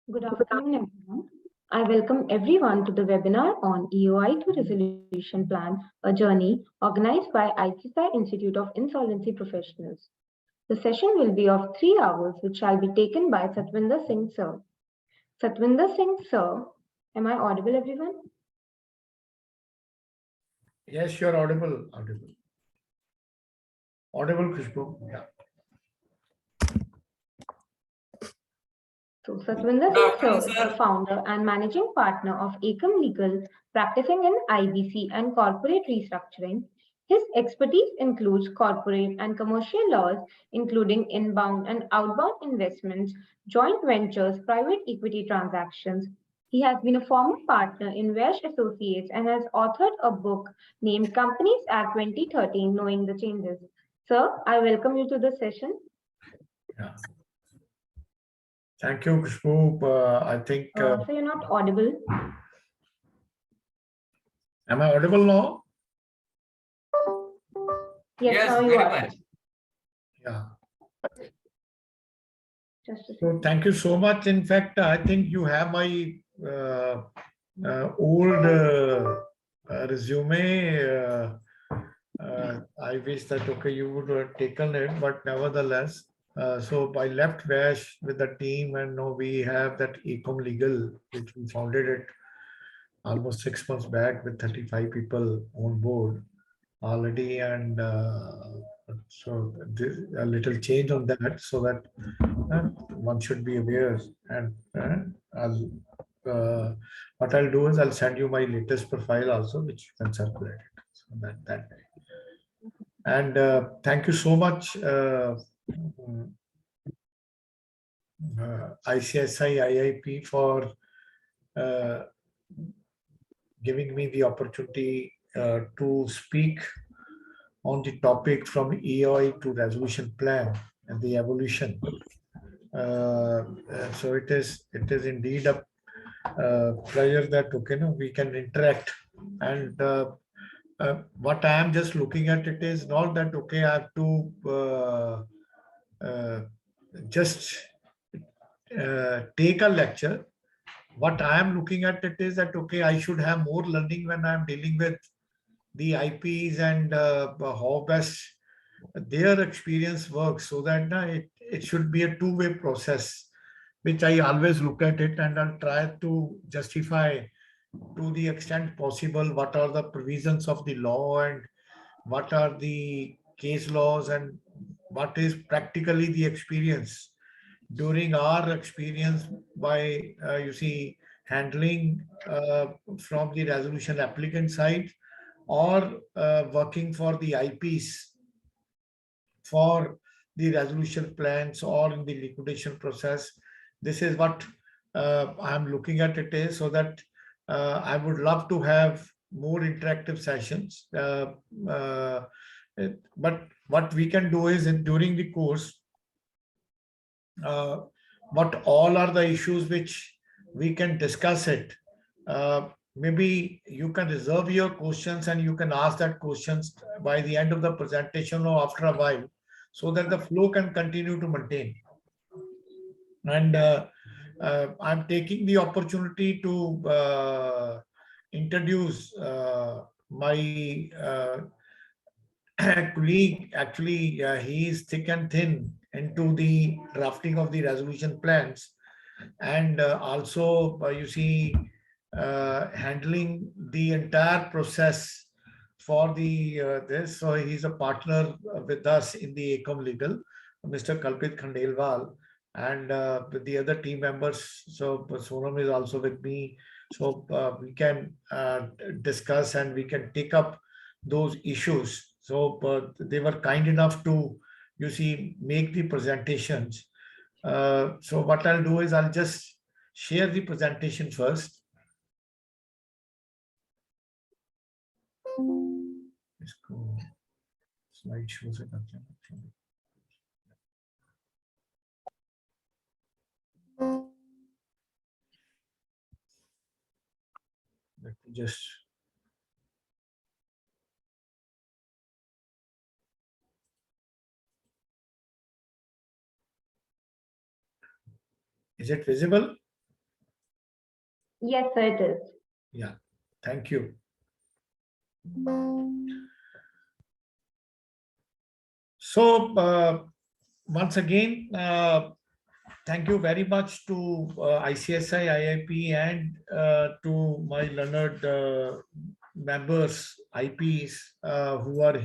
Good afternoon, everyone. I welcome everyone to the webinar on EOI to Resolution Plan, a journey organized by ICSI Institute of Insolvency Professionals. The session will be of 3 hours, which shall be taken by Satwinder Singh, sir. Satwinder Singh, sir, am I audible, everyone? Yes, you're audible. Audible, Khushbu. Yeah. So, Satwinder Singh, sir, is the founder and managing partner of Aekom Legal, practicing in IBC and corporate restructuring. His expertise includes corporate and commercial laws, including inbound and outbound investments, joint ventures, private equity transactions. He has been a former partner in Welsh Associates and has authored a book named Companies Act 2013 Knowing the Changes. Sir, I welcome you to the session. Yeah. Thank you, Khushbu. I think... so you're not audible. Am I audible now? Yes, now you are. Yeah. Just So thank you so much. In fact, I think you have my old resume. I wish that, okay, you would have taken it, but nevertheless, so I left Vash with the team, and now we have that Aekom Legal, which we founded it almost 6 months back with 35 people on board already, and so this, a little change on that, so that one should be aware. And what I'll do is I'll send you my latest profile also, which you can circulate it. So that way. And thank you so much, ICSI IIP, for giving me the opportunity to speak on the topic from EOI to resolution plan and the evolution. So it is indeed a pleasure that, okay, no, we can interact. And what I am just looking at, it is not that, okay, I have to just take a lecture. What I am looking at, it is that, okay, I should have more learning when I am dealing with the IPs and how best their experience works, so that it should be a two-way process, which I always look at it, and I'll try to justify to the extent possible what are the provisions of the law and what are the case laws and what is practically the experience during our experience by you see handling from the resolution applicant side, or working for the IPs for the resolution plans or in the liquidation process. This is what I'm looking at it is, so that I would love to have more interactive sessions. But what we can do is, during the course, what all are the issues which we can discuss it. Maybe you can reserve your questions and you can ask that questions by the end of the presentation or after a while, so that the flow can continue to maintain. And I'm taking the opportunity to introduce my colleague. Actually, he is thick and thin into the drafting of the resolution plans, and also you see handling the entire process for the this. So he's a partner with us in the Aekom Legal, Mr. Kalpit Khandelwal, and the other team members. So Sonam is also with me, so we can discuss and we can take up those issues. So they were kind enough to, you see, make the presentations. So what I'll do is I'll just share the presentation first. इसको slide show से करते हैं. Let me just is it visible? Yes, sir, it is. Yeah, thank you. So once again, thank you very much to ICSI, IIP, and to my learned members, IPs, who are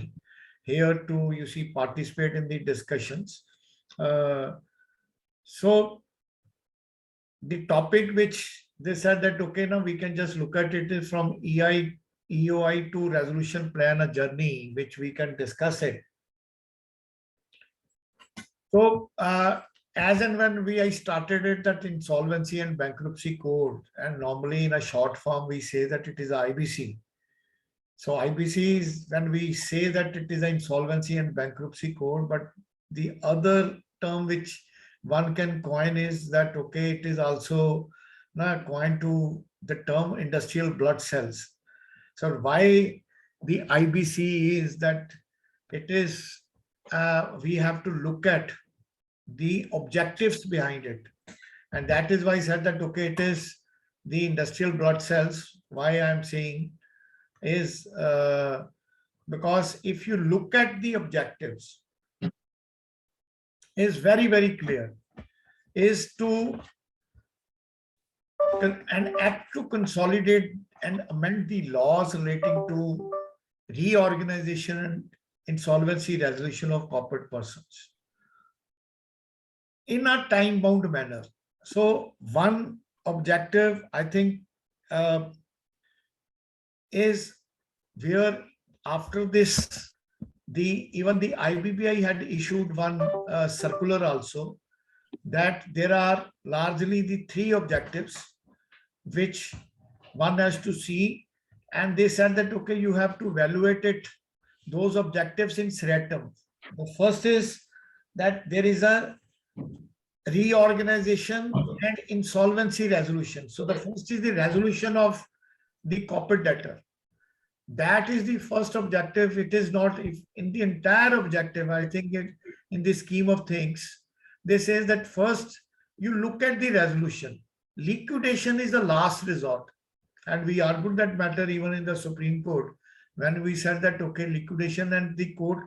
here to, you see, participate in the discussions. So the topic which they said that, okay, now we can just look at it is from EOI to resolution plan, a journey, which we can discuss it. So as and when I started it, that insolvency and bankruptcy code, and normally in a short form, we say that it is IBC. So IBC is when we say that it is an insolvency and bankruptcy code, but the other term which one can coin is that, okay, it is also not coined to the term industrial blood cells. So why the IBC is that it is, we have to look at the objectives behind it. And that is why I said that, okay, it is the industrial blood cells. Why I'm saying is because if you look at the objectives, is very, very clear, is to an act to consolidate and amend the laws relating to reorganization and insolvency resolution of corporate persons in a time-bound manner. So one objective, I think, is where after this, even the IBBI had issued one circular also, that there are largely the three objectives which one has to see, and they said that, okay, you have to evaluate it, those objectives in seriatim. The first is that there is a reorganization and insolvency resolution. So the first is the resolution of the corporate debtor. That is the first objective. It is not, if in the entire objective, I think in the scheme of things, they say that first you look at the resolution. Liquidation is the last resort. And we argued that matter even in the Supreme Court when we said that, okay, liquidation, and the court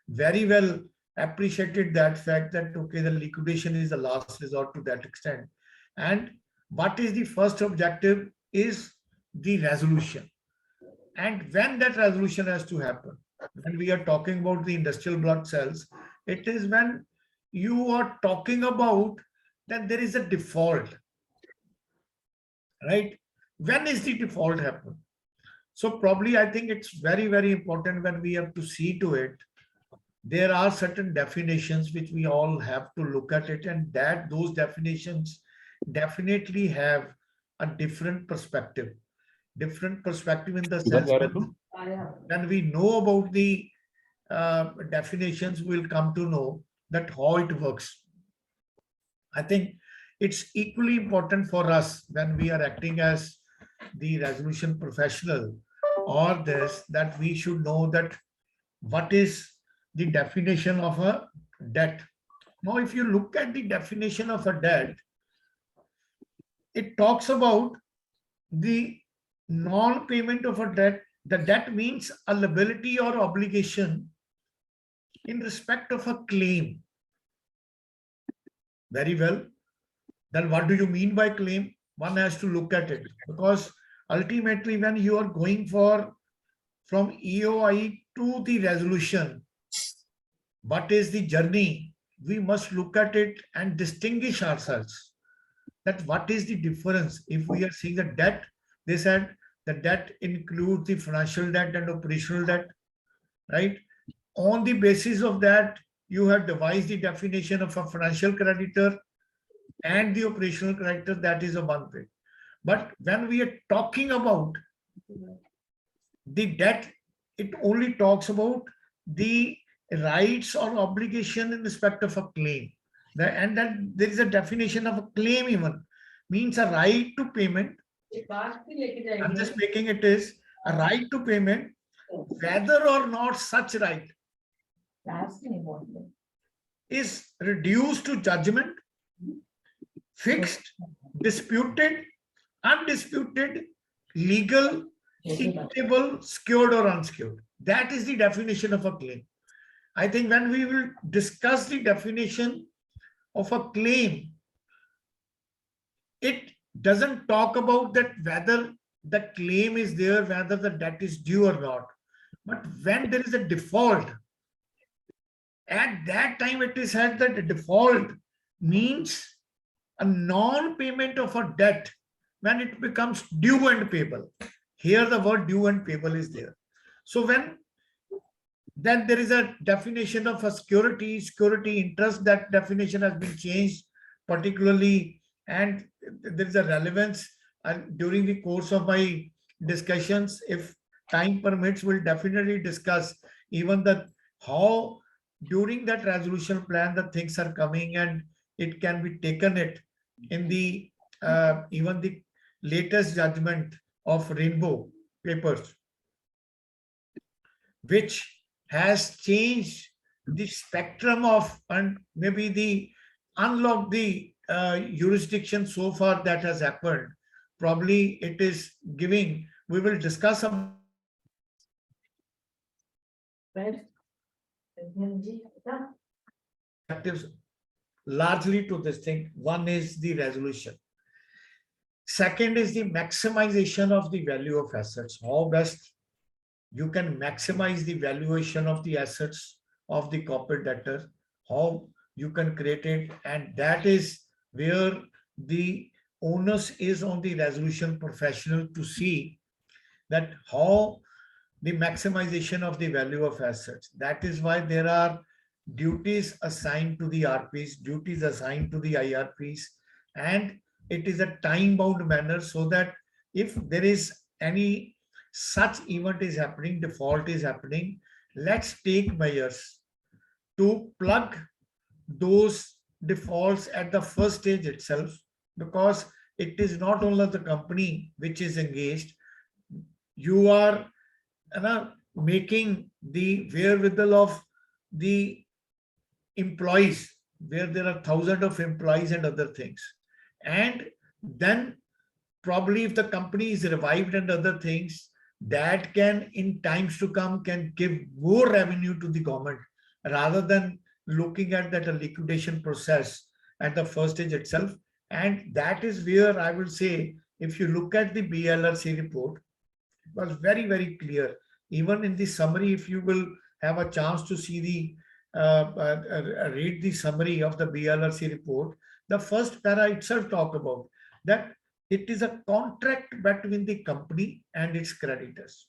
very well appreciated that fact that, okay, the liquidation is the last resort to that extent. And what is the first objective is the resolution. And when that resolution has to happen, when we are talking about the industrial blood cells, it is when you are talking about that there is a default, right? When is the default happen? So probably I think it's very, very important when we have to see to it. There are certain definitions which we all have to look at it, and that those definitions definitely have a different perspective. Different perspective in the sense that when we know about the definitions, we'll come to know that how it works. I think it's equally important for us when we are acting as the resolution professional or this, that we should know that what is the definition of a debt. Now, if you look at the definition of a debt, it talks about the non-payment of a debt. The debt means a liability or obligation in respect of a claim. Very well. Then what do you mean by claim? One has to look at it, because ultimately when you are going for from EOI to the resolution, what is the journey? We must look at it and distinguish ourselves. That what is the difference? If we are seeing the debt, they said the debt includes the financial debt and operational debt, right? On the basis of that, you have devised the definition of a financial creditor and the operational creditor, that is a one thing. But when we are talking about the debt, it only talks about the rights or obligation in respect of a claim. And then there is a definition of a claim even, means a right to payment. I'm just making it is a right to payment, whether or not such right is reduced to judgment, fixed, disputed, undisputed, legal, equitable, secured or unsecured. That is the definition of a claim. I think when we will discuss the definition of a claim, it doesn't talk about that whether the claim is there, whether the debt is due or not. But when there is a default, at that time it is said that the default means a non-payment of a debt when it becomes due and payable. Here the word due and payable is there. So when then there is a definition of a security interest. That definition has been changed particularly, and there is a relevance. And during the course of my discussions, if time permits, we'll definitely discuss even the how during that resolution plan the things are coming, and it can be taken it in the even the latest judgment of Rainbow Papers, which has changed the spectrum of and maybe the unlocked the jurisdiction so far that has happened. Probably it is giving, we will discuss some perspectives largely to this thing. One is the resolution. Second is the maximization of the value of assets. How best you can maximize the valuation of the assets of the corporate debtor, how you can create it, and that is where the onus is on the resolution professional to see that how the maximization of the value of assets. That is why there are duties assigned to the RPs, duties assigned to the IRPs, and it is a time-bound manner so that if there is any such event is happening, default is happening, let's take measures to plug those defaults at the first stage itself, because it is not only the company which is engaged. You are making the wherewithal of the employees, where there are thousands of employees and other things. And then probably if the company is revived and other things, that can in times to come can give more revenue to the government rather than looking at that a liquidation process at the first stage itself. And that is where I will say, if you look at the BLRC report, it was very, very clear. Even in the summary, if you will have a chance to see the read the summary of the BLRC report, the first para itself talk about that it is a contract between the company and its creditors.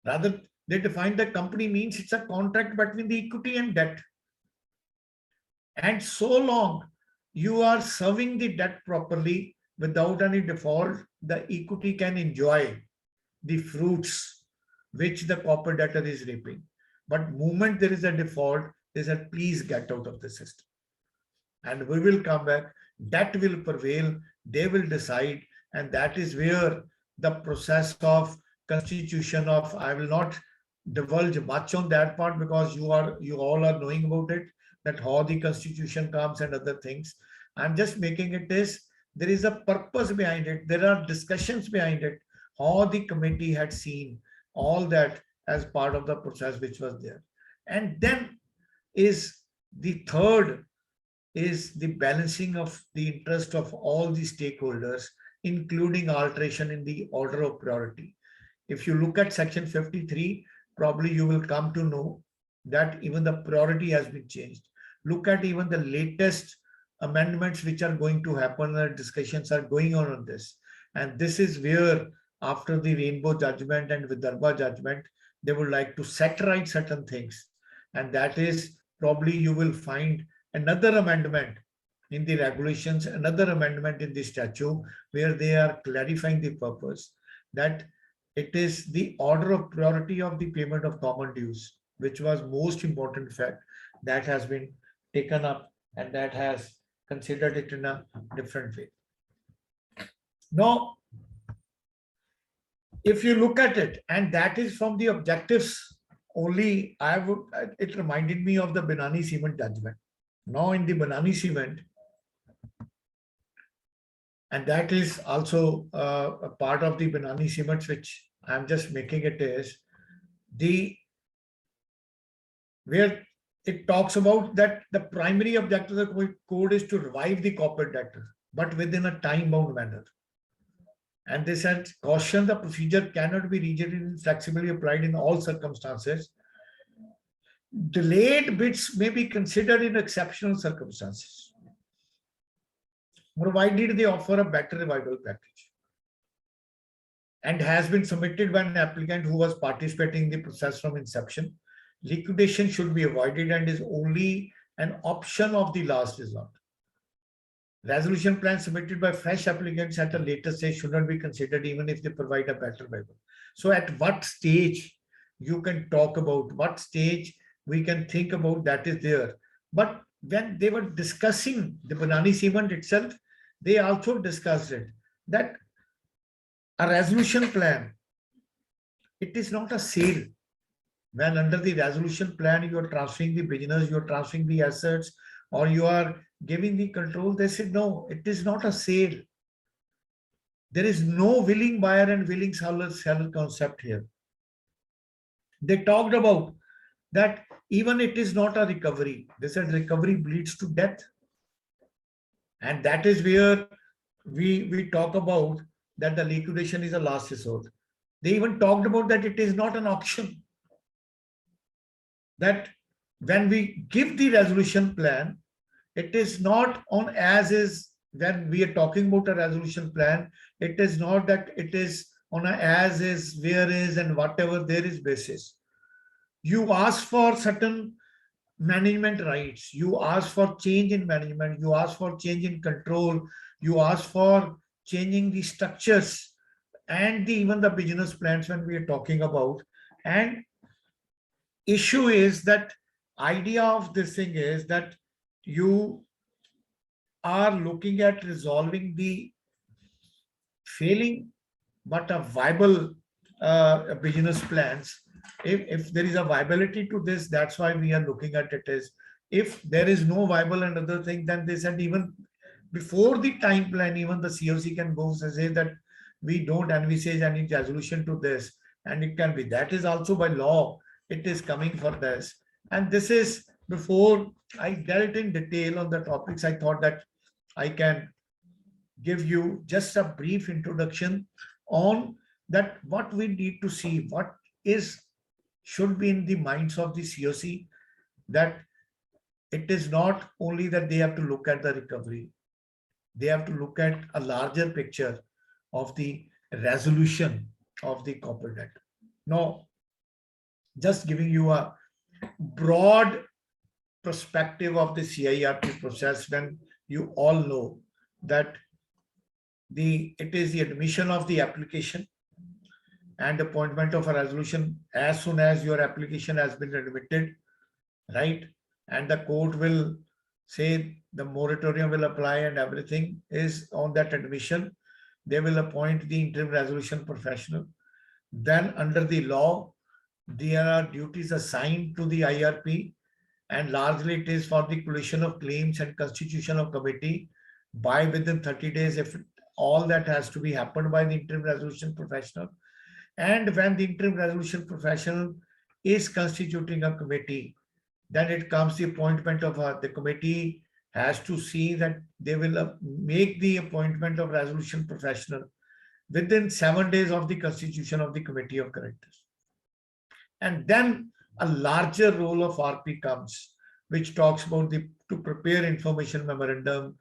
Rather, they define the company means it's a contract between the equity and debt. And so long you are serving the debt properly without any default, the equity can enjoy the fruits which the corporate debtor is reaping. But moment there is a default, they said, please get out of the system. And we will come back, that will prevail, they will decide, and that is where the process of constitution of, I will not divulge much on that part because you all are knowing about it, that how the constitution comes and other things. I'm just making it is, there is a purpose behind it, there are discussions behind it, how the committee had seen all that as part of the process which was there. And then is the third is the balancing of the interest of all the stakeholders, including alteration in the order of priority. If you look at section 53, probably you will come to know that even the priority has been changed. Look at even the latest amendments which are going to happen, the discussions are going on this. And this is where after the Rainbow judgment and Vidarbha judgment, they would like to set right certain things. And that is probably you will find another amendment in the regulations, another amendment in the statute where they are clarifying the purpose that it is the order of priority of the payment of common dues, which was most important fact that has been taken up and that has considered it in a different way. Now, if you look at it, and that is from the objectives only, it reminded me of the Binani Cement judgment. Now in the Banani Cement, And that is also a part of the Banani Cements, which I'm just making it is the where it talks about that the primary objective of the code is to revive the corporate debtor, but within a time-bound manner. And they said, caution the procedure cannot be rigid and flexibly applied in all circumstances. Delayed bids may be considered in exceptional circumstances, provided they offer a better revival package and has been submitted by an applicant who was participating in the process from inception. Liquidation should be avoided and is only an option of the last resort. Resolution plans submitted by fresh applicants at a later stage should not be considered even if they provide a better waiver. So at what stage you can talk about, what stage we can think about, that is there. But when they were discussing the Banani Cement itself, they also discussed it, that a resolution plan, it is not a sale. When under the resolution plan, you are transferring the business, you are transferring the assets, or you are giving the control, they said, no, it is not a sale. There is no willing buyer and willing seller concept here. They talked about that even it is not a recovery. They said recovery bleeds to death. And that is where we talk about that the liquidation is a last resort. They even talked about that it is not an auction. That when we give the resolution plan, it is not on as is. When we are talking about a resolution plan, it is not that it is on a as is, where is, and whatever there is basis. You ask for certain management rights, you ask for change in management, you ask for change in control, you ask for changing the structures and even the business plans when we are talking about. And issue is that idea of this thing is that you are looking at resolving the failing but a viable business plans. If there is a viability to this, that's why we are looking at it. Is if there is no viable and other thing, then they said even before the time plan, even the COC can go and say that we don't envisage any resolution to this, and it can be that is also by law it is coming for this. And this is before I dealt in detail on the topics, I thought that I can give you just a brief introduction on that what we need to see, what is should be in the minds of the COC, that it is not only that they have to look at the recovery, they have to look at a larger picture of the resolution of the corporate debt. Now, just giving you a broad perspective of the CIRP process, when you all know that it is the admission of the application and appointment of a resolution as soon as your application has been admitted, right? And the court will say the moratorium will apply and everything is on that admission. They will appoint the interim resolution professional. Then under the law, there are duties assigned to the IRP, and largely it is for the collation of claims and constitution of committee by within 30 days if all that has to be happened by the interim resolution professional. And when the interim resolution professional is constituting a committee, then it comes the appointment of the committee has to see that they will make the appointment of resolution professional within 7 days of the constitution of the committee of directors. And then a larger role of RP comes, which talks about to prepare information memorandum.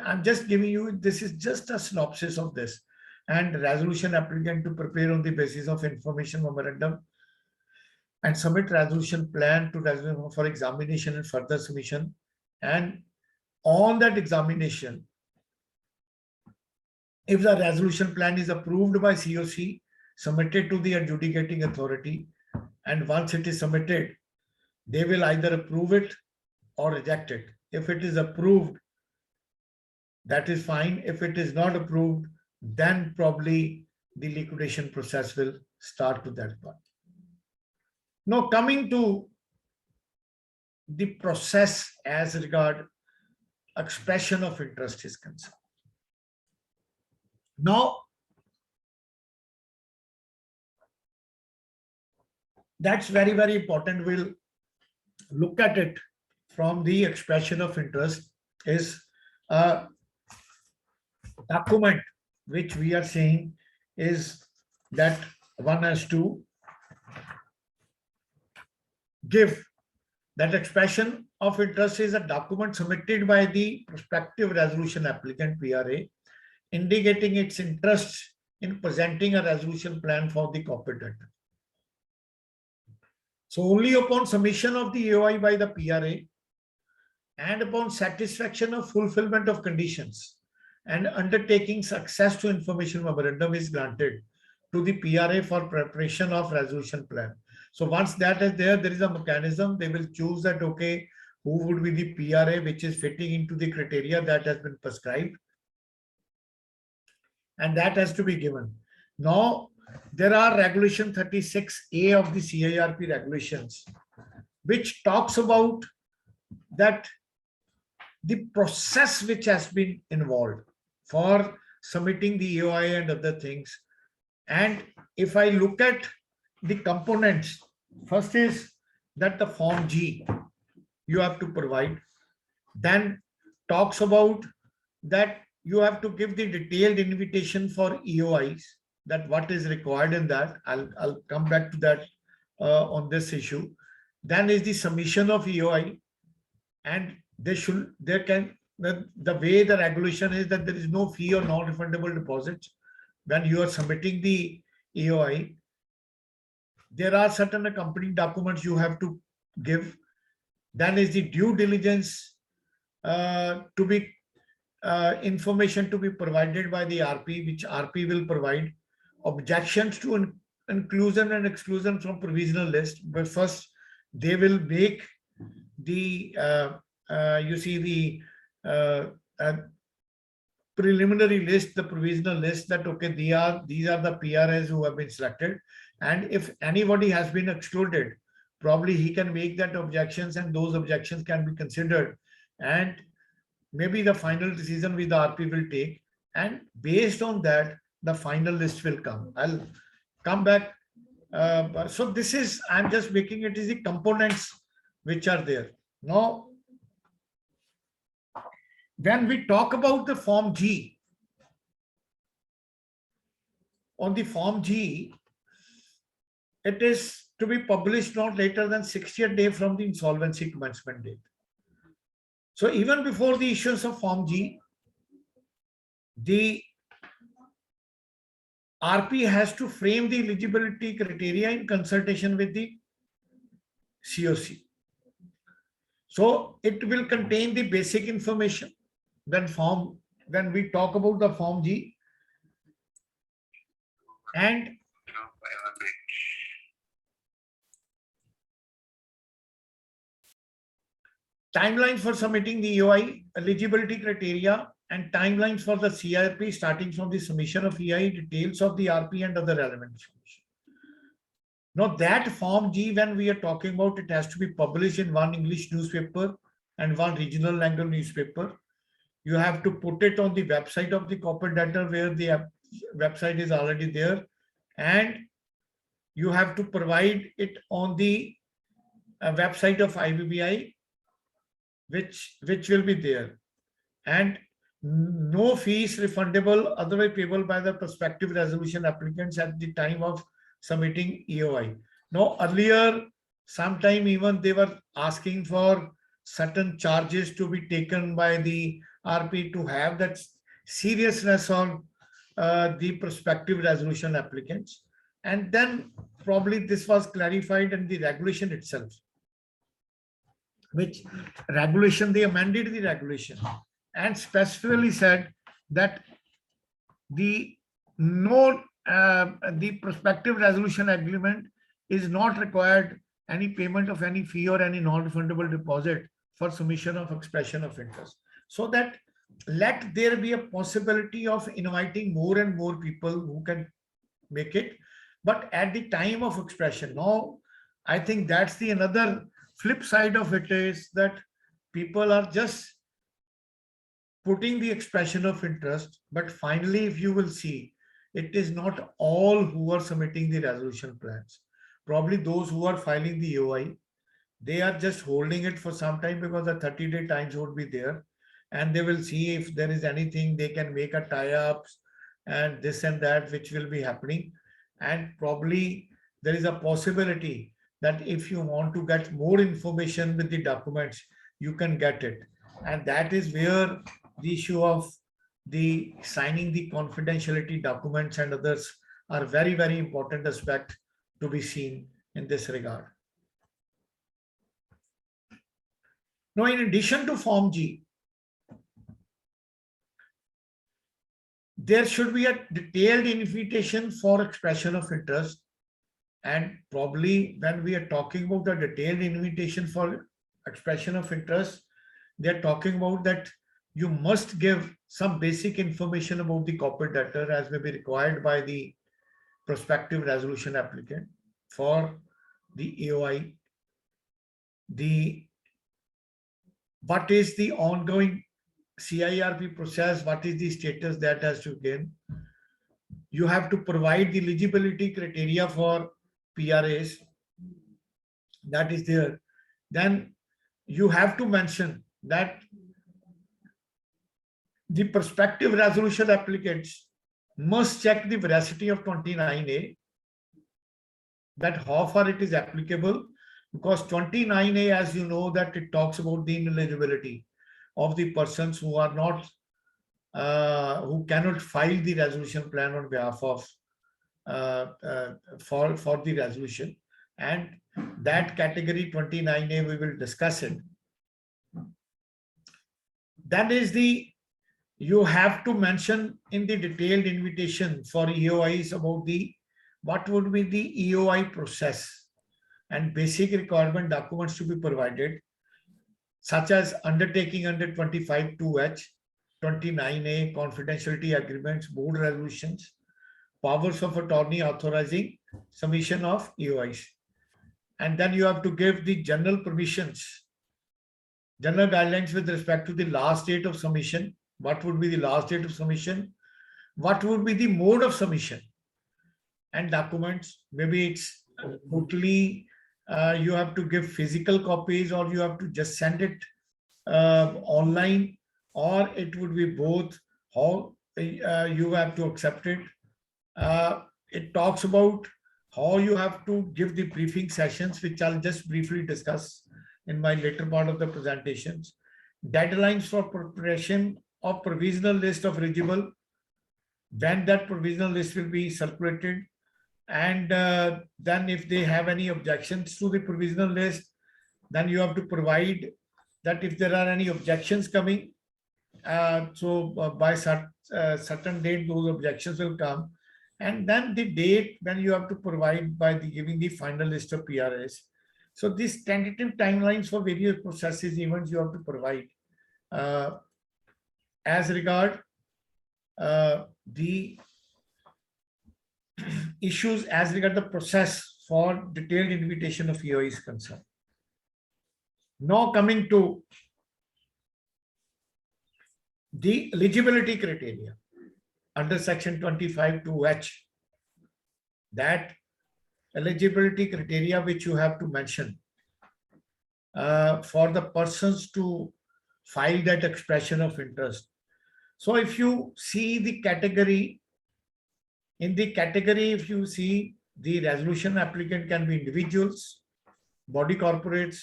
I'm just giving you, this is just a synopsis of this. And resolution applicant to prepare on the basis of information memorandum and submit resolution plan to resolution for examination and further submission. And on that examination, if the resolution plan is approved by COC, submitted to the adjudicating authority, and once it is submitted, they will either approve it or reject it. If it is approved, that is fine. If it is not approved, then probably the liquidation process will start to that point. Now, coming to the process as regard expression of interest is concerned. Now, that's very, very important. We'll look at it from the expression of interest is a document which we are saying is that one has to give. That expression of interest is a document submitted by the prospective resolution applicant PRA indicating its interest in presenting a resolution plan for the corporate debtor. So only upon submission of the EOI by the PRA and upon satisfaction of fulfillment of conditions and undertaking success to information memorandum is granted to the PRA for preparation of resolution plan. So once that is there, there is a mechanism. They will choose that, okay, who would be the PRA which is fitting into the criteria that has been prescribed. And that has to be given. Now, there are regulation 36A of the CIRP regulations, which talks about that the process which has been involved for submitting the EOI and other things. And if I look at the components, first is that the Form G you have to provide, then talks about that you have to give the detailed invitation for EOIs, that what is required in that. I'll come back to that on this issue. Then is the submission of EOI, and the way the regulation is that there is no fee or non-refundable deposits when you are submitting the EOI. There are certain accompanying documents you have to give. Then is the due diligence to be information to be provided by the RP, which RP will provide. Objections to inclusion and exclusion from provisional list. But first, they will make the preliminary list, the provisional list, that okay, these are the PRAs who have been selected, and if anybody has been excluded, probably he can make that objections, and those objections can be considered, and maybe the final decision with the RP will take, and based on that, the final list will come. I'll come back. So this is, I'm just making it is the components which are there. Now, when we talk about the Form G, on the Form G, it is to be published not later than 60th day from the insolvency commencement date. So even before the issuance of Form G, the RP has to frame the eligibility criteria in consultation with the COC. So it will contain the basic information. When we talk about the Form G, and timelines for submitting the EOI, eligibility criteria, and timelines for the CIRP starting from the submission of EOI, details of the RP and other relevant information. Now that Form G, when we are talking about, it has to be published in one English newspaper and one regional language newspaper. You have to put it on the website of the corporate debtor, where the website is already there, and you have to provide it on the website of IBBI, which will be there, and no fees refundable, otherwise payable by the prospective resolution applicants at the time of submitting EOI. Now earlier, sometime even they were asking for certain charges to be taken by the RP to have that seriousness on the prospective resolution applicants, and then probably this was clarified in the regulation itself, which regulation, they amended the regulation and specifically said that the prospective resolution agreement is not required any payment of any fee or any non-refundable deposit for submission of expression of interest. So that let there be a possibility of inviting more and more people who can make it, but at the time of expression. Now, I think that's the another flip side of it, is that people are just putting the expression of interest, but finally, if you will see, it is not all who are submitting the resolution plans. Probably those who are filing the EOI, they are just holding it for some time because the 30-day times would be there, and they will see if there is anything they can make a tie-ups and this and that, which will be happening. And probably there is a possibility that if you want to get more information with the documents, you can get it. And that is where the issue of the signing the confidentiality documents and others are very, very important aspect to be seen in this regard. Now, in addition to Form G, there should be a detailed invitation for expression of interest. And probably when we are talking about the detailed invitation for expression of interest, they're talking about that you must give some basic information about the corporate debtor as may be required by the prospective resolution applicant for the EOI. What is the ongoing CIRP process? What is the status that has to gain? You have to provide the eligibility criteria for PRAs. That is there. Then you have to mention that the prospective resolution applicants must check the veracity of 29A, that how far it is applicable, because 29A, as you know, that it talks about the ineligibility of the persons who are not, who cannot file the resolution plan on behalf of for the resolution, and that category 29A we will discuss it. That is you have to mention in the detailed invitation for EOIs about what would be the EOI process and basic requirement documents to be provided, such as undertaking under 25(2)(h), 29A, confidentiality agreements, board resolutions, powers of attorney authorizing submission of EOIs. And then you have to give the general permissions, general guidelines with respect to the last date of submission. What would be the last date of submission? What would be the mode of submission? And documents, maybe it's totally, you have to give physical copies, or you have to just send it online, or it would be both. How you have to accept it. It talks about how you have to give the briefing sessions, which I'll just briefly discuss in my later part of the presentations. Deadlines for preparation of provisional list of eligible, when that provisional list will be circulated, and then if they have any objections to the provisional list, then you have to provide that if there are any objections coming, by certain date those objections will come, and then the date when you have to provide by giving the final list of PRAs. So these tentative timelines for various processes, events you have to provide. As regard the issues as regard the process for detailed invitation of EOI is concerned. Now coming to the eligibility criteria under section 25(2)(h), that eligibility criteria which you have to mention for the persons to file that expression of interest. So if you see the category, in the category, if you see the resolution applicant can be individuals, body corporates.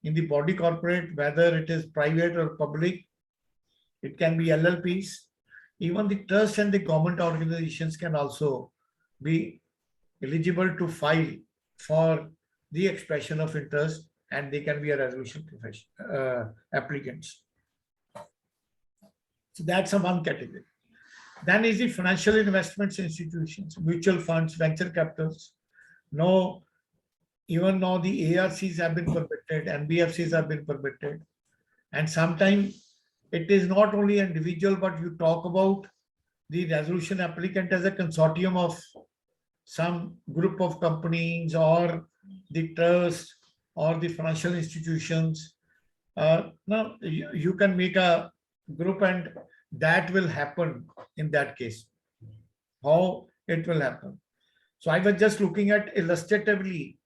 In the body corporate, whether it is private or public, it can be LLPs. Even the trust and the government organizations can also be eligible to file for the expression of interest, and they can be a resolution applicants. So that's a one category. Then is the financial investments institutions, mutual funds, venture capitals. No, even now the ARCs have been permitted, NBFCs have been permitted. And sometimes it is not only individual, but you talk about the resolution applicant as a consortium of some group of companies or the trust or the financial institutions. Now you can make a group, and that will happen in that case. How it will happen. So I was just looking at illustratively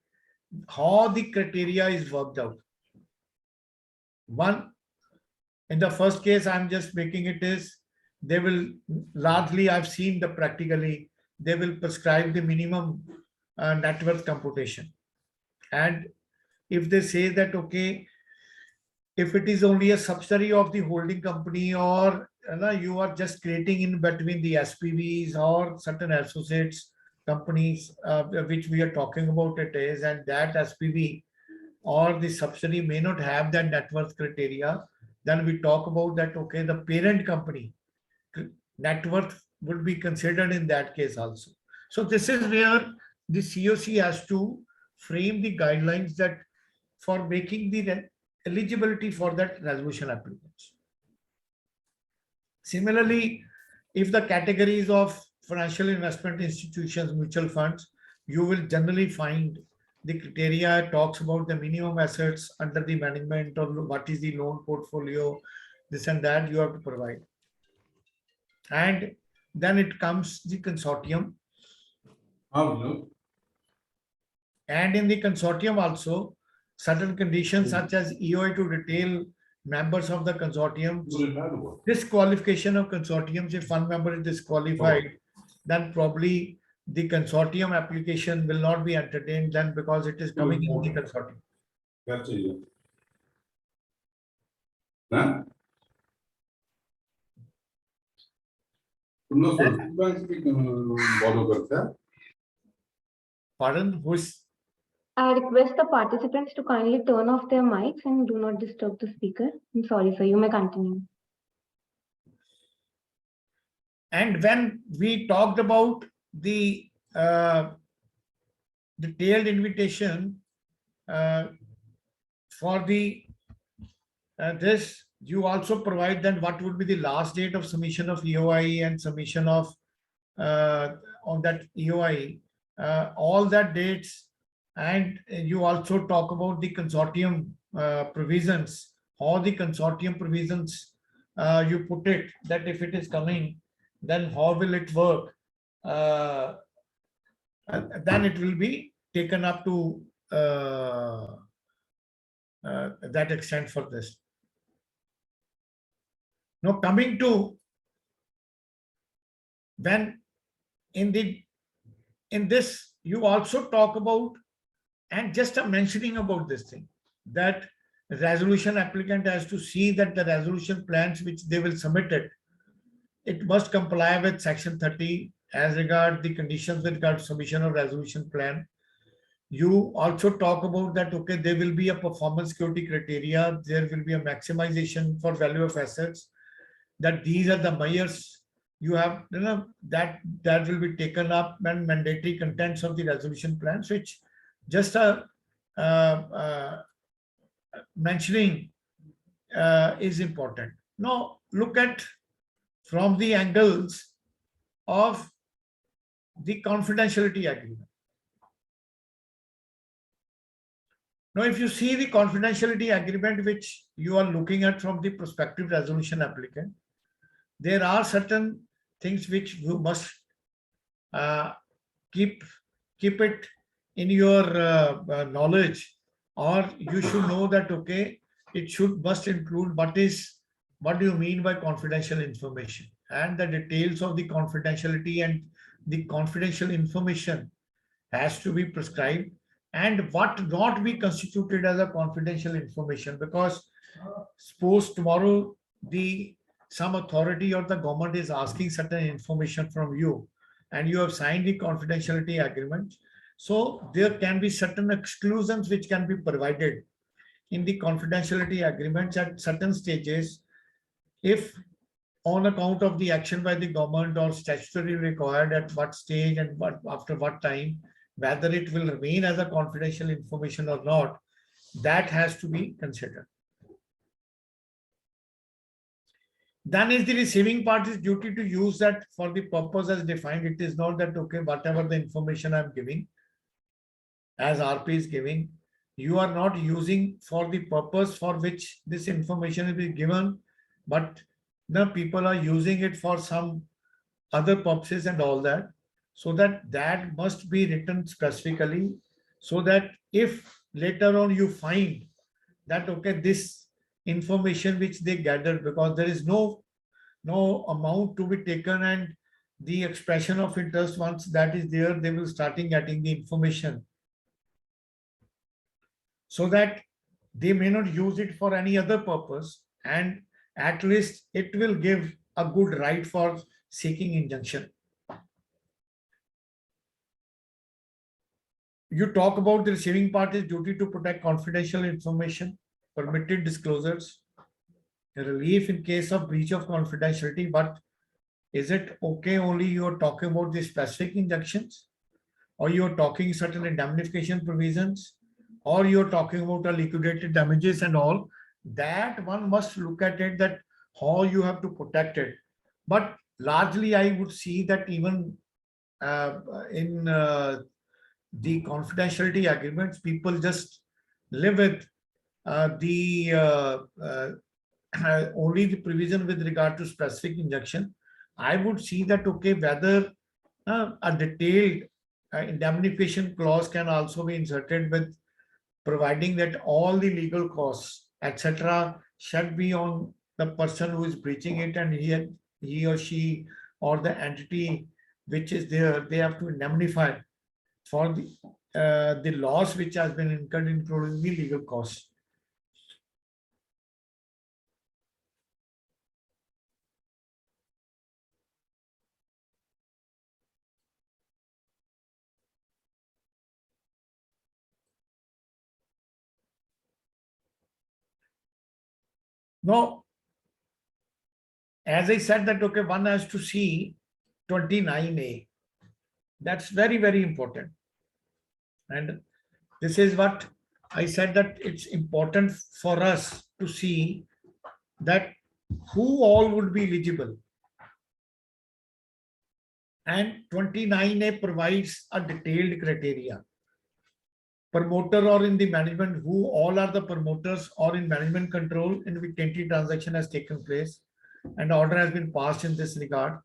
how the criteria is worked out. One, in the first case, I'm just making it is they will largely, I've seen the practically, they will prescribe the minimum net worth computation. And if they say that, okay, if it is only a subsidiary of the holding company, or you are just creating in between the SPVs or certain associates companies, which we are talking about it is, and that SPV or the subsidiary may not have that net worth criteria, then we talk about that, okay, the parent company net worth would be considered in that case also. So this is where the COC has to frame the guidelines that for making the eligibility for that resolution applicants. Similarly, if the categories of financial investment institutions, mutual funds, you will generally find the criteria talks about the minimum assets under the management, or what is the loan portfolio, this and that you have to provide. And then it comes the consortium. And in the consortium also, certain conditions such as EOI to retail members of the consortium, disqualification of consortiums, if one member is disqualified, then probably the consortium application will not be entertained then, because it is coming in the consortium. Pardon? Who is? I request the participants to kindly turn off their mics and do not disturb the speaker. I'm sorry, sir. You may continue. And when we talked about the detailed invitation for the this, you also provide then what would be the last date of submission of EOI and submission of on that EOI, all that dates. And you also talk about the consortium provisions, how the consortium provisions you put it, that if it is coming, then how will it work? Then it will be taken up to that extent for this. Now coming to when in this you also talk about, and just a mentioning about this thing, that resolution applicant has to see that the resolution plans which they will submit it must comply with section 30 as regard the conditions with regard to submission of resolution plan. You also talk about that, okay, there will be a performance security criteria, there will be a maximization for value of assets, that these are the measures you have, that will be taken up, and mandatory contents of the resolution plans, which just a mentioning is important. Now look at from the angles of the confidentiality agreement. Now, if you see the confidentiality agreement which you are looking at from the prospective resolution applicant, there are certain things which you must keep it in your knowledge, or you should know that, okay, it must include what do you mean by confidential information, and the details of the confidentiality and the confidential information has to be prescribed, and what not be constituted as a confidential information. Because suppose tomorrow some authority or the government is asking certain information from you, and you have signed the confidentiality agreement, so there can be certain exclusions which can be provided in the confidentiality agreements at certain stages, if on account of the action by the government or statutory required, at what stage and after what time, whether it will remain as a confidential information or not, that has to be considered. Then is the receiving party's duty to use that for the purpose as defined. It is not that, okay, whatever the information I'm giving, as RP is giving, you are not using for the purpose for which this information is given, but the people are using it for some other purposes and all that. So that must be written specifically, so that if later on you find that, okay, this information which they gathered, because there is no amount to be taken, and the expression of interest, once that is there, they will starting getting the information, so that they may not use it for any other purpose, and at least it will give a good right for seeking injunction. You talk about the receiving party's duty to protect confidential information, permitted disclosures, relief in case of breach of confidentiality. But is it okay only you're talking about the specific injunctions, or you're talking certain indemnification provisions, or you're talking about the liquidated damages and all? That one must look at it, that how you have to protect it. But largely I would see that even in the confidentiality agreements, people just live with the only the provision with regard to specific injunction. I would see that, okay, whether a detailed indemnification clause can also be inserted, with providing that all the legal costs, etc., should be on the person who is breaching it, and he or she or the entity which is there, they have to indemnify for the loss which has been incurred, including the legal costs. Now, as I said that, okay, one has to see 29A. That's very, very important. And this is what I said, that it's important for us to see that who all would be eligible. And 29A provides a detailed criteria. Promoter or in the management, who all are the promoters or in management control in which entity transaction has taken place, and order has been passed in this regard,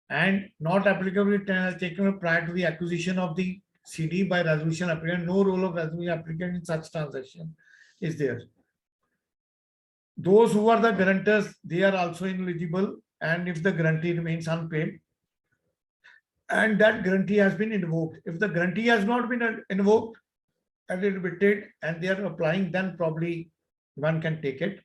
and not applicable taken prior to the acquisition of the CD by resolution applicant. No role of resolution applicant in such transaction is there. Those who are the guarantors, they are also ineligible, and if the guarantee remains unpaid and that guarantee has been invoked. If the guarantee has not been invoked and admitted and they are applying, then probably one can take it.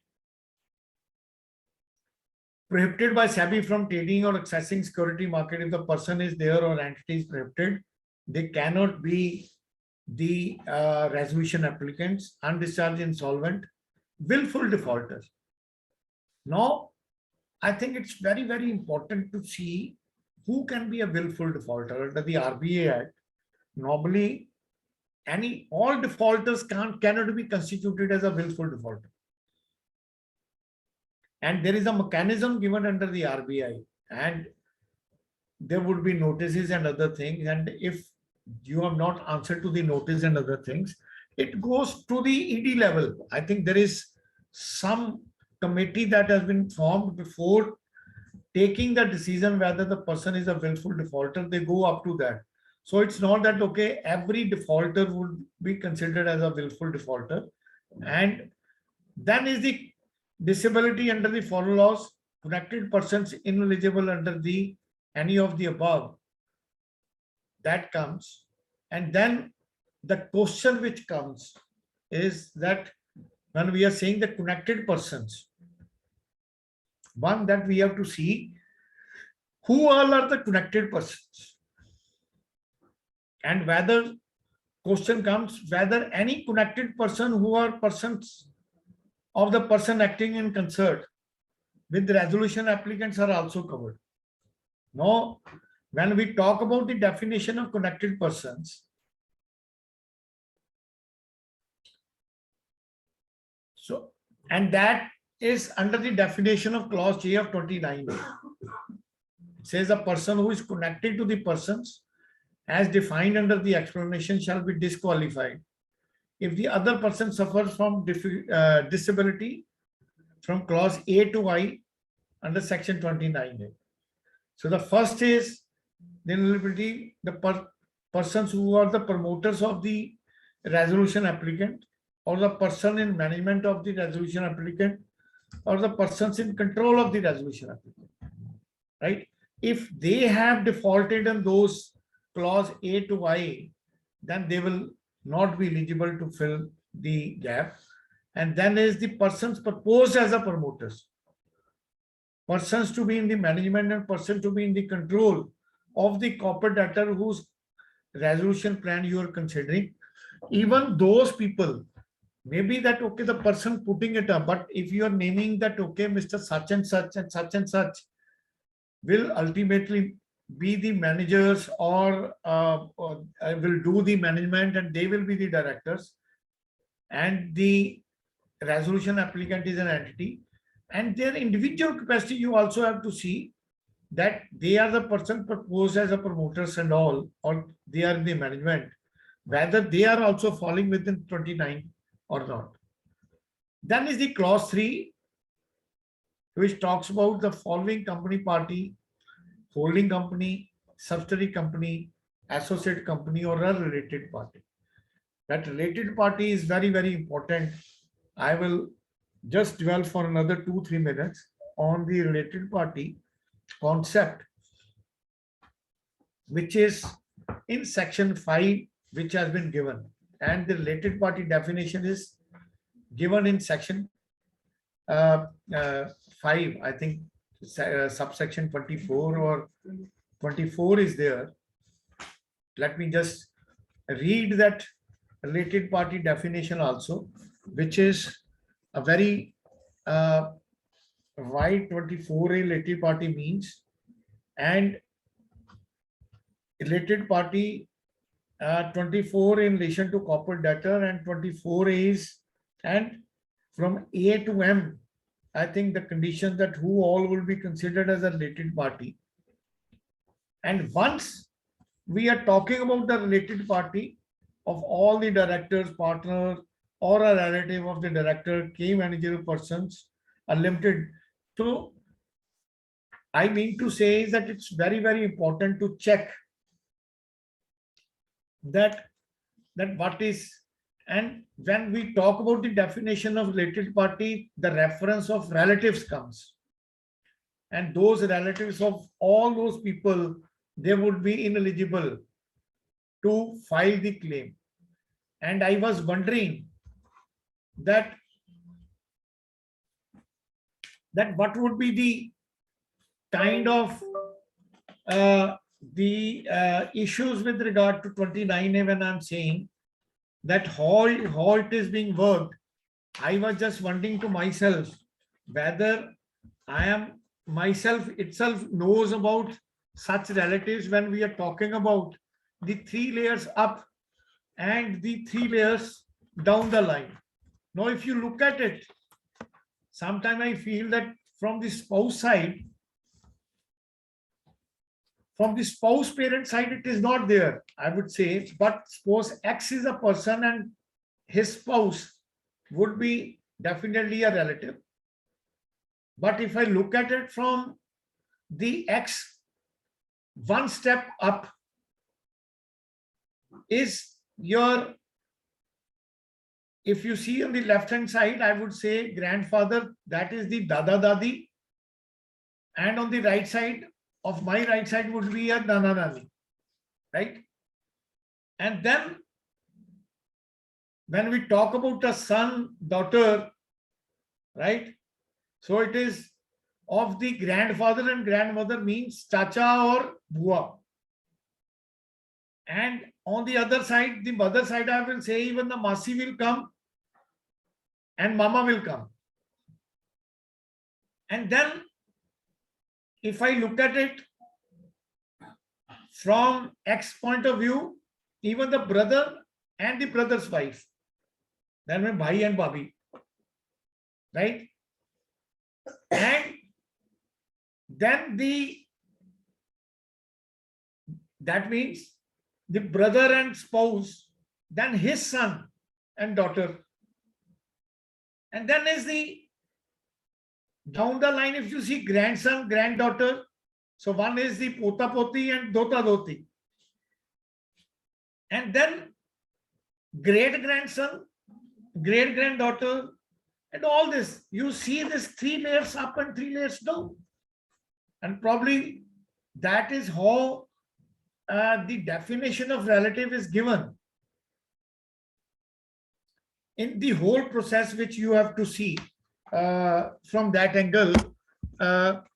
Prohibited by SEBI from trading or accessing security market. If the person is there or entity is prohibited, they cannot be the resolution applicants, undischarged insolvent, willful defaulters. Now, I think it's very, very important to see who can be a willful defaulter under the RBA Act. Normally, all defaulters cannot be constituted as a willful defaulter. And there is a mechanism given under the RBI, and there would be notices and other things. And if you have not answered to the notice and other things, it goes to the ED level. I think there is some committee that has been formed before taking the decision whether the person is a willful defaulter. They go up to that. So it's not that, okay, every defaulter would be considered as a willful defaulter. And then is the disability under the foreign laws, connected persons ineligible under the any of the above. That comes. And then the question which comes is that when we are saying the connected persons, one, that we have to see who all are the connected persons, and whether question comes whether any connected person who are persons of the person acting in concert with the resolution applicants are also covered. Now, when we talk about the definition of connected persons, so, and that is under the definition of clause J of 29. It says a person who is connected to the persons as defined under the explanation shall be disqualified if the other person suffers from disability from clause A to I under section 29A. So the first is the ineligibility, the persons who are the promoters of the resolution applicant, or the person in management of the resolution applicant, or the persons in control of the resolution applicant, right? If they have defaulted in those clause A to I, then they will not be eligible to fill the gap. And then is the persons proposed as a promoters, persons to be in the management and person to be in the control of the corporate debtor whose resolution plan you are considering. Even those people, maybe that, okay, the person putting it up, but if you are naming that, okay, Mr. Such and such will ultimately be the managers, or will do the management, and they will be the directors, and the resolution applicant is an entity, and their individual capacity, you also have to see that they are the person proposed as a promoters and all, or they are in the management, whether they are also falling within 29 or not. Then is the clause 3, which talks about the following company party, holding company, subsidiary company, associate company, or a related party. That related party is very, very important. I will just dwell for another 2-3 minutes on the related party concept, which is in section 5, which has been given, and the related party definition is given in section 5, I think, subsection 24 or 24 is there. Let me just read that related party definition also, which is a very wide 24A related party means. And related party 24 in relation to corporate debtor, and 24 is, and from A to M, I think the condition that who all will be considered as a related party. And once we are talking about the related party of all the directors, partners, or a relative of the director, key managerial persons are limited. So I mean to say is that it's very, very important to check that what is, and when we talk about the definition of related party, the reference of relatives comes, and those relatives of all those people, they would be ineligible to file the claim. And I was wondering that what would be the kind of issues with regard to 29A when I'm saying that how it is being worked. I was just wondering to myself whether I am myself itself knows about such relatives when we are talking about the 3 layers up and the 3 layers down the line. Now, if you look at it, sometimes I feel that from the spouse side, from the spouse parent side, it is not there, I would say, but suppose X is a person and his spouse would be definitely a relative. But if I look at it from the X, one step up is your, if you see on the left hand side, I would say grandfather, that is the Dada Dadi, and on the right side of my right side would be a Nana Nani, right? And then when we talk about a son, daughter, right? So it is of the grandfather and grandmother, means chacha or bua. And on the other side, the mother side, I will say even the masi will come and mama will come. And then if I look at it from X point of view, even the brother and the brother's wife, then my bhai and bhabi, right? And then that means the brother and spouse, then his son and daughter, and then is Down the line, if you see grandson, granddaughter, so one is the pota poti and dota doti. And then great grandson, great granddaughter, and all this. You see this 3 layers up and 3 layers down. And probably that is how the definition of relative is given in the whole process, which you have to see from that angle,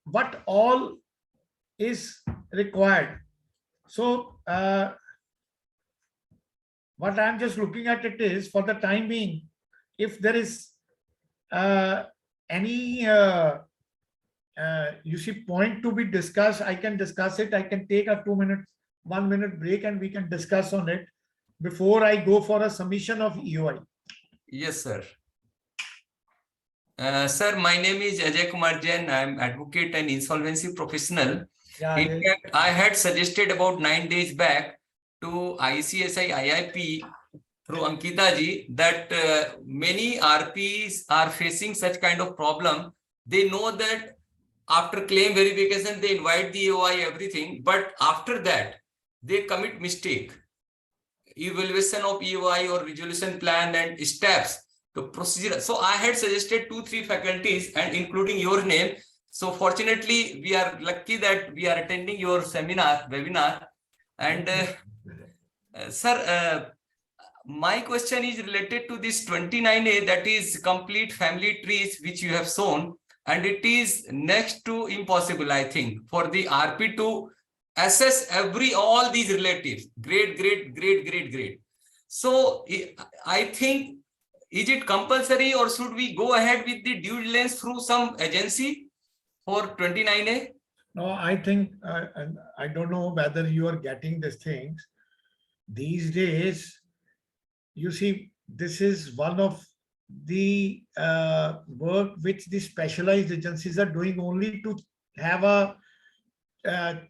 what all is required. So what I'm just looking at it is, for the time being, if there is any you see point to be discussed, I can discuss it. I can take a 1 minute break and we can discuss on it before I go for a submission of EOI. Yes, sir. Sir, my name is Ajay Kumar Jain. I am advocate and insolvency professional. Yeah, In fact, I had suggested about 9 days back to ICSI IIP through Ankita ji that many RPs are facing such kind of problem. They know that after claim verification, they invite the EOI, everything, but after that, they commit mistake. Evaluation of EOI or resolution plan and steps, the procedure. So I had suggested 2-3 faculties and including your name. So fortunately, we are lucky that we are attending your webinar. And sir, my question is related to this 29A, that is complete family trees, which you have shown. And it is next to impossible, I think, for the RP to assess all these relatives, great. So I think, is it compulsory or should we go ahead with the due diligence through some agency for 29A? No, I think, I don't know whether you are getting these things. These days, you see, this is one of the work which the specialized agencies are doing, only to have a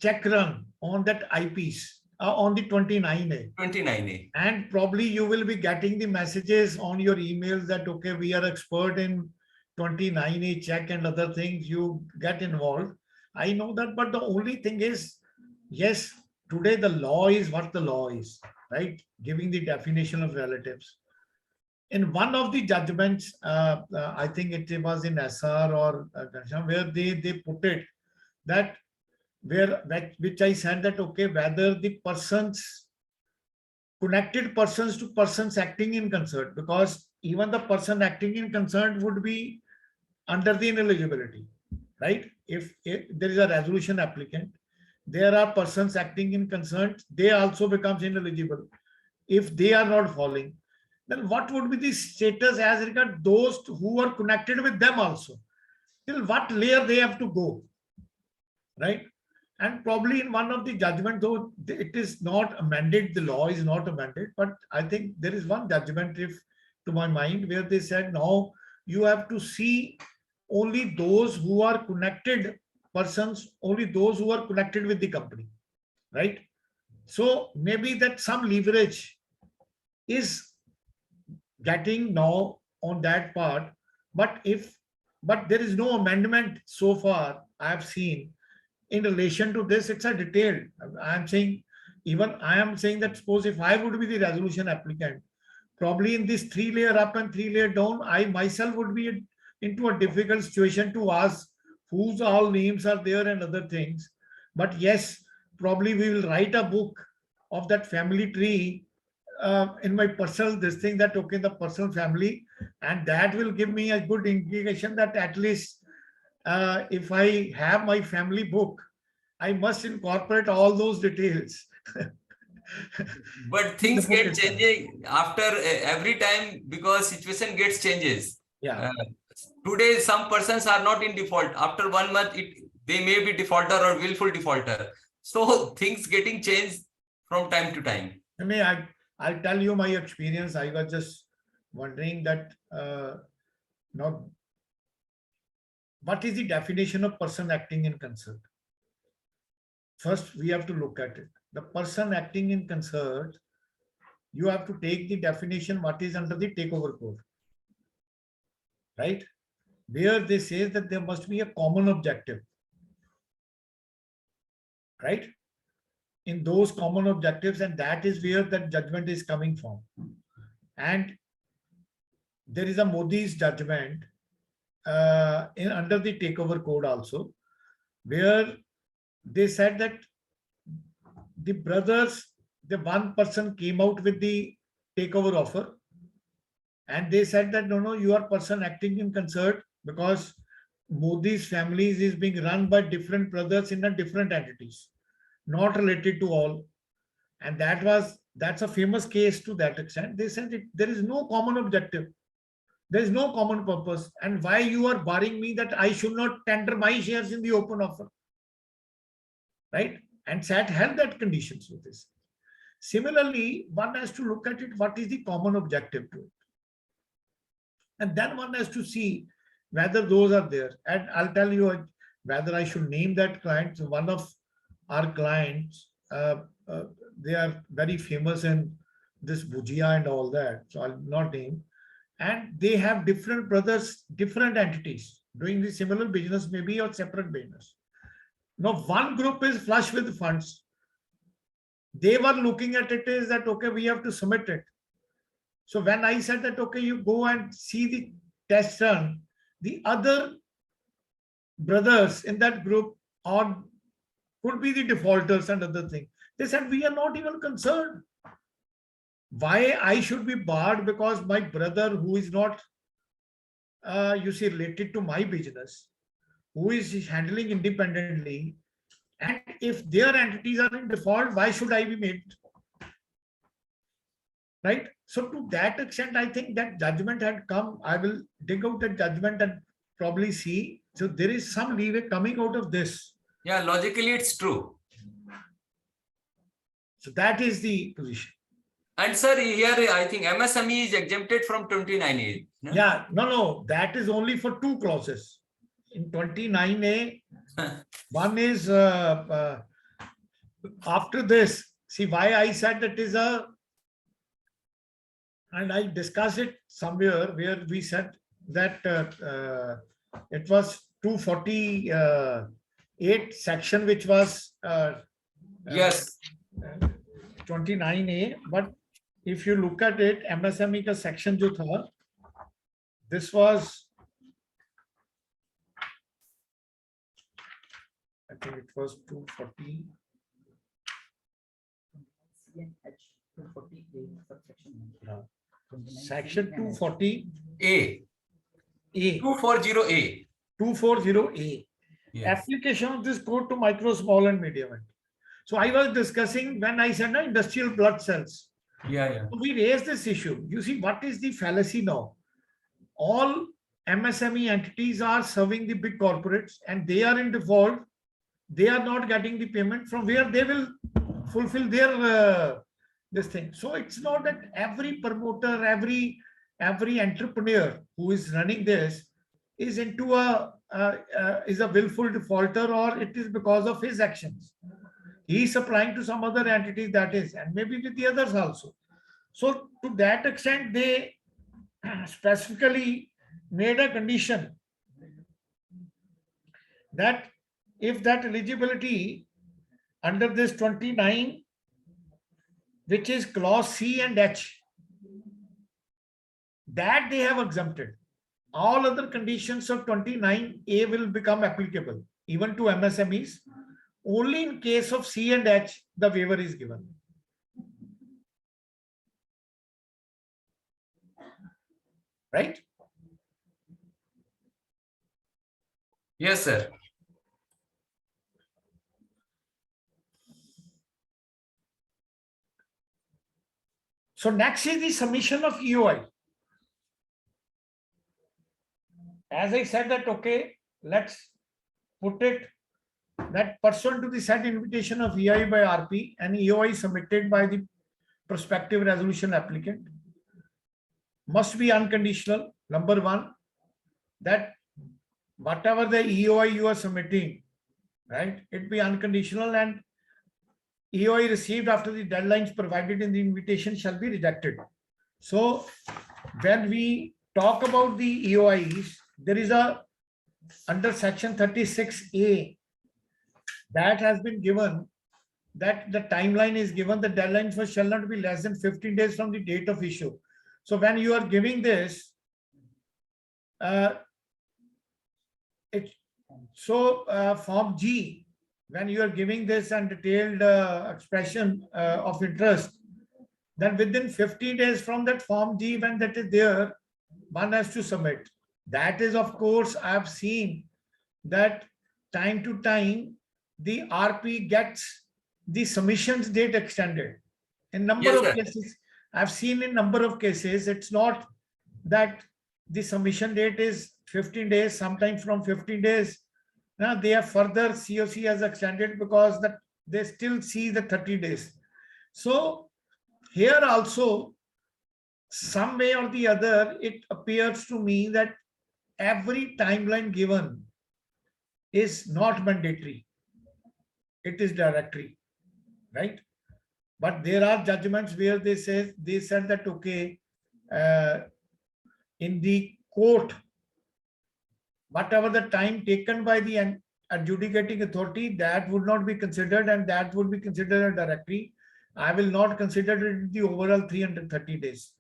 check run on that IPs on the 29A. 29A. And probably you will be getting the messages on your emails that, okay, we are expert in 29A check and other things. You get involved. I know that, but the only thing is, yes, today the law is what the law is, right? Giving the definition of relatives. In one of the judgments, I think it was in SR or where they put it that which I said that, okay, whether the persons, connected persons to persons acting in concert, because even the person acting in concern would be under the ineligibility, right? If there is a resolution applicant, there are persons acting in concern, they also becomes ineligible if they are not following. Then what would be the status as regard those who are connected with them also? Till what layer they have to go, right? And probably in one of the judgment, though it is not amended, the law is not amended, but I think there is one judgment, if to my mind, where they said, now you have to see only those who are connected persons, only those who are connected with the company, right? So maybe that some leverage is getting now on that part, but there is no amendment so far I have seen in relation to this. It's a detailed, I am saying that suppose if I would be the resolution applicant, probably in this 3 layer up and 3 layer down, I myself would be into a difficult situation to ask whose all names are there and other things. But yes, probably we will write a book of that family tree in my personal this thing, that okay, the personal family, and that will give me a good indication that at least if I have my family book, I must incorporate all those details. But things get changing after every time, because situation gets changes. Yeah. Today, some persons are not in default. After 1 month, they may be defaulter or willful defaulter. So things getting changed from time to time. I mean, I'll tell you my experience. I was just wondering that now, what is the definition of person acting in concert? First, we have to look at it. The person acting in concert, you have to take the definition what is under the takeover code, right? where they say that there must be a common objective, right? In those common objectives, and that is where that judgment is coming from. And there is a Modi's judgment under the takeover code also, where they said that the brothers, the one person came out with the takeover offer, and they said that no, you are person acting in concert, because Modi's families is being run by different brothers in a different entities, not related to all. And that's a famous case to that extent. They said there is no common objective, there is no common purpose, and why you are barring me that I should not tender my shares in the open offer, right? And SAT held that conditions with this. Similarly, one has to look at it, what is the common objective to it? And then one has to see whether those are there. And I'll tell you whether I should name that client. So one of our clients, they are very famous in this Bhujia and all that, so I'll not name. And they have different brothers, different entities doing the similar business, maybe or separate business. Now, one group is flush with funds. They were looking at it is that, okay, we have to submit it. So when I said that, okay, you go and see the test run, the other brothers in that group could be the defaulters and other things. They said, we are not even concerned. Why I should be barred because my brother, who is not, related to my business, who is handling independently, and if their entities are in default, why should I be made? Right? So to that extent, I think that judgment had come. I will dig out that judgment and probably see. So there is some leeway coming out of this. Yeah, logically it's true. So that is the position. And sir, here I think MSME is exempted from 29A. No? Yeah, no, that is only for two clauses. In 29A, one is after this. See why I said that is and I discussed it somewhere where we said that it was 248 section, which was Yes. 29A, but if you look at it, MSME ka section jo tha, this was, I think it was 240. Section 240 A. 240A. 240A. Yes. Application of this code to micro, small, and medium. So I was discussing when I said industrial blood cells. Yeah. So we raised this issue. You see, what is the fallacy now? All MSME entities are serving the big corporates and they are in default. They are not getting the payment from where they will fulfill their this thing. So it's not that every promoter, every entrepreneur who is running this is into is a willful defaulter, or it is because of his actions. He is supplying to some other entity, that is, and maybe with the others also. So to that extent, they specifically made a condition that if that eligibility under this 29, which is clause C and H, that they have exempted, all other conditions of 29A will become applicable even to MSMEs. Only in case of C and H, the waiver is given. Right? Yes, sir. So next is the submission of EOI. As I said that, okay, let's put it that pursuant to the said invitation of EOI by RP and EOI submitted by the prospective resolution applicant must be unconditional. Number one, that whatever the EOI you are submitting, right, it be unconditional, and EOI received after the deadlines provided in the invitation shall be rejected. So when we talk about the EOIs, there is a under section 36A that has been given that the timeline is given, the deadline for shall not be less than 15 days from the date of issue. So when you are giving this, Form G, when you are giving this and detailed expression of interest, then within 50 days from that Form G, when that is there, one has to submit. That is, of course, I have seen that time to time the RP gets the submissions date extended. In number Yes, of sir. cases, I've seen in number of cases, it's not that the submission date is 15 days, sometimes from 15 days. Now they have further COC has extended because that they still see the 30 days. So here also, some way or the other, it appears to me that every timeline given is not mandatory. It is directory, right? But there are judgments where they said that, okay, in the court, whatever the time taken by the adjudicating authority, that would not be considered, and that would be considered a directory. I will not consider it the overall 330 days.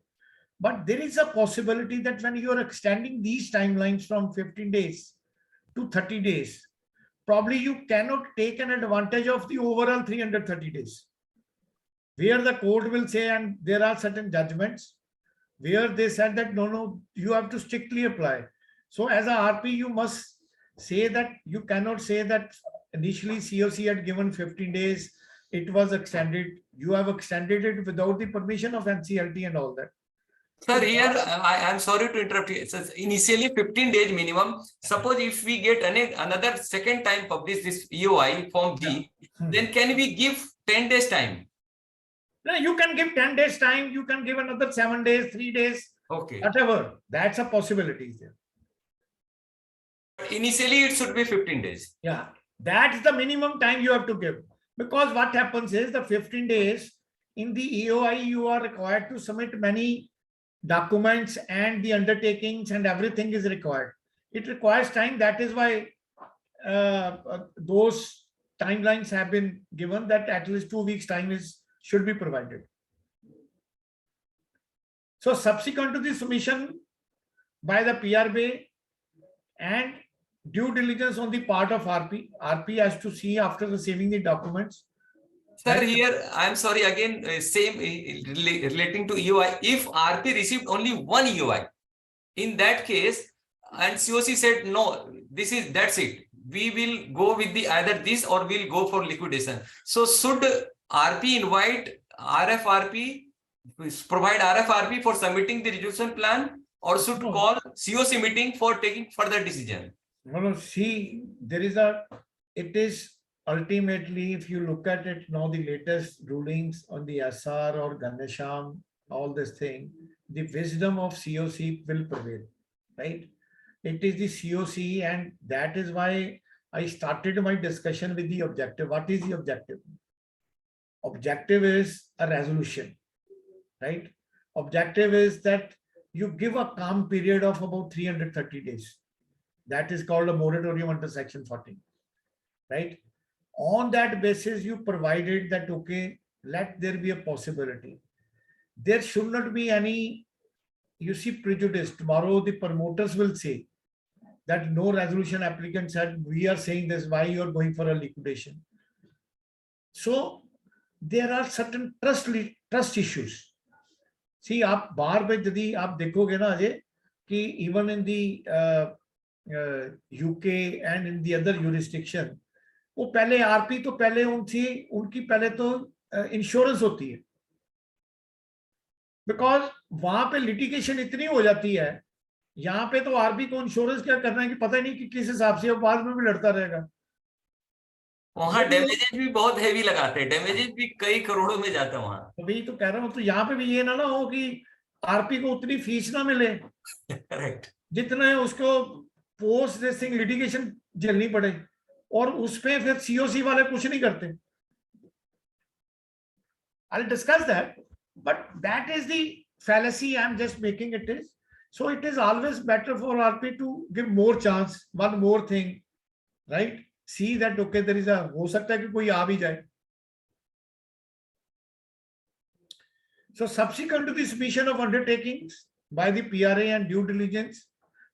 But there is a possibility that when you are extending these timelines from 15 days to 30 days, probably you cannot take an advantage of the overall 330 days. Where the court will say, and there are certain judgments where they said that no, you have to strictly apply. So as a RP, you must say that you cannot say that initially COC had given 15 days, it was extended. You have extended it without the permission of NCLT and all that. Sir, here I am sorry to interrupt you. It says initially 15 days minimum. Suppose if we get another second time publish this EOI Form G, then can we give 10 days time? No, you can give 10 days time. You can give another 7 days, 3 days, okay, whatever. That's a possibility there. Initially, it should be 15 days. Yeah, that's the minimum time you have to give. Because what happens is the 15 days in the EOI, you are required to submit many documents and the undertakings and everything is required. It requires time. That is why those timelines have been given, that at least 2 weeks time should be provided. So subsequent to the submission by the PRB and due diligence on the part of RP has to see after receiving the documents. Sir, here I am sorry again, same relating to EOI. If RP received only one EOI, in that case, and COC said no, that's it. We will go with the either this or we'll go for liquidation. So should RP invite RFRP, provide RFRP for submitting the resolution plan, or should call COC meeting for taking further decision? No, see, it is ultimately, if you look at it now, the latest rulings on the SR or Ganesham, all this thing, the wisdom of COC will prevail, right? It is the COC, and that is why I started my discussion with the objective. What is the objective? Objective is a resolution, right? Objective is that you give a calm period of about 330 days. That is called a moratorium under section 14, right? On that basis, you provided that, okay, let there be a possibility. There should not be any, you see, prejudice. Tomorrow the promoters will say that no resolution applicant said, we are saying this, why you are going for a liquidation. So there are certain trust issues. See, आप बाहर पे यदि आप देखोगे ना अजय कि even in the UK and in the other jurisdiction, वो पहले आरपी तो पहले उनकी पहले तो इंश्योरेंस होती है, बिकॉज वहां पे लिटिगेशन इतनी हो जाती है. यहाँ पे तो आरपी को इंश्योरेंस क्या करना है कि पता ही नहीं कि किस हिसाब से बाद में भी लड़ता रहेगा. वहां डैमेजेस भी बहुत हैवी लगाते हैं, डैमेजेस भी कई करोड़ों में जाता है वहां. अभी तो कह रहा हूँ, तो यहाँ पे भी ये ना हो कि आरपी को उतनी फीस ना मिले करेक्ट जितना उसको पोस्ट रेसिंग लिटिगेशन झेलनी पड़े, और उस पे फिर सीओसी वाले कुछ नहीं करते. I'll discuss that, but that is the fallacy I'm just making it is. So it is always better for RP to give more chance, one more thing, right? See that, okay, there is a, हो सकता है कि कोई आ भी जाए. So subsequent to the submission of undertakings by the PRA and due diligence,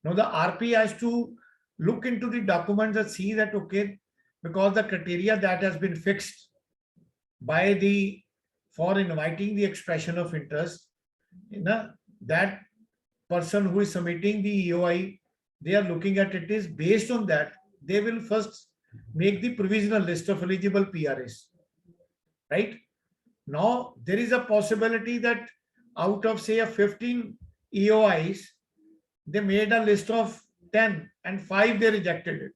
now the RP has to look into the documents and see that, okay, because the criteria that has been fixed by the, for inviting the expression of interest, you know, that person who is submitting the EOI, they are looking at it is based on that, they will first make the provisional list of eligible PRAs, right? Now, there is a possibility that out of say a 15 EOIs, they made a list of 10 and 5 they rejected it.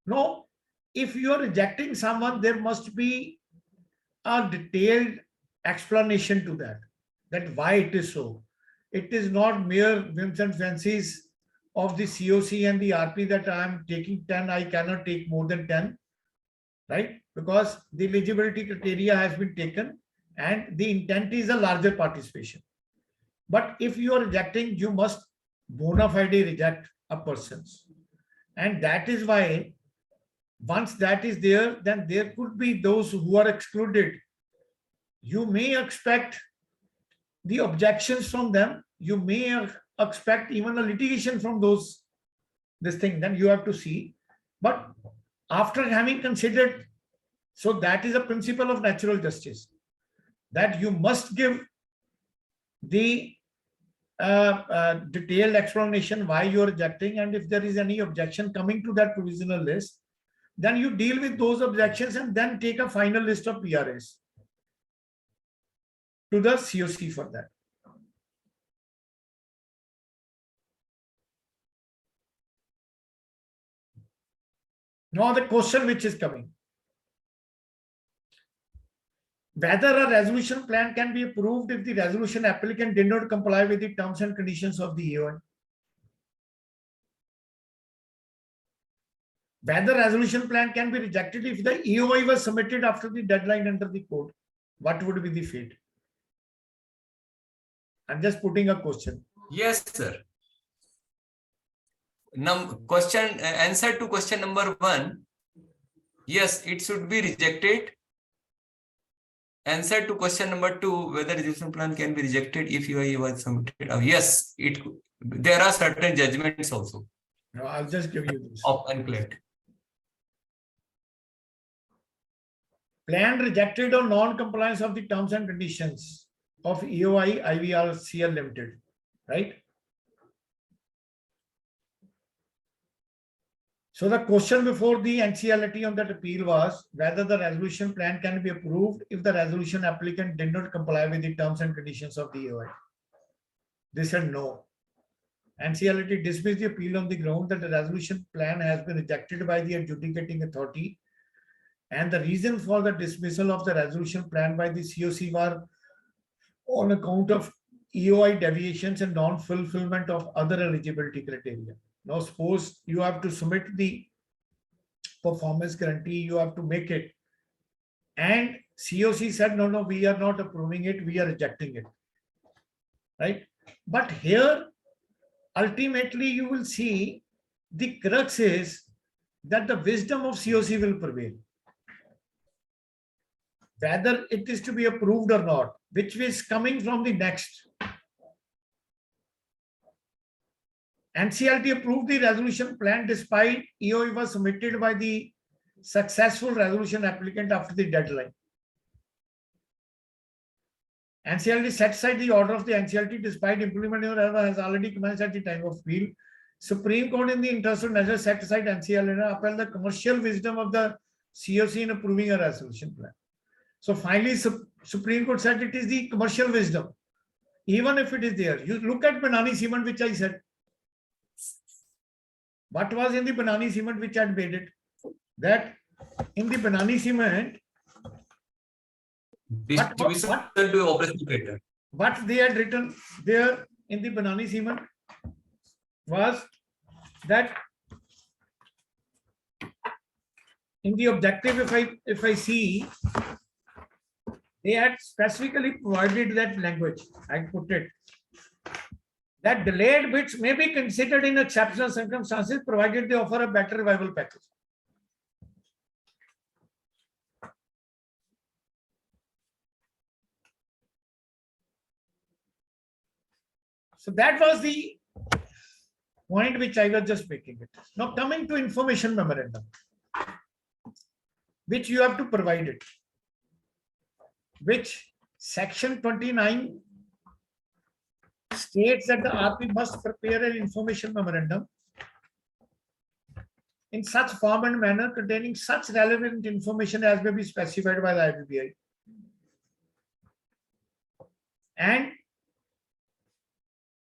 No, if you are rejecting someone, there must be a detailed explanation to that why it is so. It is not mere whims and fancies of the COC and the RP that I am taking 10, I cannot take more than 10, right? Because the eligibility criteria has been taken and the intent is a larger participation. But if you are rejecting, you must bona fide reject a person's. And that is why once that is there, then there could be those who are excluded. You may expect the objections from them. You may expect even a litigation from those, this thing, then you have to see. But after having considered, so that is a principle of natural justice, that you must give the detailed explanation why you are rejecting, and if there is any objection coming to that provisional list, then you deal with those objections and then take a final list of PRAs to the COC for that. Now the question which is coming, whether a resolution plan can be approved if the resolution applicant did not comply with the terms and conditions of the EOI. Whether resolution plan can be rejected if the EOI was submitted after the deadline under the code. What would be the fate? I'm just putting a question. Yes, sir. Answer to question number 1. Yes, it should be rejected. Answer to question number 2, whether resolution plan can be rejected if EOI was submitted. Yes, there are certain judgments also. No, I'll just give you this. Of unclaimed. Plan rejected on non-compliance of the terms and conditions of EOI IVRCL Limited, right? So the question before the NCLT on that appeal was whether the resolution plan can be approved if the resolution applicant did not comply with the terms and conditions of the EOI. They said no. NCLT dismissed the appeal on the ground that the resolution plan has been rejected by the adjudicating authority, and the reason for the dismissal of the resolution plan by the COC were on account of EOI deviations and non-fulfillment of other eligibility criteria. Now suppose you have to submit the performance guarantee, you have to make it, and COC said no, we are not approving it, we are rejecting it, right? But here ultimately you will see the crux is that the wisdom of COC will prevail, whether it is to be approved or not, which is coming from the next. NCLT approved the resolution plan despite EOI was submitted by the successful resolution applicant after the deadline. NCLT set aside the order of the NCLT despite implementing order has already commenced at the time of appeal. Supreme Court in the interest of measure set aside NCLT and upheld the commercial wisdom of the COC in approving a resolution plan. So finally, Supreme Court said it is the commercial wisdom, even if it is there. You look at Banani Cement, which I said. What was in the Banani Cement which had made it? That in the Banani Cement, what they had written there in the Banani Cement was that in the objective, if I see, they had specifically provided that language. I put it. that delayed bids may be considered in exceptional circumstances provided they offer a better viable package. So that was the point which I was just making it. Now coming to information memorandum, which you have to provide it, which section 29 states that the RP must prepare an information memorandum in such form and manner containing such relevant information as may be specified by the IBBI. And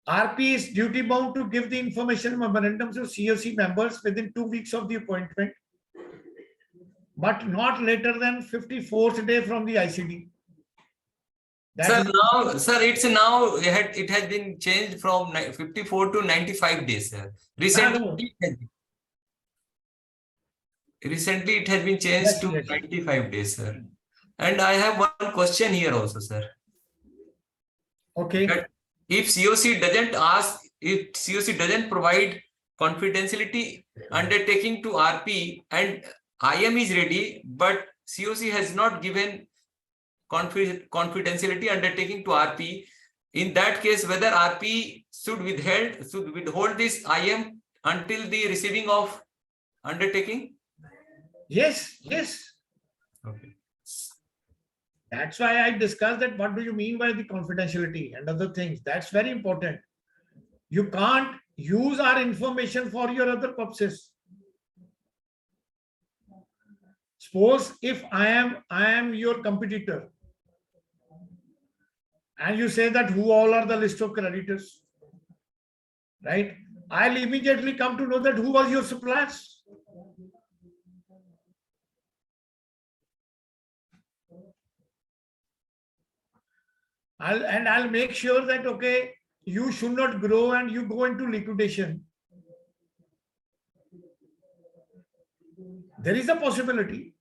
RP is duty bound to give the information memorandum to COC members within 2 weeks of the appointment, but not later than 54th day from the ICD. Sir, now, sir, it has been changed from 54 to 95 days, sir. Recently, it has been changed to 95 days, sir. And I have one question here also, sir. Okay. That if COC doesn't provide confidentiality undertaking to RP and IM is ready, but COC has not given confidentiality undertaking to RP, in that case, whether RP should withhold this IM until the receiving of undertaking? Yes, yes. Okay. That's why I discussed that. What do you mean by the confidentiality and other things? That's very important. You can't use our information for your other purposes. Suppose if I am your competitor, and you say that who all are the list of creditors, right? I'll immediately come to know that who was your suppliers. I'll make sure that, okay, you should not grow and you go into liquidation. There is a possibility.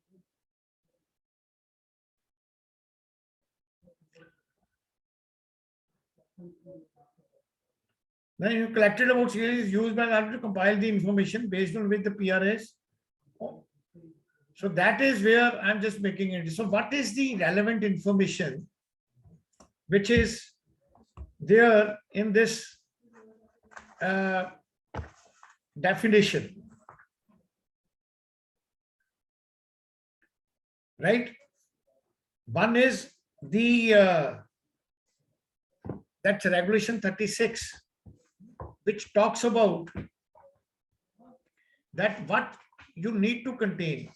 Then you collected about series used by that to compile the information based on which the PRS. So that is where I'm just making it. So what is the relevant information which is there in this definition? Right? One is the that's regulation 36, which talks about that what you need to contain.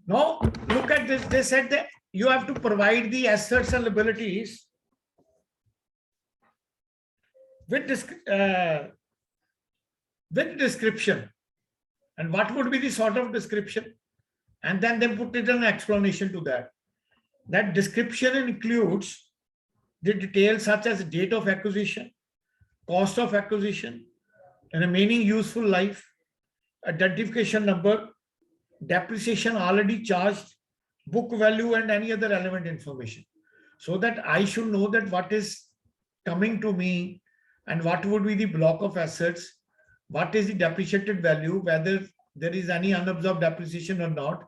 Now look at this. They said that you have to provide the assets and liabilities with description. And what would be the sort of description? And then they put it an explanation to that. That description includes the details such as date of acquisition, cost of acquisition, remaining useful life, identification number, depreciation already charged, book value, and any other relevant information. So that I should know that what is coming to me and what would be the block of assets, what is the depreciated value, whether there is any unabsorbed depreciation or not,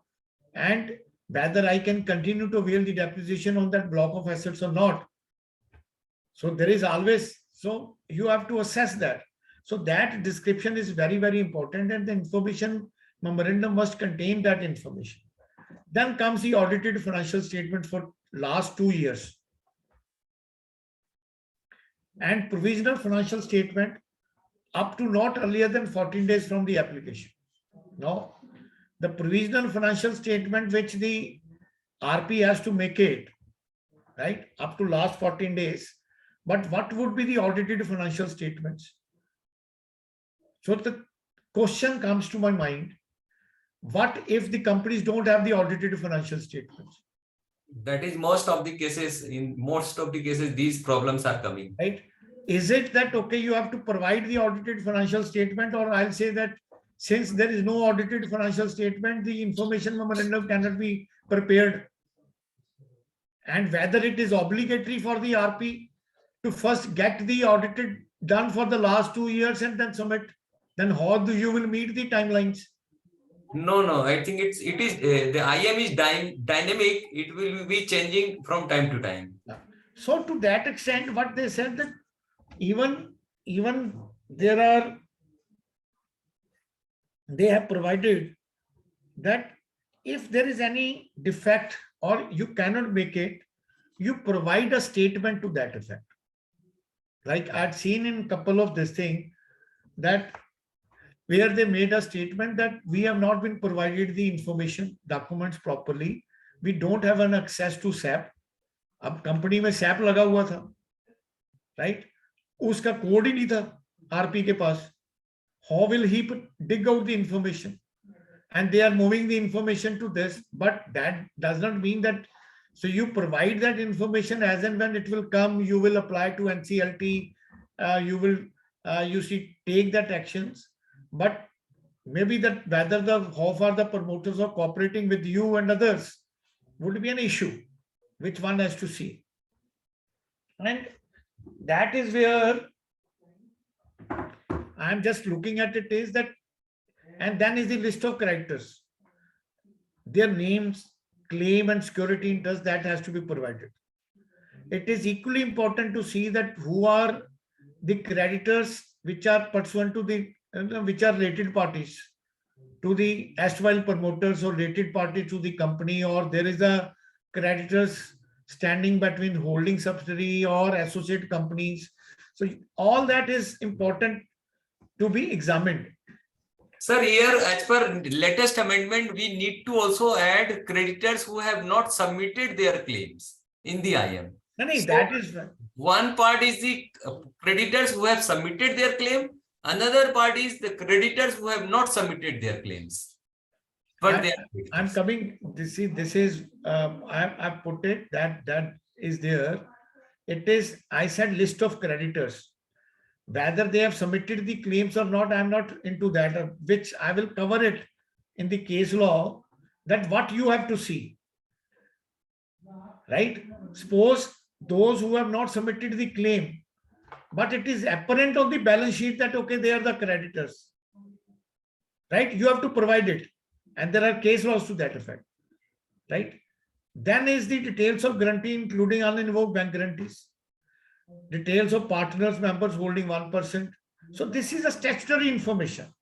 and whether I can continue to avail the depreciation on that block of assets or not. So there is always, so you have to assess that. So that description is very, very important, and the information memorandum must contain that information. Then comes the audited financial statement for last 2 years and provisional financial statement up to not earlier than 14 days from the application. Now, the provisional financial statement which the RP has to make it, right, up to last 14 days. But what would be the audited financial statements? So the question comes to my mind, what if the companies don't have the audited financial statements? That is most of the cases, in most of the cases, these problems are coming. Right? Is it that, okay, you have to provide the audited financial statement, or I'll say that since there is no audited financial statement, the information memorandum cannot be prepared? And whether it is obligatory for the RP to first get the audited done for the last 2 years and then submit? Then how do you will meet the timelines? No. I think it is the IM is dynamic. It will be changing from time to time. So to that extent, what they said that even there are, they have provided that if there is any defect or you cannot make it, you provide a statement to that effect. Like I'd seen in a couple of this thing that where they made a statement that we have not been provided the information, documents properly. We don't have an access to SAP. अब company में SAP लगा हुआ था, right? उसका code ही नहीं था RP के पास. How will he dig out the information? And they are moving the information to this, but that does not mean that. So you provide that information as and when it will come, you will apply to NCLT, you will take that actions. But maybe that whether how far the promoters are cooperating with you and others would be an issue, which one has to see. And that is where I'm just looking at it is that, and then is the list of creditors, their names, claim and security interest, that has to be provided. It is equally important to see that who are the creditors which are pursuant to the, which are related parties to the erstwhile promoters or related party to the company, or there is a creditors standing between holding subsidiary or associate companies. So all that is important to be examined. Sir, here as per latest amendment, we need to also add creditors who have not submitted their claims in the IM. No, that is one part is the creditors who have submitted their claim. Another part is the creditors who have not submitted their claims. But I'm coming. This is I put it that is there. It is, I said list of creditors. Whether they have submitted the claims or not, I'm not into that, which I will cover it in the case law, that what you have to see. Right? Suppose those who have not submitted the claim, but it is apparent on the balance sheet that, okay, they are the creditors. Right? You have to provide it. And there are case laws to that effect. Right? Then is the details of guarantee, including uninvoked bank guarantees. Details of partners, members holding 1%. So this is a statutory information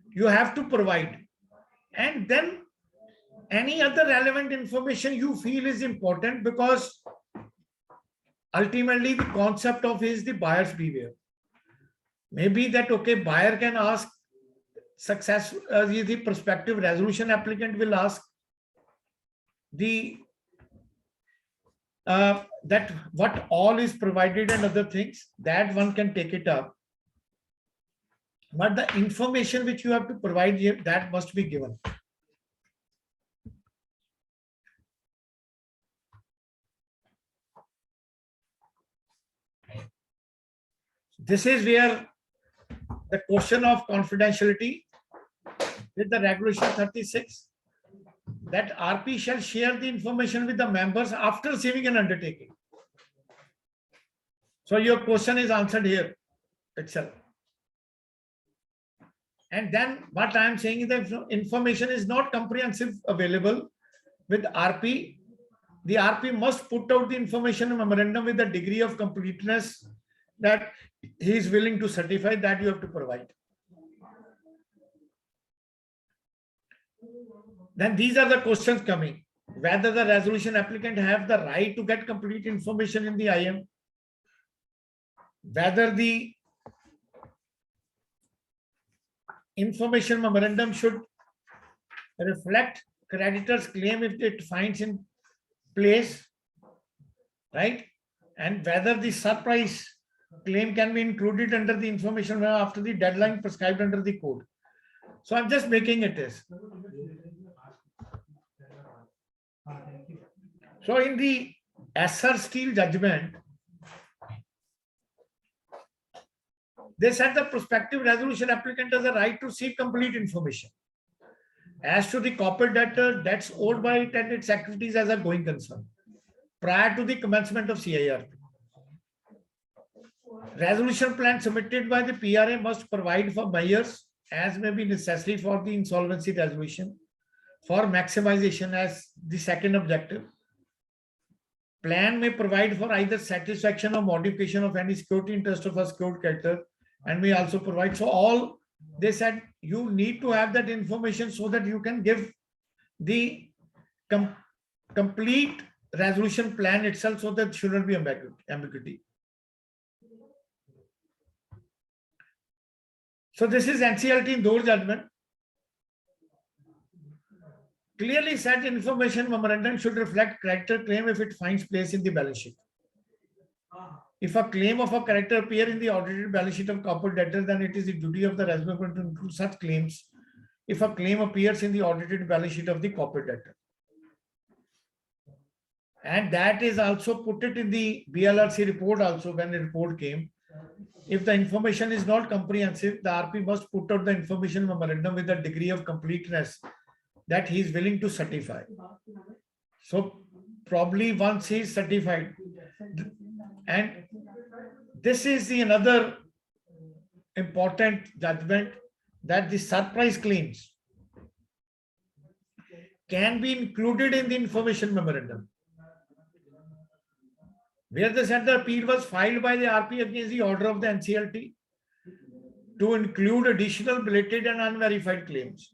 you have to provide. And then any other relevant information you feel is important, because ultimately the concept of is the buyer's beware. Maybe that, okay, buyer can ask the prospective resolution applicant will ask the that what all is provided and other things, that one can take it up. But the information which you have to provide here, that must be given. This is where the question of confidentiality with the regulation 36, that RP shall share the information with the members after receiving an undertaking. So your question is answered here itself. And then what I am saying is that information is not comprehensive available with RP. The RP must put out the information memorandum with the degree of completeness that he is willing to certify, that you have to provide. Then these are the questions coming. Whether the resolution applicant have the right to get complete information in the IM. Whether the information memorandum should reflect creditor's claim if it finds in place, right? And whether the surprise claim can be included under the information after the deadline prescribed under the code. So I'm just making it as. So in the Esser Steel judgment, they said the prospective resolution applicant has a right to seek complete information as to the corporate debtor, debts owed by it and its activities as a going concern prior to the commencement of CIRP. Resolution plan submitted by the PRA must provide for measures as may be necessary for the insolvency resolution for maximization as the second objective. Plan may provide for either satisfaction or modification of any security interest of a secured creditor and may also provide. So all they said you need to have that information so that you can give the complete resolution plan itself, so that shouldn't be ambiguity. So this is NCLT in those judgment. Clearly said information memorandum should reflect creditor claim if it finds place in the balance sheet. If a claim of a creditor appear in the audited balance sheet of corporate debtor, then it is the duty of the resolution to include such claims if a claim appears in the audited balance sheet of the corporate debtor. And that is also put it in the BLRC report also when the report came. If the information is not comprehensive, the RP must put out the information memorandum with a degree of completeness that he is willing to certify. So probably once he is certified, and this is the another important judgment, that the surprise claims can be included in the information memorandum. Where they said the appeal was filed by the RP against the order of the NCLT to include additional belated and unverified claims.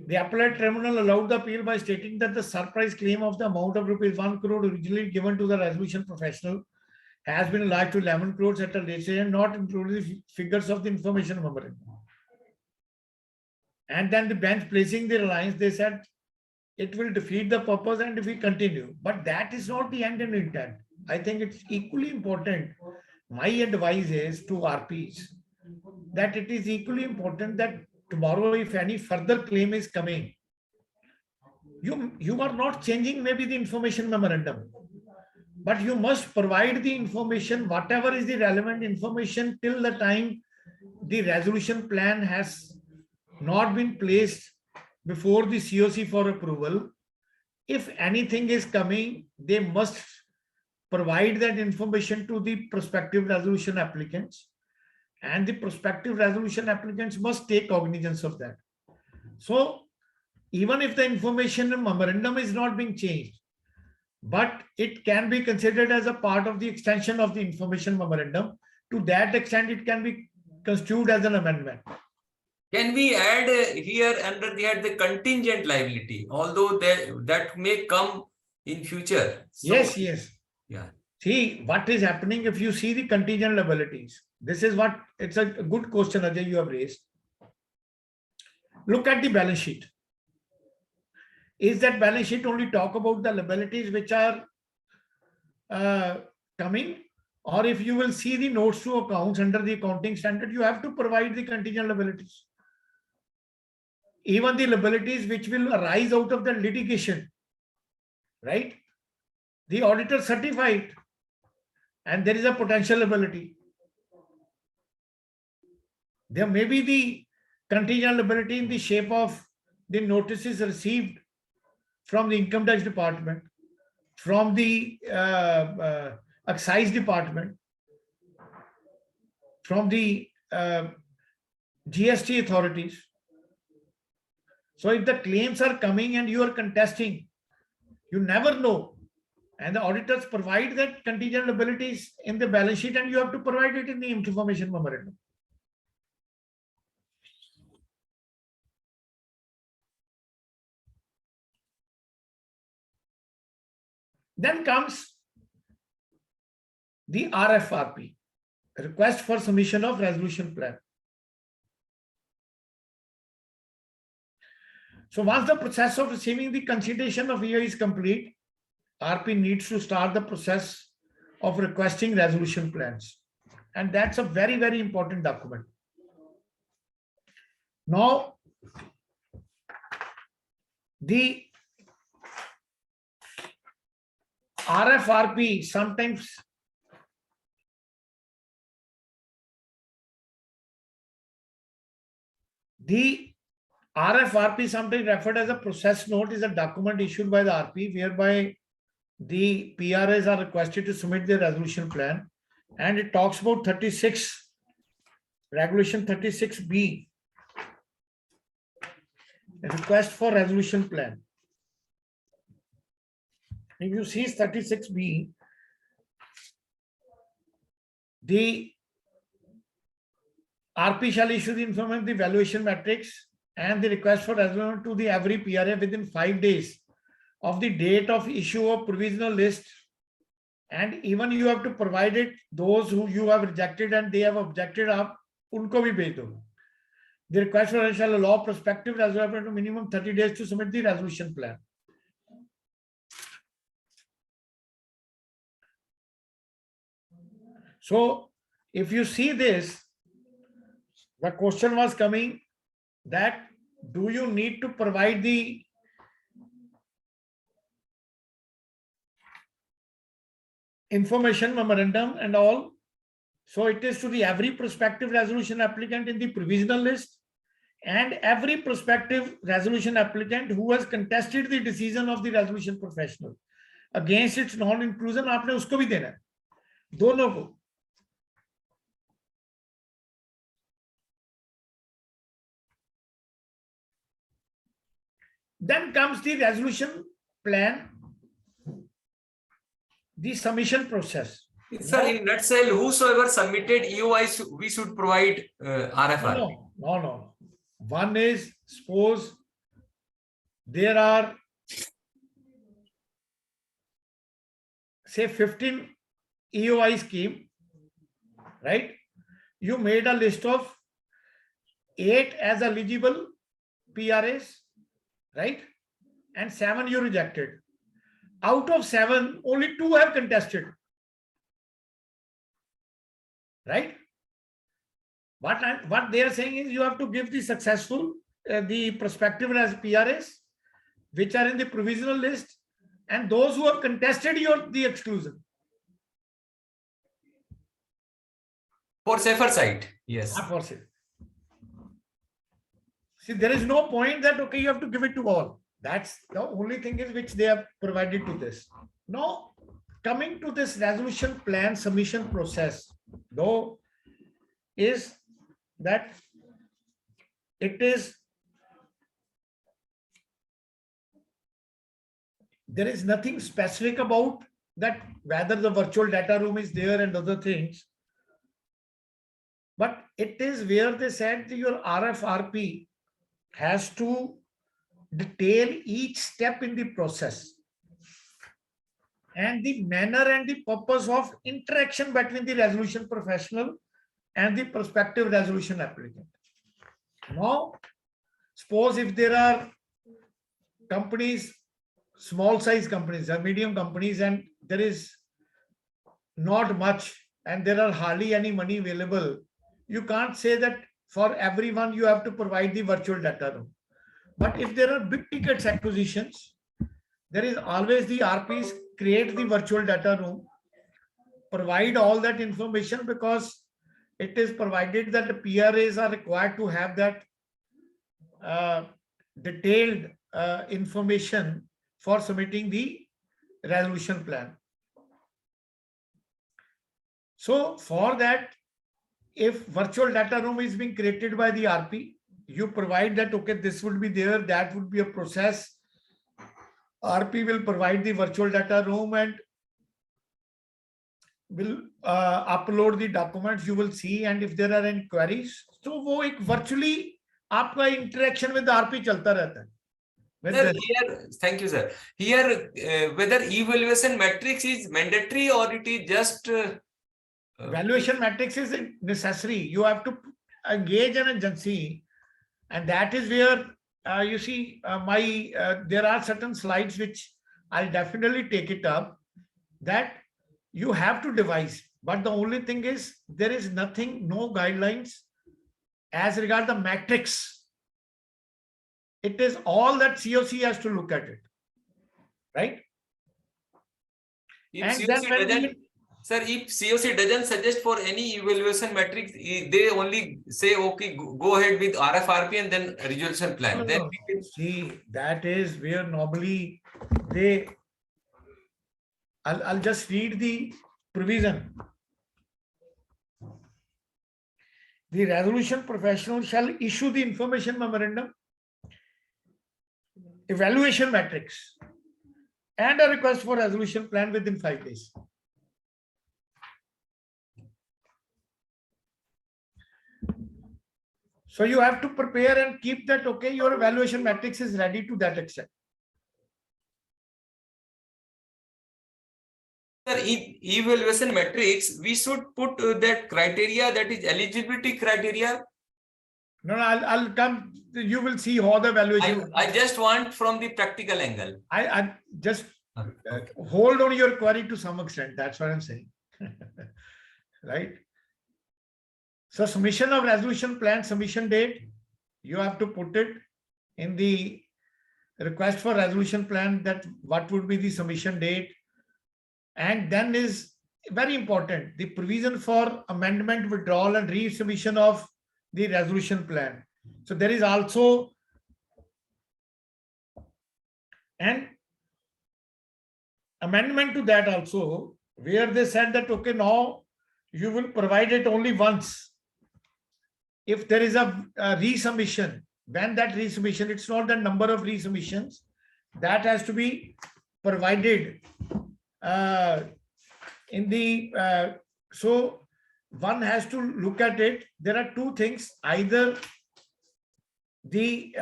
The appellate tribunal allowed the appeal by stating that the surprise claim of the amount of rupees 1 crore originally given to the resolution professional has been enlarged to 11 crores at a later and not including the figures of the information memorandum. And then the bench placing the reliance, they said it will defeat the purpose and if we continue. But that is not the end and intent. I think it's equally important. My advice is to RPs that it is equally important that tomorrow, if any further claim is coming, you are not changing maybe the information memorandum, but you must provide the information, whatever is the relevant information, till the time the resolution plan has not been placed before the COC for approval. If anything is coming, they must provide that information to the prospective resolution applicants, and the prospective resolution applicants must take cognizance of that. So even if the information memorandum is not being changed, but it can be considered as a part of the extension of the information memorandum. To that extent, it can be construed as an amendment. Can we add here under the contingent liability, although that may come in future? So, Yes. Yeah. See what is happening if you see the contingent liabilities. This is what, it's a good question, Ajay, you have raised. Look at the balance sheet. Is that balance sheet only talk about the liabilities which are coming? Or if you will see the notes to accounts under the accounting standard, you have to provide the contingent liabilities. Even the liabilities which will arise out of the litigation, right? The auditor certified and there is a potential liability. There may be the contingent liability in the shape of the notices received from the income tax department, from the excise department, from the GST authorities. So if the claims are coming and you are contesting, you never know. And the auditors provide that contingent liabilities in the balance sheet and you have to provide it in the information memorandum. Then comes the RFRP, request for submission of resolution plan. So once the process of receiving the consideration of EOI is complete, RP needs to start the process of requesting resolution plans. And that's a very, very important document. Now, the RFRP sometimes sometimes referred as a process note is a document issued by the RP whereby the PRAs are requested to submit their resolution plan. and it talks about 36, regulation 36B, request for resolution plan. If you see 36B, the RP shall issue the information, the valuation matrix and the request for resolution to the every PRA within 5 days of the date of issue of provisional list, and even you have to provide it those who you have rejected and they have objected, आप उनको भी भेज दो. The request for resolution shall allow prospective resolution to minimum 30 days to submit the resolution plan. So if you see this, the question was coming that do you need to provide the information memorandum and all? So it is to the every prospective resolution applicant in the provisional list and every prospective resolution applicant who has contested the decision of the resolution professional against its non-inclusion. आपने उसको भी देना है, दोनों को. Then comes the resolution plan, the submission process. Sir, in nutshell, whosoever submitted EOI, we should provide RFR. No. One is, suppose there are, say, 15 EOI scheme, right? You made a list of 8 as eligible PRAs, right? And 7 you rejected. Out of 7, only 2 have contested. Right? What they are saying is you have to give the successful, the prospective as PRAs, which are in the provisional list, and those who have contested the exclusion. For safer side, yes. For safe. See, there is no point that, okay, you have to give it to all. That's the only thing is which they have provided to this. Now, coming to this resolution plan submission process, though, is that it is, there is nothing specific about that whether the virtual data room is there and other things, but it is where they said that your RFRP has to detail each step in the process and the manner and the purpose of interaction between the resolution professional and the prospective resolution applicant. Now, suppose if there are companies, small size companies or medium companies, and there is not much and there are hardly any money available, you can't say that for everyone you have to provide the virtual data room. But if there are big tickets acquisitions, there is always the RPs create the virtual data room, provide all that information, because it is provided that the PRAs are required to have that detailed information for submitting the resolution plan. So for that, if virtual data room is being created by the RP, you provide that, okay, this would be there, that would be a process. RP will provide the virtual data room and will upload the documents, you will see, and if there are any queries, so वो एक virtually आपका interaction with the RP चलता रहता है. Sir, here, thank you, sir. Here, whether evaluation matrix is mandatory or it is just valuation matrix is necessary. You have to engage an agency, and that is where you see there are certain slides which I'll definitely take it up, that you have to devise, but the only thing is there is nothing, no guidelines as regard the matrix. It is all that COC has to look at it, right? If COC doesn't suggest for any evaluation matrix, they only say, okay, go ahead with RFRP and then resolution plan. No. See, that is where normally they, I'll just read the provision. the resolution professional shall issue the information memorandum, evaluation matrix, and a request for resolution plan within 5 days. So you have to prepare and keep that, okay, your evaluation matrix is ready to that extent. Sir, in evaluation matrix, we should put that criteria, that is eligibility criteria. No, I'll come. You will see how the evaluation. I just want from the practical angle. I just hold on your query to some extent. That's what I'm saying. Right. So submission of resolution plan, submission date, you have to put it in the request for resolution plan, that what would be the submission date. And then is very important, the provision for amendment, withdrawal and resubmission of the resolution plan. So there is also an amendment to that also, where they said that, okay, now you will provide it only once. If there is a resubmission, then that resubmission, it's not the number of resubmissions, that has to be provided in the, so one has to look at it. There are two things, either the,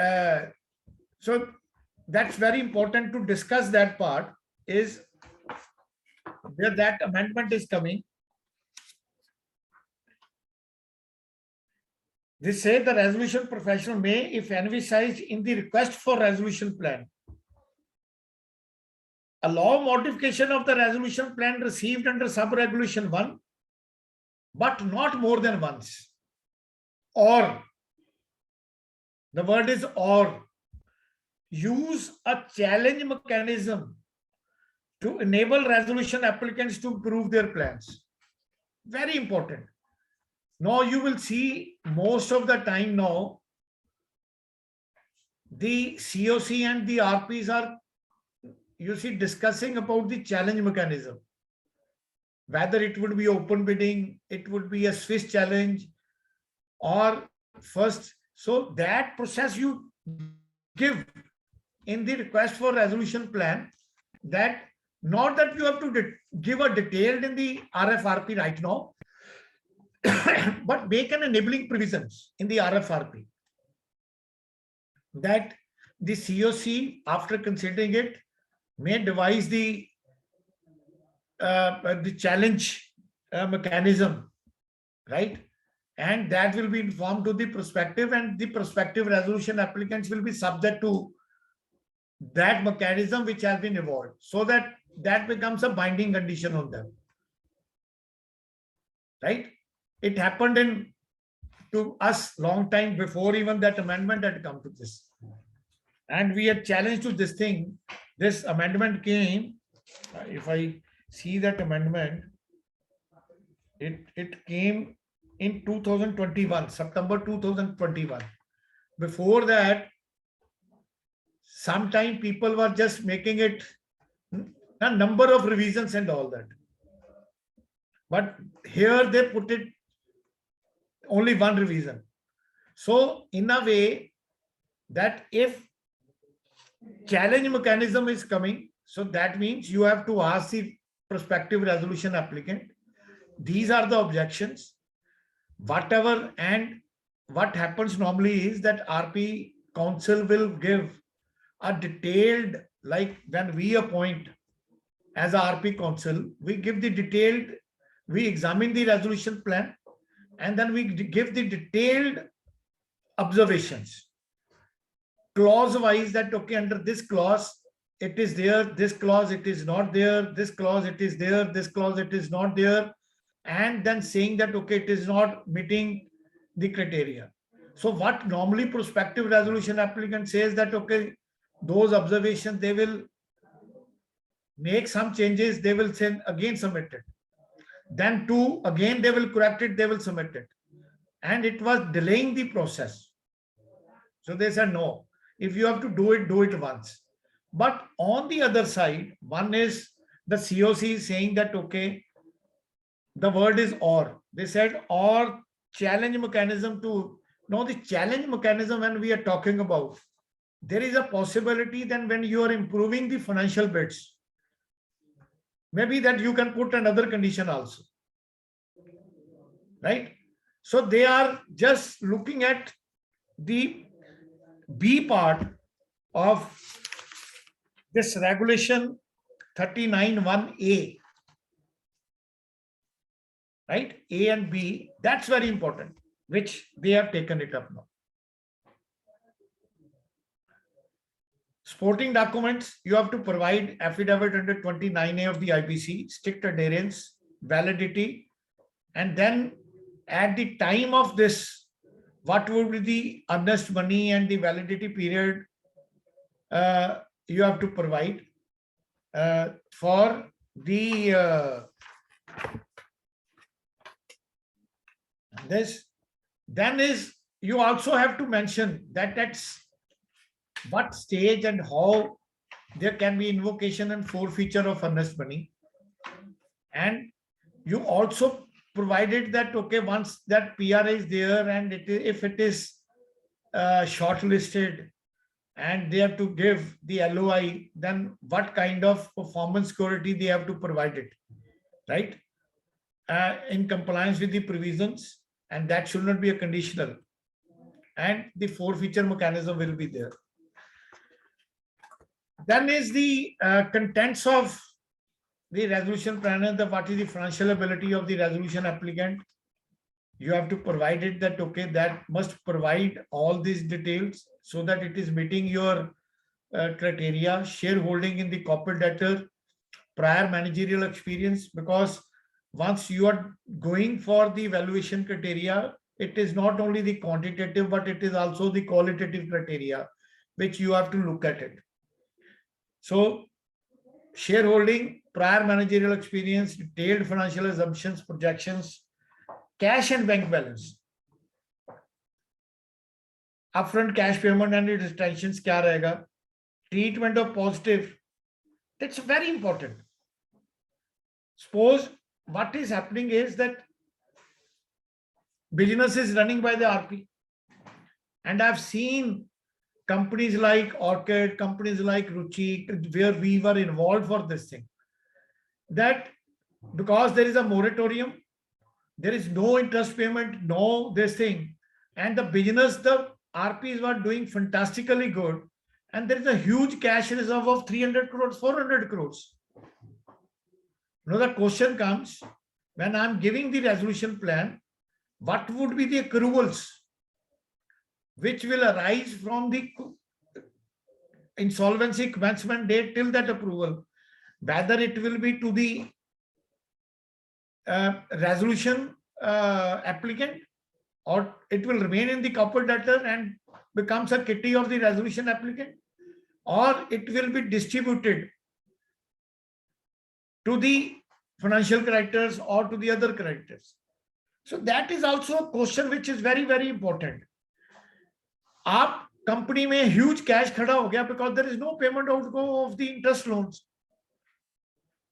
so that's very important to discuss that part, is where that amendment is coming. They say the resolution professional may, if envisaged in the request for resolution plan, allow modification of the resolution plan received under sub-regulation 1, but not more than once. Or, the word is or, use a challenge mechanism to enable resolution applicants to improve their plans. Very important. Now you will see most of the time now, the COC and the RPs are, you see, discussing about the challenge mechanism. Whether it would be open bidding, it would be a Swiss challenge, or first. So that process you give in the request for resolution plan, that not that you have to give a detailed in the RFRP right now, but make an enabling provisions in the RFRP that the COC, after considering it, may devise the challenge mechanism, right? And that will be informed to the prospective, and the prospective resolution applicants will be subject to that mechanism which has been evolved, so that that becomes a binding condition on them, right? It happened to us long time before even that amendment had come to this, and we had challenged to this thing. This amendment came, if I see that amendment, it came in 2021, September 2021. Before that, sometime people were just making it a number of revisions and all that, but here they put it only one revision. So in a way, that if challenge mechanism is coming, so that means you have to ask the prospective resolution applicant, these are the objections, whatever. And what happens normally is that RP council will give a detailed, like when we appoint as a RP council, we give the detailed, we examine the resolution plan, and then we give the detailed observations, clause wise, that okay, under this clause it is there, this clause it is not there, this clause it is there, this clause it is not there, and then saying that okay, it is not meeting the criteria. So what normally prospective resolution applicant says that okay, those observations, they will make some changes, they will send again submit it, then two again they will correct it, they will submit it, and it was delaying the process. So they said no, if you have to do it once. But on the other side, one is the COC is saying that okay, the word is or, they said or challenge mechanism to know the challenge mechanism when we are talking about. There is a possibility that when you are improving the financial bits, maybe that you can put another condition also, right? So they are just looking at the B part of this regulation 39(1)(a), right? A and B, that's very important, which they have taken it up now. Supporting documents, you have to provide affidavit under 29A of the IBC, strict adherence, validity, and then at the time of this, what would be the earnest money and the validity period you have to provide for the this. Then is you also have to mention that that's what stage and how there can be invocation and forfeiture of earnest money. And you also provided that, okay, once that PR is there and if it is shortlisted and they have to give the LOI, then what kind of performance security they have to provide it, right? In compliance with the provisions, and that should not be a conditional. And the forfeiture mechanism will be there. Then is the contents of the resolution planner, what is the financial ability of the resolution applicant. You have to provide it that, okay, that must provide all these details so that it is meeting your criteria, shareholding in the corporate debtor, prior managerial experience, because once you are going for the evaluation criteria, it is not only the quantitative, but it is also the qualitative criteria, which you have to look at it. So shareholding, prior managerial experience, detailed financial assumptions, projections, cash and bank balance, upfront cash payment and its retentions kya rahega, treatment of positive, that's very important. Suppose what is happening is that business is running by the RP, and I've seen companies like Orchid, companies like Ruchi, where we were involved for this thing, that because there is a moratorium, there is no interest payment, no this thing, and the business, the RPs were doing fantastically good, and there is a huge cash reserve of 300 crores, 400 crores. Now the question comes, when I'm giving the resolution plan, what would be the accruals which will arise from the insolvency commencement date till that approval, whether it will be to the resolution applicant, or it will remain in the corporate debtor and becomes a kitty of the resolution applicant, or it will be distributed to the financial creditors or to the other creditors. So that is also a question which is very, very important. Aap company mein huge cash khada ho gaya because there is no payment outgo of the interest loans,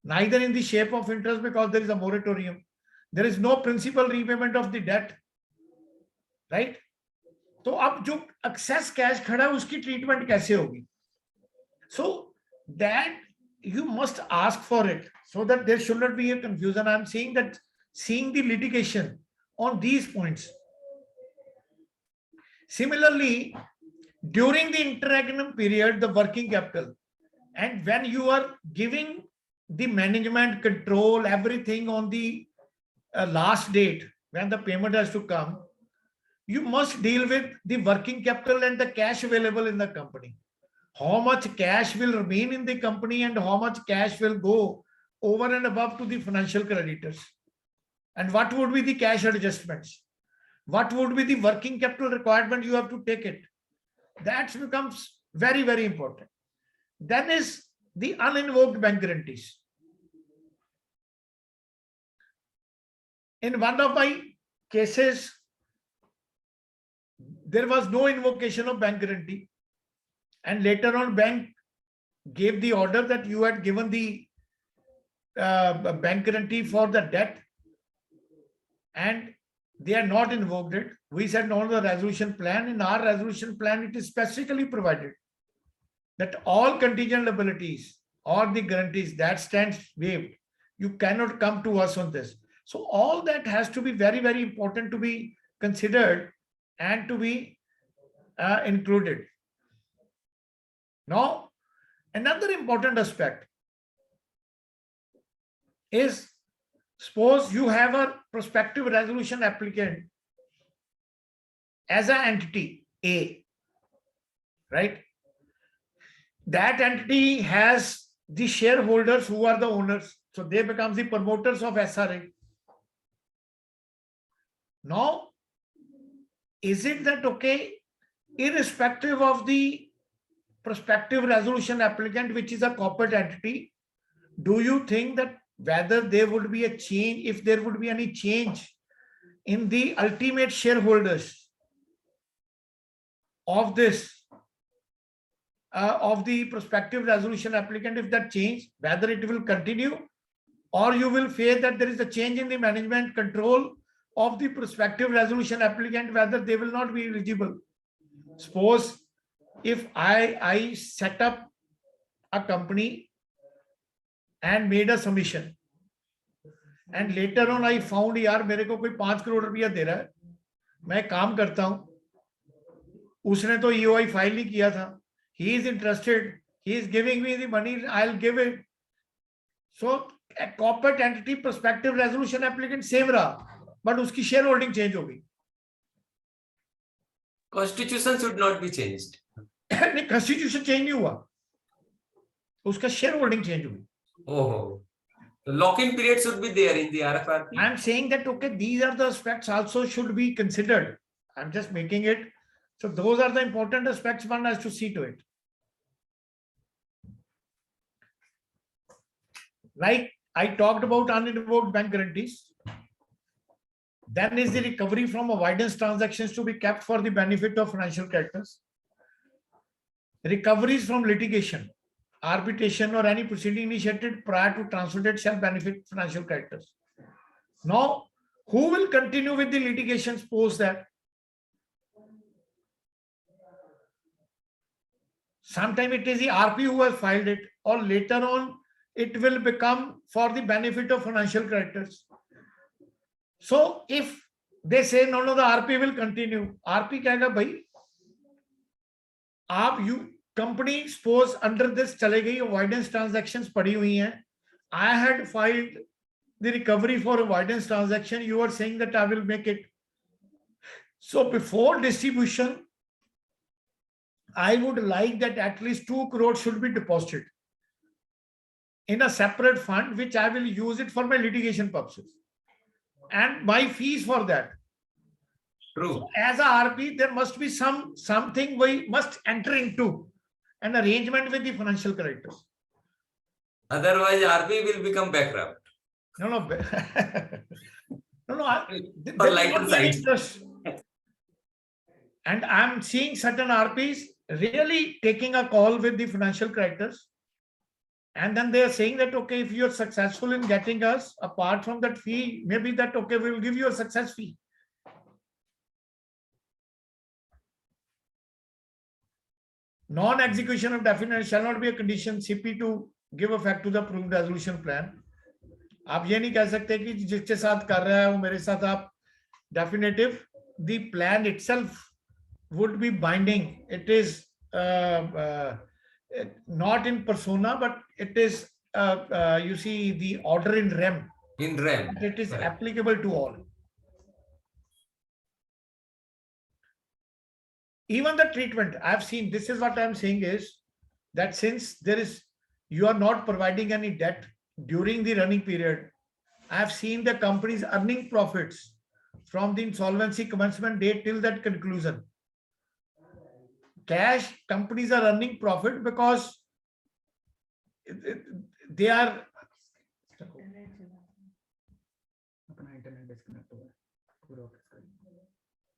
neither in the shape of interest because there is a moratorium. There is no principal repayment of the debt, right? So ab jo excess cash khada uski treatment kaise hogi? So that you must ask for it so that there should not be a confusion. I'm saying that seeing the litigation on these points. Similarly, during the interregnum period, the working capital, and when you are giving the management control, everything on the last date, when the payment has to come, you must deal with the working capital and the cash available in the company. How much cash will remain in the company and how much cash will go over and above to the financial creditors. And what would be the cash adjustments? What would be the working capital requirement you have to take it? That becomes very, very important. Then is the uninvoked bank guarantees. In one of my cases, there was no invocation of bank guarantee. And later on, bank gave the order that you had given the bank guarantee for the debt. And they are not invoked it. We said no, the resolution plan. In our resolution plan, it is specifically provided that all contingent liabilities or the guarantees that stands waived. You cannot come to us on this. So all that has to be very, very important to be considered and to be included. Now, another important aspect is, suppose you have a prospective resolution applicant as an entity A, right? That entity has the shareholders who are the owners. So they become the promoters of SRA. Now, is it that okay, irrespective of the prospective resolution applicant, which is a corporate entity, do you think that whether there would be a change, if there would be any change in the ultimate shareholders of this, of the prospective resolution applicant, if that change, whether it will continue, or you will fear that there is a change in the management control of the prospective resolution applicant, whether they will not be eligible? Suppose if I set up a company and made a submission, and later on I found यार मेरे को कोई 5 करोड़ रुपया दे रहा है, मैं काम करता हूं, उसने तो EOI फाइल नहीं किया था, he is interested, he is giving me the money, I'll give it. So a corporate entity prospective resolution applicant same रहा, but उसकी शेयर होल्डिंग चेंज हो गई. Constitution should not be changed. नहीं, constitution change नहीं हुआ, उसका share holding change हुई. Oh, the lock-in period should be there in the RFRP. I'm saying that okay, these are the aspects also should be considered. I'm just making it. So those are the important aspects one has to see to it. Like I talked about uninvoked bank guarantees. Then is the recovery from avoidance transactions to be kept for the benefit of financial creditors. Recoveries from litigation, arbitration, or any proceeding initiated prior to transfer date shall benefit financial creditors. Now, who will continue with the litigation post that? Sometime it is the RP who has filed it, or later on it will become for the benefit of financial creditors. So if they say no, the RP will continue, RP कहेगा भाई आप company suppose under this चले गई, avoidance transactions पड़ी हुई हैं, I had filed the recovery for avoidance transaction, you are saying that I will make it. So before distribution, I would like that at least 2 crore should be deposited in a separate fund, which I will use it for my litigation purposes, and my fees for that. True. So as a RP, there must be something we must enter into an arrangement with the financial creditors. Otherwise, RP will become bankrupt. No. For lighter side. And I'm seeing certain RPs really taking a call with the financial creditors. And then they are saying that, okay, if you're successful in getting us, apart from that fee, maybe that, okay, we will give you a success fee. Non-execution of definite shall not be a condition CP to give effect to the approved resolution plan. आप ये नहीं कह सकते कि जिसके साथ कर रहा है वो मेरे साथ आप definitive. The plan itself would be binding. It is not in persona, but it is you see the order in rem. In rem. It is applicable to all. Even the treatment I've seen, this is what I'm saying is that since you are not providing any debt during the running period, I've seen the companies earning profits from the insolvency commencement date till that conclusion. Cash companies are earning profit because they are.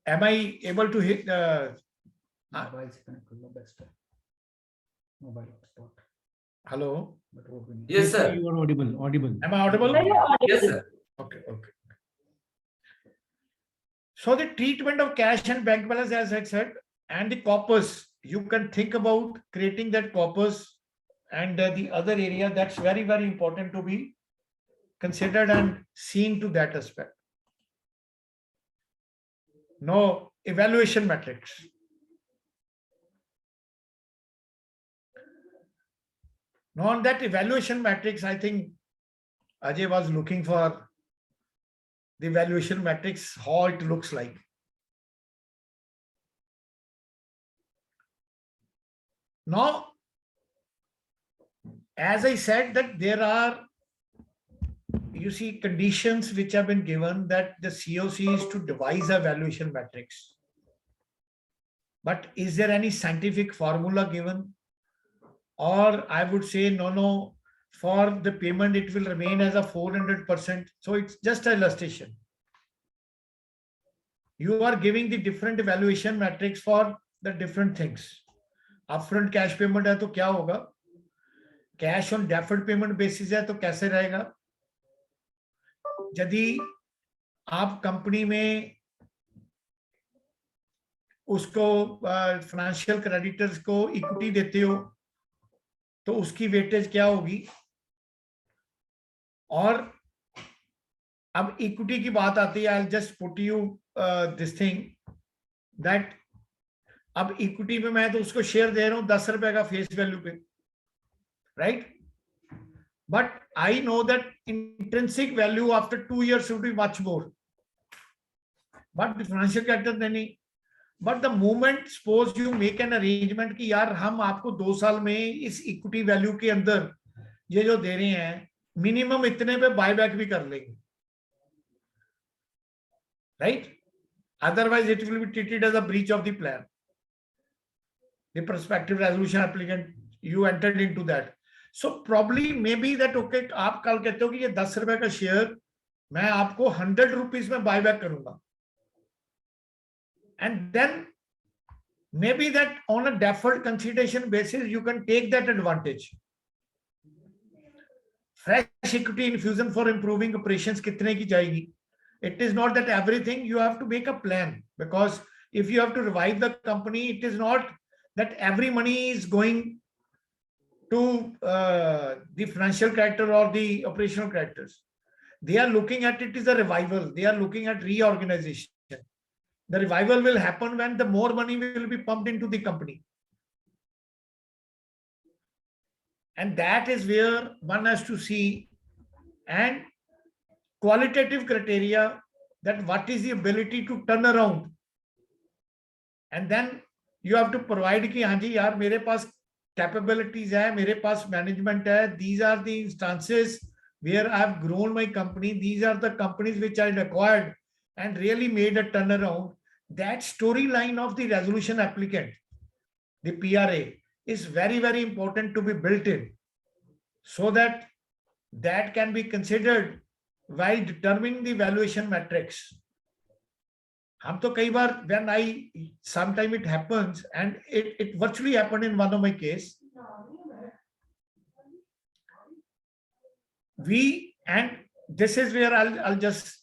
Am I able to hit mobile से connect कर लो best है mobile hotspot. Hello. Yes, sir. You are audible. Am I audible? Yes, sir. Okay. So the treatment of cash and bank balance, as I said, and the corpus, you can think about creating that corpus, and the other area that's very, very important to be considered and seen to that aspect. Now, evaluation metrics. Now, on that evaluation matrix, I think Ajay was looking for the evaluation matrix, how it looks like. Now, as I said, that there are, you see, conditions which have been given that the COC is to devise a valuation matrix. But is there any scientific formula given? Or I would say, no, for the payment, it will remain as a 400%. So it's just an illustration. You are giving the different evaluation metrics for the different things. Upfront cash payment है तो क्या होगा? Cash on deferred payment basis है तो कैसे रहेगा? यदि आप कंपनी में उसको फाइनेंशियल क्रेडिटर्स को इक्विटी देते हो तो उसकी वेटेज क्या होगी? और अब इक्विटी की बात आती है, I just put you this thing that अब इक्विटी में मैं तो उसको शेयर दे रहा हूं 10 रुपए का फेस वैल्यू पे, right? But I know that intrinsic value after 2 years would be much more, but financial capital नहीं. But the moment suppose you make an arrangement कि यार हम आपको 2 साल में इस इक्विटी वैल्यू के अंदर ये जो दे रहे हैं मिनिमम इतने पे बायबैक भी कर लेंगे, right? Otherwise it will be treated as a breach of the plan. The prospective resolution applicant, you entered into that. So probably maybe that okay, आप कल कहते हो कि ये 10 रुपए का शेयर मैं आपको 100 रुपीस में बाय बैक करूंगा, and then maybe that on a deferred consideration basis you can take that advantage. Fresh equity infusion for improving operations कितने की जाएगी? It is not that everything you have to make a plan, because if you have to revive the company, it is not that every money is going to the financial character or the operational characters. They are looking at it as a revival. They are looking at reorganization. The revival will happen when the more money will be pumped into the company. And that is where one has to see, and qualitative criteria, that what is the ability to turn around. And then you have to provide कि हाँ जी यार मेरे पास capabilities है, मेरे पास management है, these are the instances where I have grown my company, these are the companies which I acquired and really made a turnaround. That storyline of the resolution applicant, the PRA, is very, very important to be built in, so that that can be considered while determining the valuation metrics. हम तो कई बार when I sometime it happens, and it virtually happened in one of my case. We, and this is where I'll just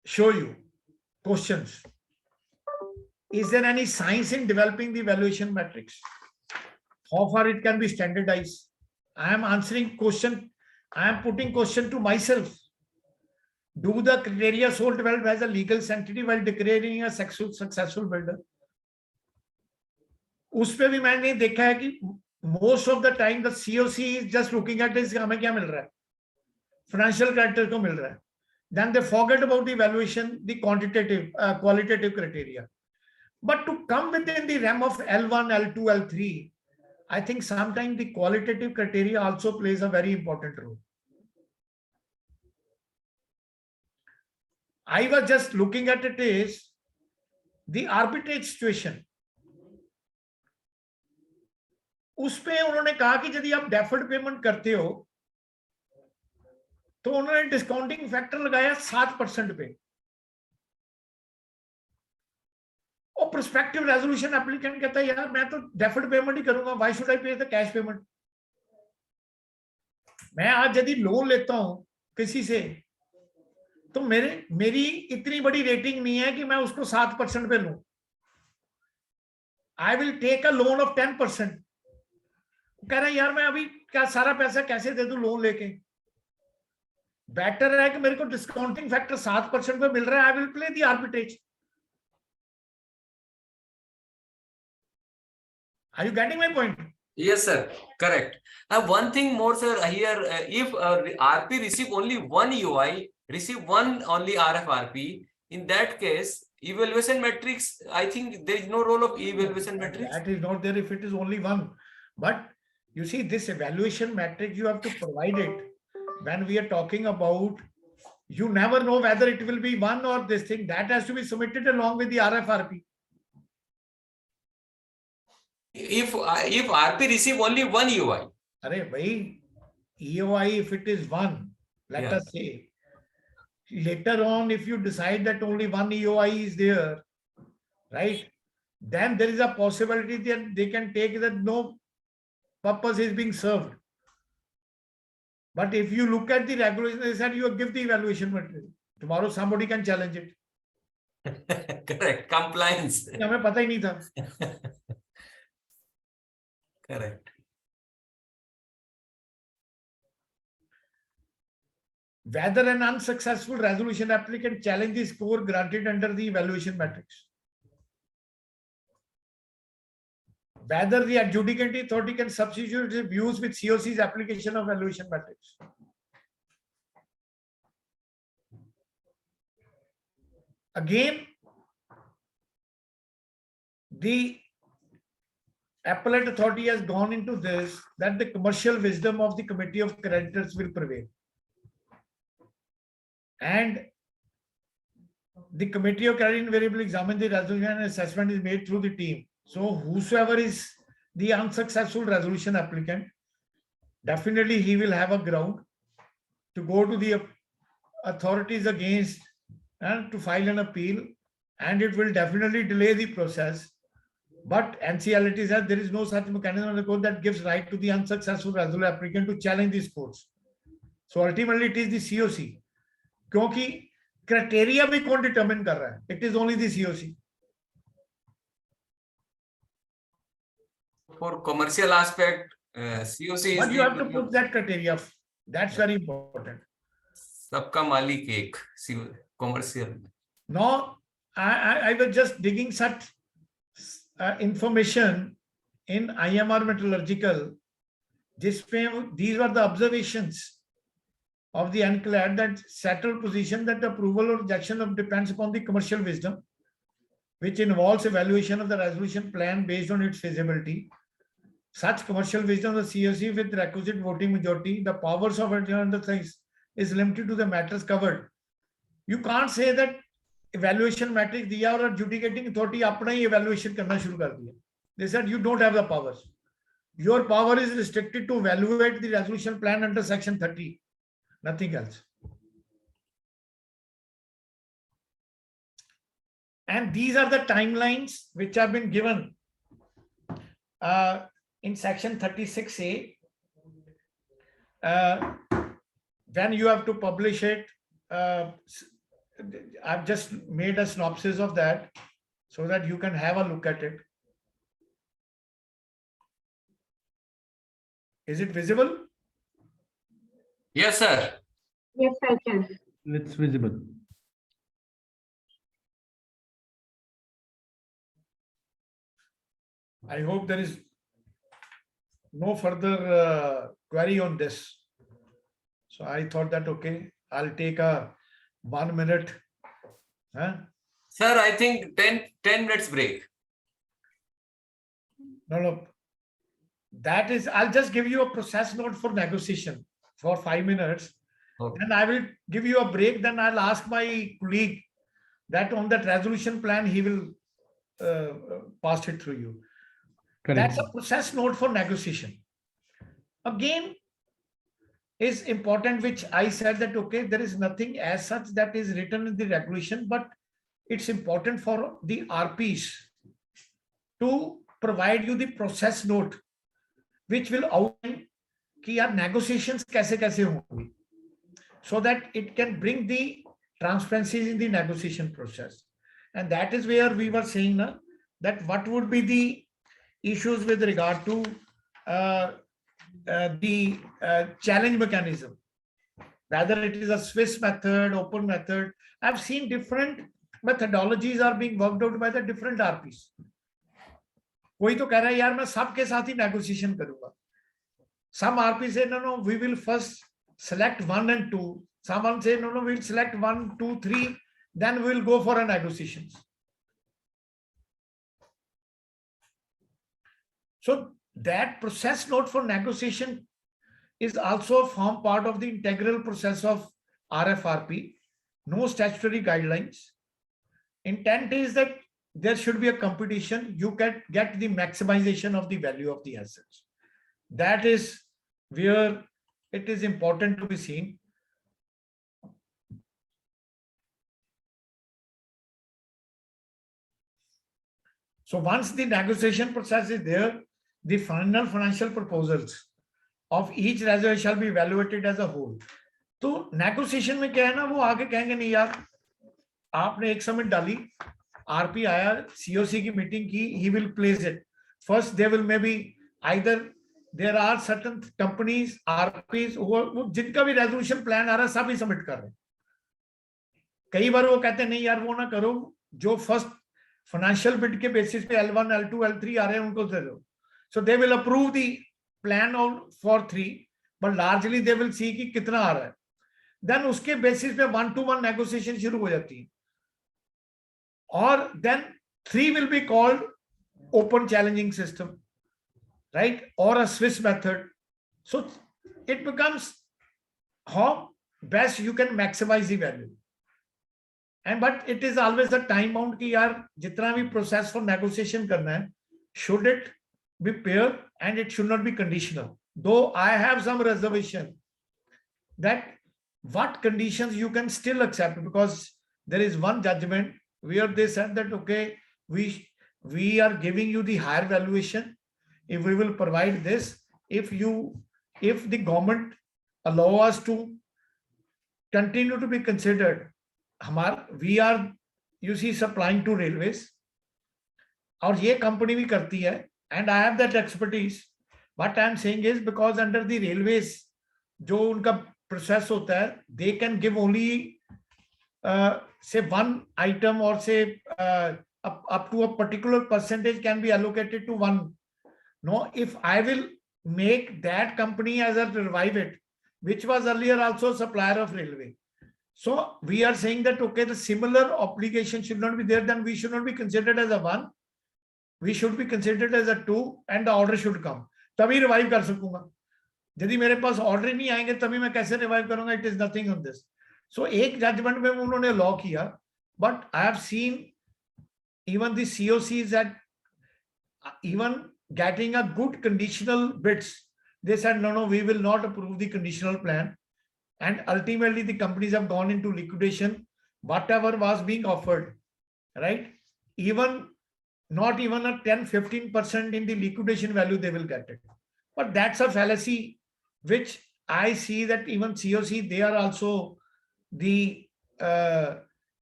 show you questions. Is there any science in developing the valuation metrics? How far it can be standardized? I am answering question. I am putting question to myself. Do the criteria so developed as a legal sanctity while declaring a successful builder? उस पे भी मैंने देखा है कि most of the time the COC is just looking at is हमें क्या मिल रहा है, financial character को मिल रहा है. Then they forget about the evaluation, the quantitative, qualitative criteria. But to come within the realm of L1, L2, L3, I think sometimes the qualitative criteria also plays a very important role. I was just looking at it is the arbitrage situation. उसपे उन्होंने कहा कि यदि आप deferred payment करते हो तो उन्होंने डिस्काउंटिंग फैक्टर लगाया 7% पे, और प्रोस्पेक्टिव रेजोल्यूशन एप्लीकेंट कहता है यार मैं तो डेफर्ड पेमेंट ही करूंगा, व्हाई शुड आई पे द कैश पेमेंट? मैं आज यदि लोन लेता हूं किसी से तो मेरी इतनी बड़ी रेटिंग नहीं है कि मैं उसको 7% पे लूं. I will take a loan of 10%. कह रहा है यार मैं अभी क्या सारा पैसा कैसे दे दूं लोन लेके. बेटर है कि मेरे को डिस्काउंटिंग फैक्टर 7% पे मिल रहा है. I will play the arbitrage. Are you getting my point? Yes, sir. Correct. Now, one thing more, sir. Here, if RP receive only one EOI, receive one only RFRP, in that case, evaluation matrix, I think there is no role of evaluation matrix. That is not there if it is only one. But you see, this evaluation matrix, you have to provide it. When we are talking about, you never know whether it will be one or this thing. That has to be submitted along with the RFRP. If RP receive only one EOI. Arey bhai, EOI, if it is one, let us say, later on, if you decide that only one EOI is there, right, then there is a possibility that they can take that no purpose is being served. But if you look at the regulation, they said you give the evaluation material. Tomorrow somebody can challenge it. Correct. Compliance. हमें पता ही नहीं था. Correct. Whether an unsuccessful resolution applicant challenge the score granted under the evaluation matrix. Whether the adjudicating authority can substitute its views with COC's application of evaluation matrix. Again, the appellate authority has gone into this that the commercial wisdom of the committee of creditors will prevail. And the committee of credit invariably examine the resolution and assessment is made through the team. So whosoever is the unsuccessful resolution applicant, definitely he will have a ground to go to the authorities against and to file an appeal, and it will definitely delay the process. But NCLT says there is no such mechanism in the code that gives right to the unsuccessful resolution applicant to challenge these courts. So ultimately it is the COC. क्योंकि criteria भी कौन determine कर रहा है? It is only the COC. For commercial aspect, COC is. But you have to put that criteria. That's very important. सबका मालिक एक commercial. Now, I was just digging such information in IMR Metallurgical. These were the observations of the NCLAT that settled position that approval or rejection of depends upon the commercial wisdom, which involves evaluation of the resolution plan based on its feasibility. Such commercial wisdom of the COC with requisite voting majority, the powers of it and the things is limited to the matters covered. You can't say that evaluation matrix दिया और adjudicating authority अपना ही evaluation करना शुरू कर दिया. They said you don't have the powers. Your power is restricted to evaluate the resolution plan under section 30. Nothing else. And these are the timelines which have been given in section 36A. When you have to publish it, I've just made a synopsis of that so that you can have a look at it. Is it visible? Yes, sir. Yes, I can. It's visible. I hope there is no further query on this. So I thought that, okay, I'll take a 1 minute. Huh? Sir, I think 10 minutes break. No. That is, I'll just give you a process note for negotiation for 5 minutes. Okay. Then I will give you a break. Then I'll ask my colleague that on that resolution plan, he will pass it through you. Correct. That's a process note for negotiation. Again, is important, which I said that, okay, there is nothing as such that is written in the regulation, but it's important for the RPs to provide you the process note, which will outline कि यार negotiations कैसे कैसे होंगी, so that it can bring the transparency in the negotiation process. And that is where we were saying now that what would be the issues with regard to the challenge mechanism, whether it is a Swiss method, open method. I've seen different methodologies are being worked out by the different RPs. कोई तो कह रहा है यार मैं सबके साथ ही negotiation करूंगा. Some RP say no, we will first select 1 and 2. Someone say no, we'll select 1, 2, 3, then we'll go for a negotiations. So that process note for negotiation is also form part of the integral process of RFRP. No statutory guidelines. Intent is that there should be a competition. You can get the maximization of the value of the assets. That is where it is important to be seen. So once the negotiation process is there, the final financial proposals of each reserve shall be evaluated as a whole. तो negotiation में क्या है ना, वो आगे कहेंगे नहीं यार आपने एक सबमिट डाली, आरपी आया, सीओसी की मीटिंग की, he will place it. First there will maybe either there are certain companies, RPs वो जिनका भी resolution plan आ रहा है सब ही सबमिट कर रहे हैं. कई बार वो कहते हैं नहीं यार वो ना करो, जो फर्स्ट फाइनेंशियल बिड के बेसिस पे L1, L2, L3 आ रहे हैं उनको दे दो. So they will approve the plan for 3, but largely they will see कि कितना आ रहा है. Then उसके बेसिस पे 1-to-1 negotiation शुरू हो जाती है. Or then 3 will be called open challenging system, right? Or a Swiss method. So it becomes how best you can maximize the value. And but it is always a time bound कि यार जितना भी process for negotiation करना है, should it be fair and it should not be conditional. Though I have some reservation that what conditions you can still accept, because there is one judgment where they said that okay, we are giving you the higher valuation if we will provide this, if the government allow us to continue to be considered, we are supplying to railways और ये company भी करती है, and I have that expertise. What I am saying is because under the railways जो उनका process होता है, they can give only say one item or say up to a particular percentage can be allocated to one. No, if I will make that company as a revive it, which was earlier also supplier of railway. So we are saying that okay, the similar obligation should not be there, then we should not be considered as a 1. We should be considered as a 2 and the order should come. तभी revive कर सकूंगा. यदि मेरे पास order नहीं आएंगे तभी मैं कैसे revive करूंगा? It is nothing on this. So एक judgment में उन्होंने law किया, but I have seen even the COCs that even getting a good conditional bids, they said no, we will not approve the conditional plan, and ultimately the companies have gone into liquidation. Whatever was being offered, right? Not even a 10-15% in the liquidation value they will get it. But that's a fallacy, which I see that even COC, they are also the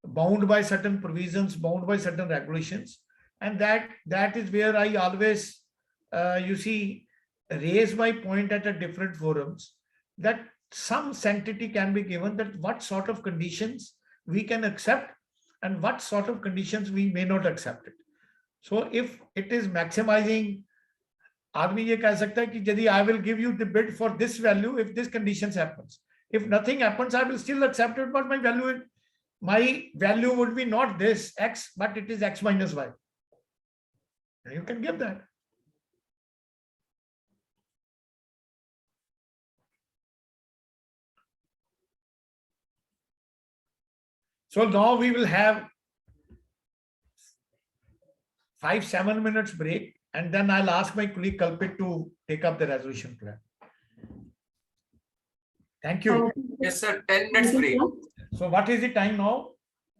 bound by certain provisions, bound by certain regulations. And that is where I always, raise my point at a different forums, that some sanctity can be given that what sort of conditions we can accept and what sort of conditions we may not accept it. So if it is maximizing, आदमी ये कह सकता है कि यदि I will give you the bid for this value if this conditions happens. If nothing happens, I will still accept it, but my value would be not this X, but it is X minus Y. And you can give that. So now we will have 5-7 minutes break, and then I'll ask my colleague Kalpit to take up the resolution plan. Thank you. Yes, sir. 10 minutes break. So what is the time now?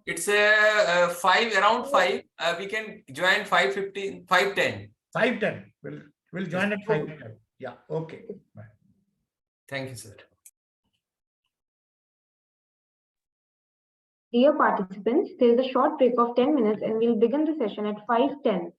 It's around 5. We can join 5:15, 5:10. 5:10. We'll join at 5:10. Yeah. Okay. Bye. Thank you, sir. Dear participants, there is a short break of 10 minutes and we'll begin the session at 5:10.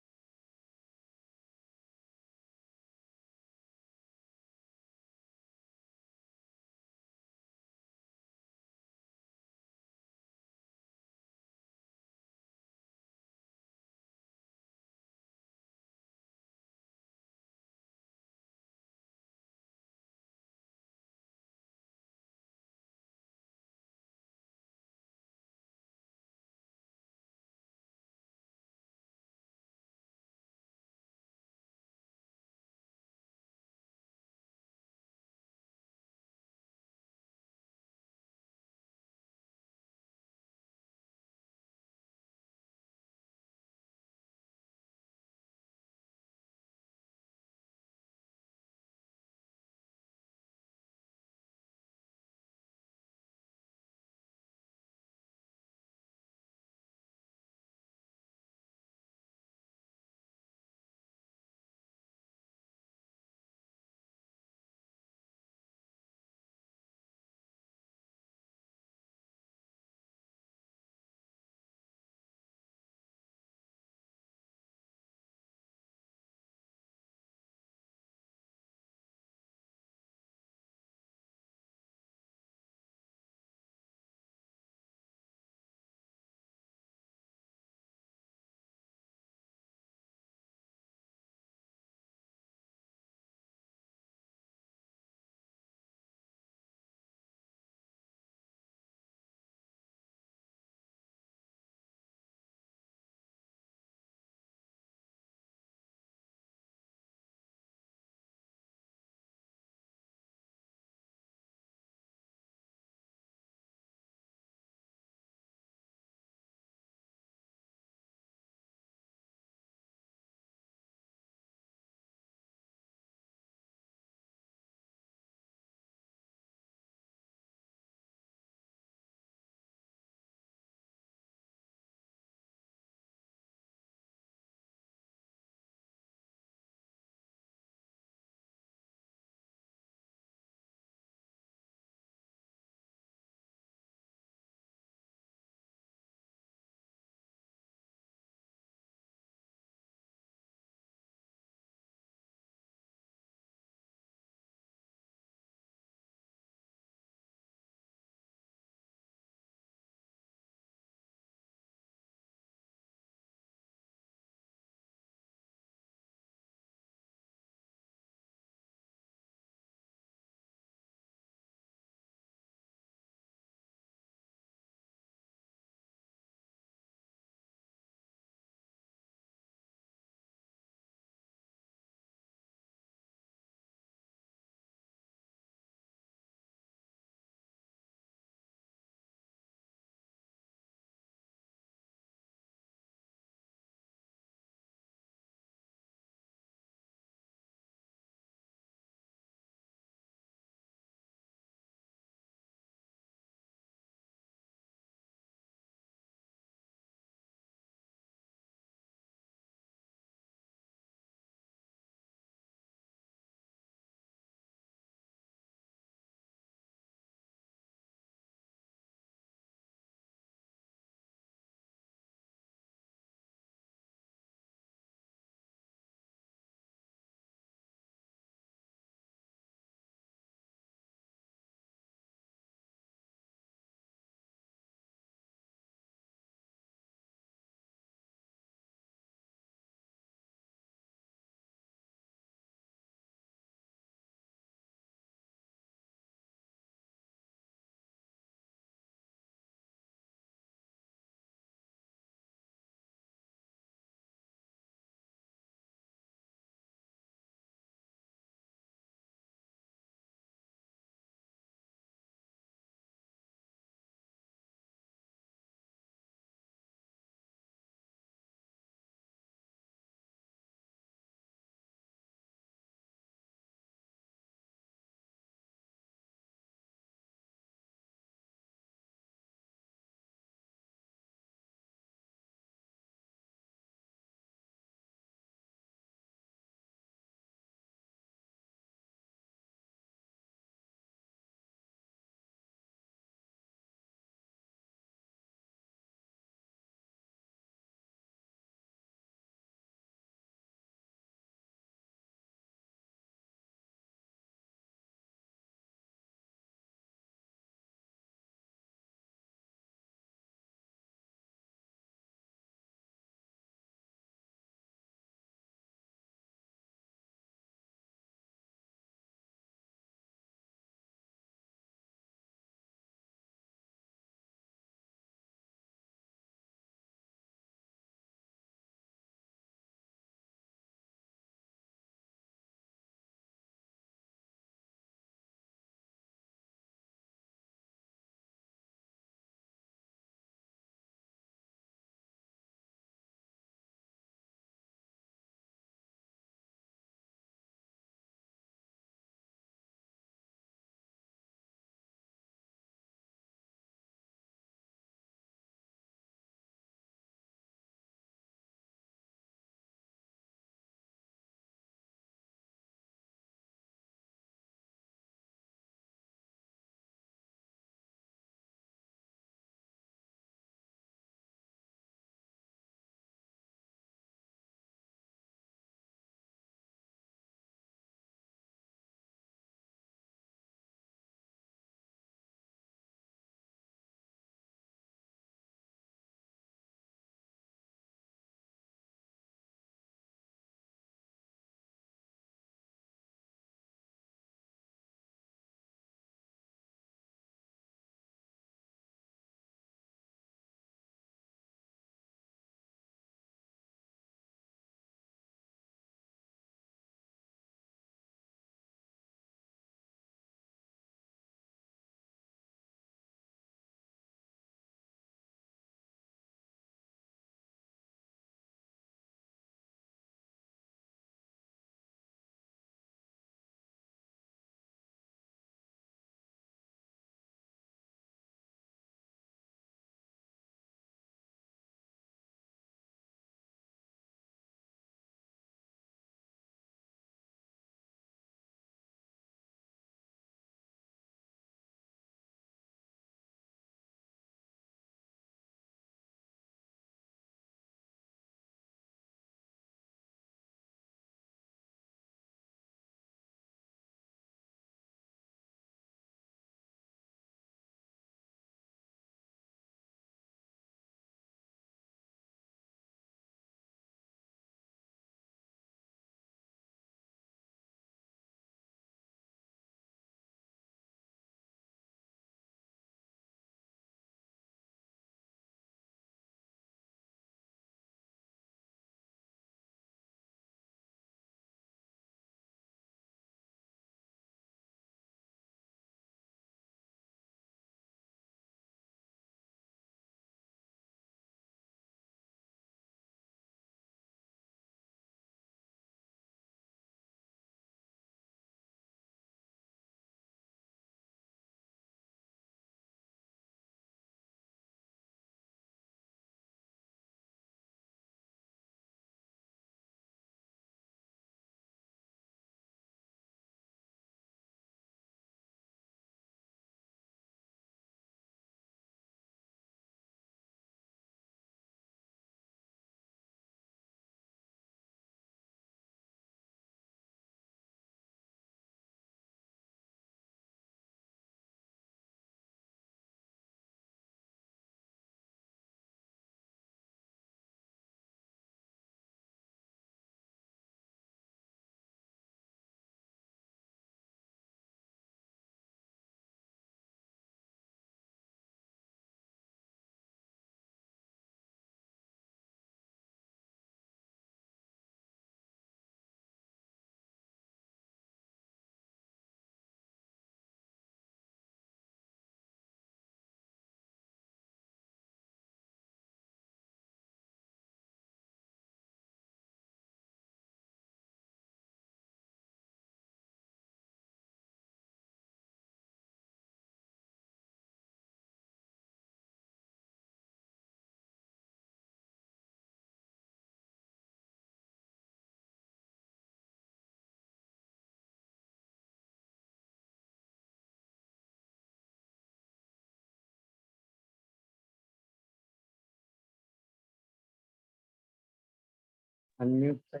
Unmute.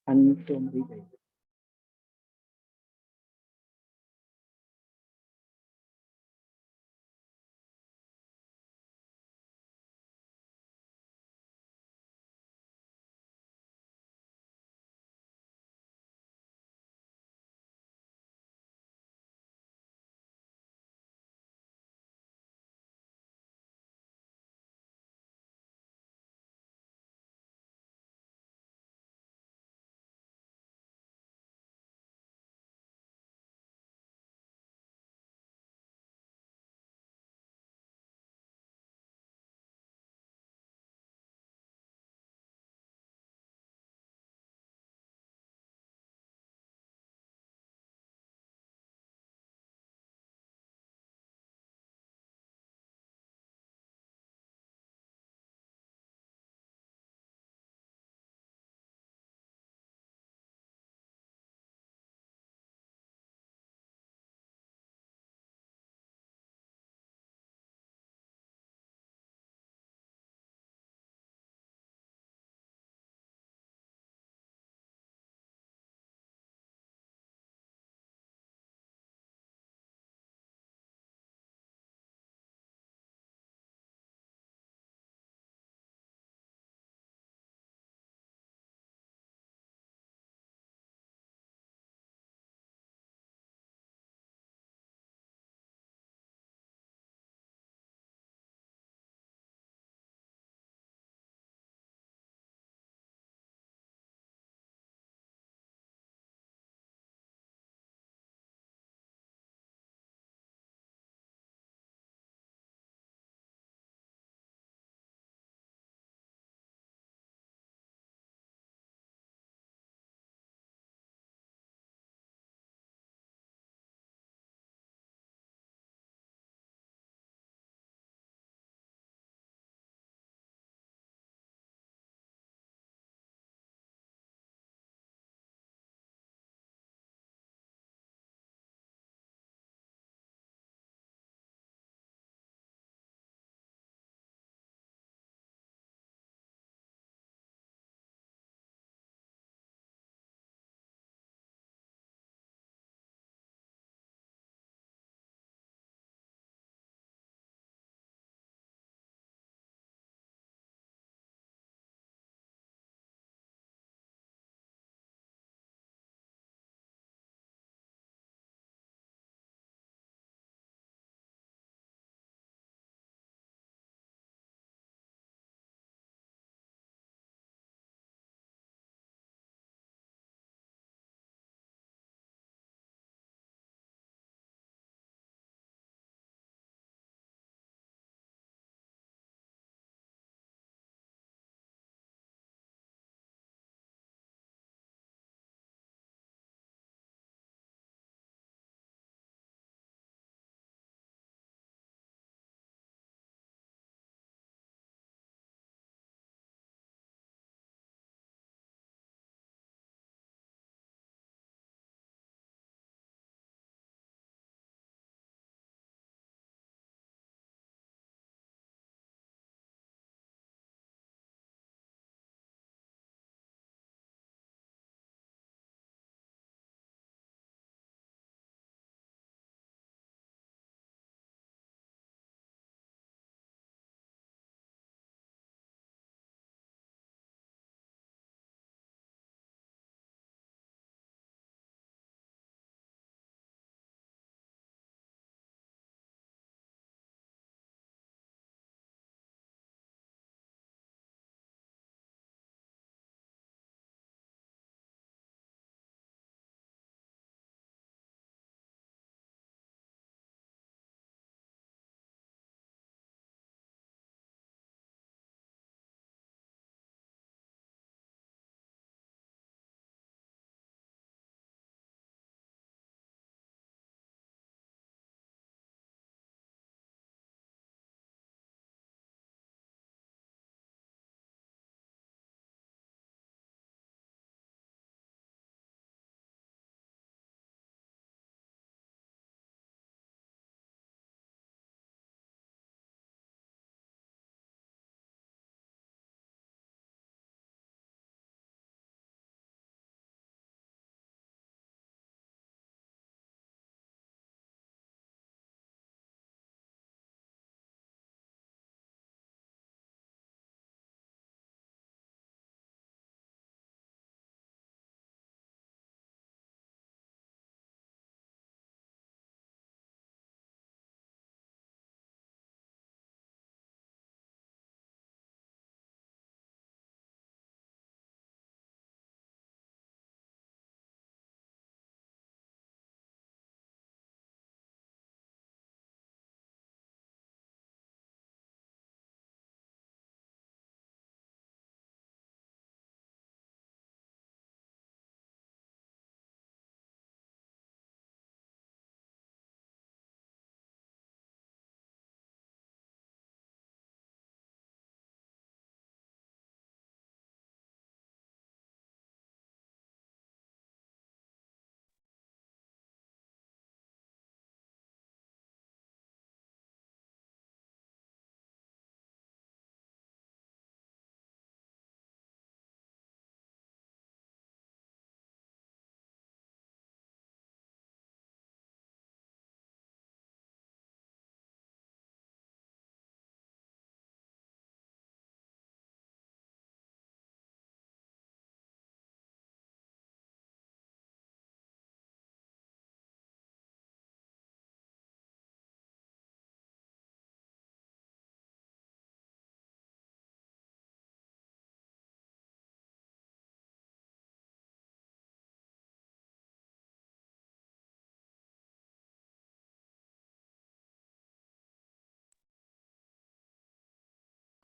Unmute.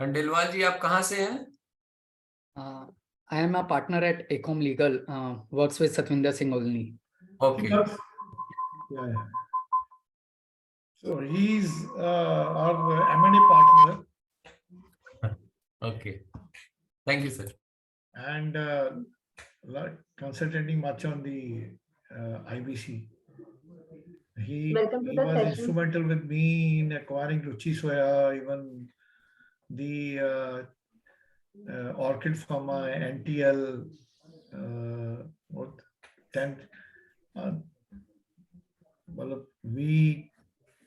Khandelwal जी, आप कहाँ से हैं? I am a partner at Aekom Legal, works with Satwinder Singh only. Okay. Yeah. So he's our M&A partner. Okay. Thank you, sir. And concentrating much on the IBC. He Welcome to the was session. instrumental with me in acquiring Ruchi Soya, even the Orchid Pharma, NTL, what 10. Well, we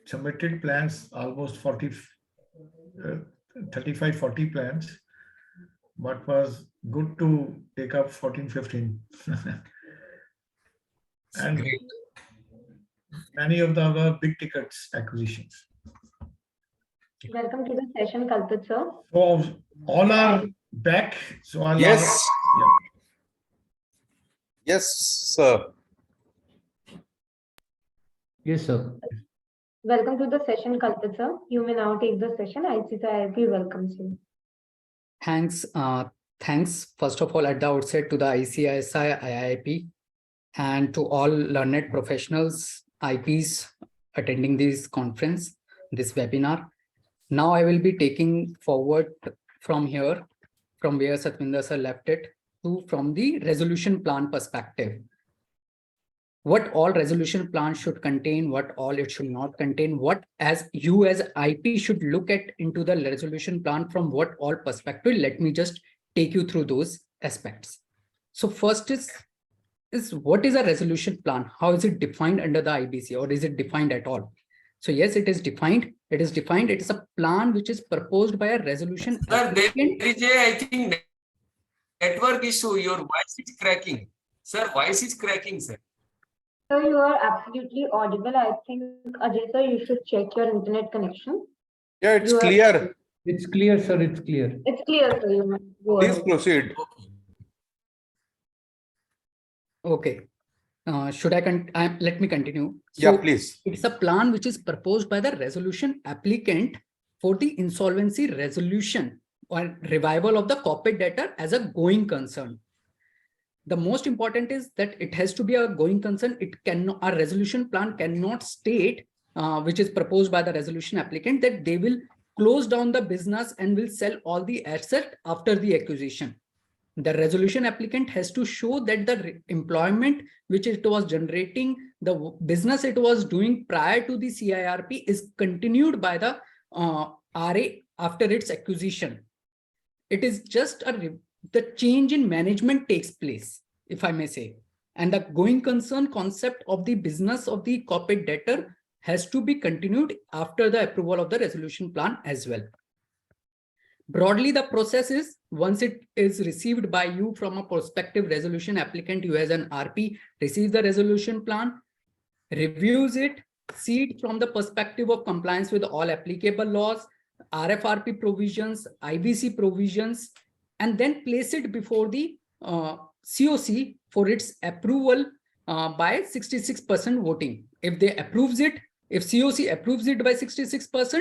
submitted plans almost 40, 35, 40 plans, but was good to take up 14, 15. And Great. many of the other big tickets acquisitions. Welcome to the session, Kalpit sir. So all are back. So I'll Yes. yeah. Yes, sir. Yes, sir. Welcome to the session, Kalpit sir. You may now take the session. ICCIIP welcomes you. Thanks. Thanks, first of all, at the outset to the ICISI IIP and to all learned professionals, IPs attending this conference, this webinar. Now I will be taking forward from here, from where Satwinder sir left it, to from the resolution plan perspective. What all resolution plans should contain, what all it should not contain, what as you as IP should look at into the resolution plan from what all perspective. Let me just take you through those aspects. So first is what is a resolution plan? How is it defined under the IBC, or is it defined at all? So yes, it is defined. It is defined. It is a plan which is proposed by a resolution. Sir, there is a, I think, network issue. Your voice is cracking. Sir, voice is cracking, sir. So you are absolutely audible. I think, Ajay sir, you should check your internet connection. Yeah, it's You are- clear. It's clear, sir. It's clear. It's clear, sir. You may go Please ahead. proceed. Okay. Should I let me continue? Yeah, please. It's a plan which is proposed by the resolution applicant for the insolvency resolution or revival of the corporate debtor as a going concern. The most important is that it has to be a going concern. It cannot, a resolution plan cannot state, which is proposed by the resolution applicant, that they will close down the business and will sell all the asset after the acquisition. The resolution applicant has to show that the employment which it was generating, the business it was doing prior to the CIRP is continued by the RA after its acquisition. It is just the change in management takes place, if I may say. And the going concern concept of the business of the corporate debtor has to be continued after the approval of the resolution plan as well. Broadly, the process is, once it is received by you from a prospective resolution applicant, you as an RP receives the resolution plan, reviews it, see it from the perspective of compliance with all applicable laws, RFRP provisions, IBC provisions, and then place it before the COC for its approval by 66% voting. If they approves it, if COC approves it by 66%,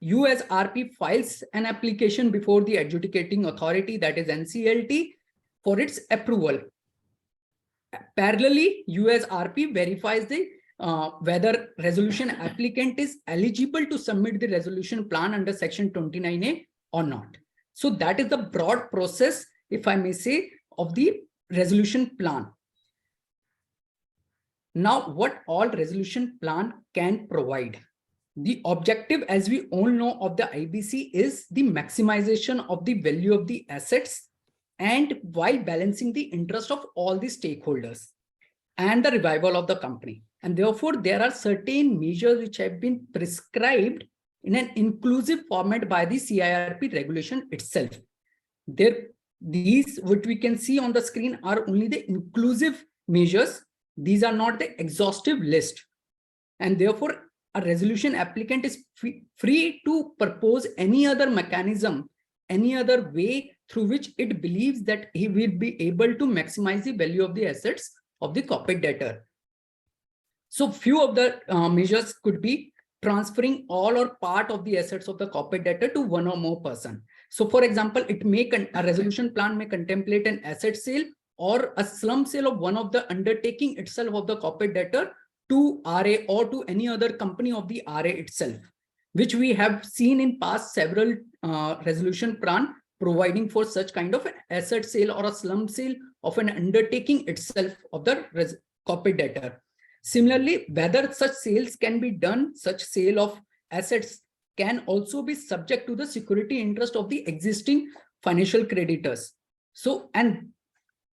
you as RP files an application before the adjudicating authority, that is NCLT, for its approval. Parallelly, you as RP verifies the whether resolution applicant is eligible to submit the resolution plan under section 29A or not. So that is the broad process, if I may say, of the resolution plan. Now, what all resolution plan can provide? The objective, as we all know, of the IBC is the maximization of the value of the assets, and while balancing the interest of all the stakeholders and the revival of the company. And therefore, there are certain measures which have been prescribed in an inclusive format by the CIRP regulation itself. These, what we can see on the screen, are only the inclusive measures. These are not the exhaustive list. And therefore, a resolution applicant is free to propose any other mechanism, any other way through which it believes that he will be able to maximize the value of the assets of the corporate debtor. So few of the measures could be transferring all or part of the assets of the corporate debtor to one or more person. So for example, a resolution plan may contemplate an asset sale or a slump sale of one of the undertaking itself of the corporate debtor to RA or to any other company of the RA itself, which we have seen in past several resolution plan providing for such kind of an asset sale or a slump sale of an undertaking itself of the corporate debtor. Similarly, whether such sales can be done, such sale of assets can also be subject to the security interest of the existing financial creditors. So, and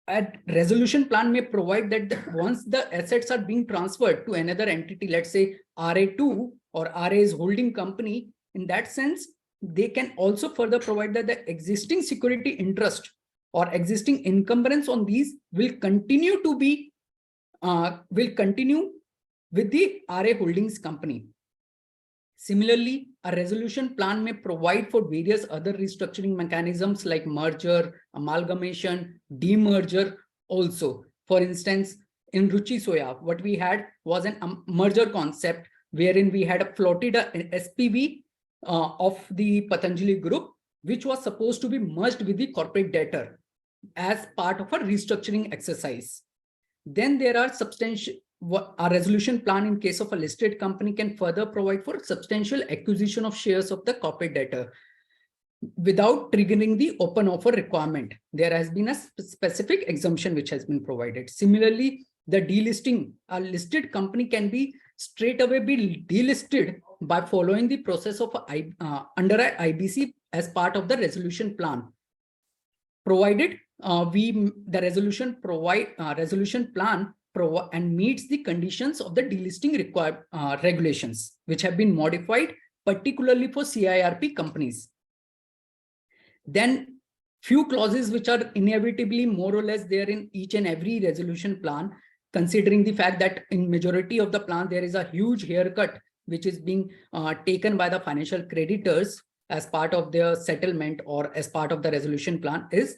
a resolution plan may provide that once the assets are being transferred to another entity, let's say RA2 or RA's holding company, in that sense, they can also further provide that the existing security interest or existing encumbrance on these will continue to be will continue with the RA Holdings company. Similarly, a resolution plan may provide for various other restructuring mechanisms like merger, amalgamation, demerger also. For instance, in Ruchi Soya, what we had was a merger concept wherein we had a floated SPV of the Patanjali group, which was supposed to be merged with the corporate debtor as part of a restructuring exercise. Then there are a resolution plan in case of a listed company can further provide for substantial acquisition of shares of the corporate debtor without triggering the open offer requirement. There has been a specific exemption which has been provided. Similarly, the delisting, a listed company can be straight away be delisted by following the process of under a IBC as part of the resolution plan, provided the resolution plan and meets the conditions of the delisting regulations, which have been modified particularly for CIRP companies. Then few clauses which are inevitably more or less there in each and every resolution plan, considering the fact that in majority of the plan there is a huge haircut which is being taken by the financial creditors as part of their settlement or as part of the resolution plan, is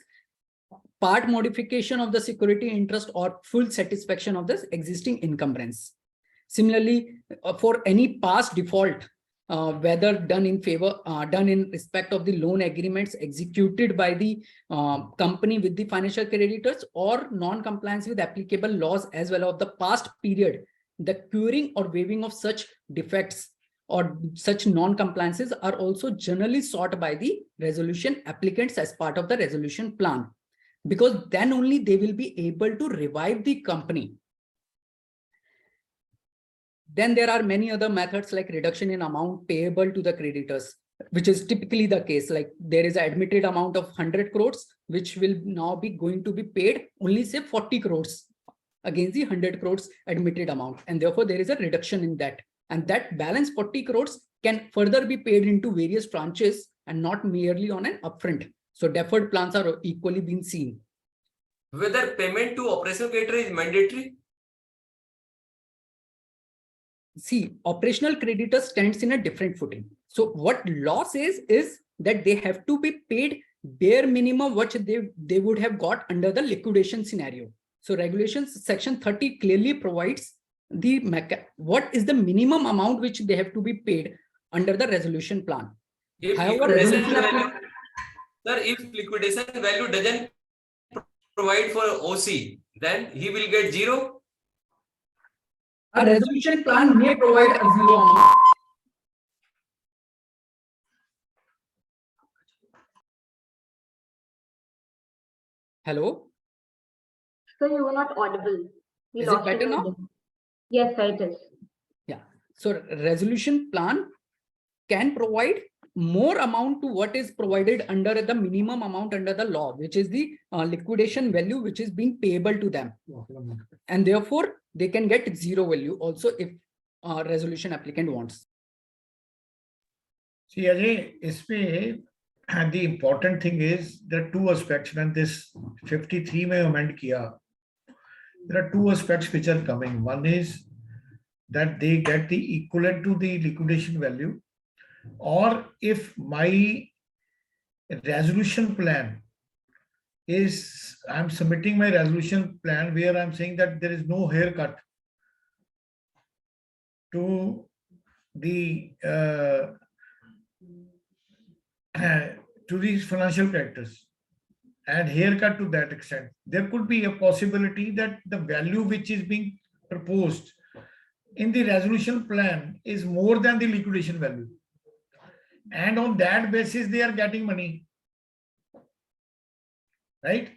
part modification of the security interest or full satisfaction of this existing encumbrance. Similarly, for any past default, whether done in respect of the loan agreements executed by the company with the financial creditors or non-compliance with applicable laws as well of the past period, the curing or waiving of such defects or such non-compliances are also generally sought by the resolution applicants as part of the resolution plan, because then only they will be able to revive the company. Then there are many other methods like reduction in amount payable to the creditors, which is typically the case. Like there is an admitted amount of 100 crores, which will now be going to be paid only say 40 crores against the 100 crores admitted amount. And therefore there is a reduction in that. And that balance 40 crores can further be paid into various tranches and not merely on an upfront. So deferred plans are equally being seen. Whether payment to operational creditor is mandatory? See, operational creditor stands in a different footing. So what law says is that they have to be paid bare minimum which they would have got under the liquidation scenario. So regulations section 30 clearly provides what is the minimum amount which they have to be paid under the resolution plan. However, if liquidation value doesn't provide for OC, then he will get zero. A resolution plan may provide a zero amount. Hello? So you were not audible. We Is it better now? Yes, sir, it is. Yeah. So resolution plan can provide more amount to what is provided under the minimum amount under the law, which is the liquidation value which is being payable to them. And therefore, they can get zero value also if resolution applicant wants. See, Ajay, the important thing is there are two aspects. When this 53 mein amend kiya, there are two aspects which are coming. One is that they get the equivalent to the liquidation value, or if my resolution plan is, I'm submitting my resolution plan where I'm saying that there is no haircut to the to these financial characters and haircut to that extent, there could be a possibility that the value which is being proposed in the resolution plan is more than the liquidation value. And on that basis, they are getting money, right?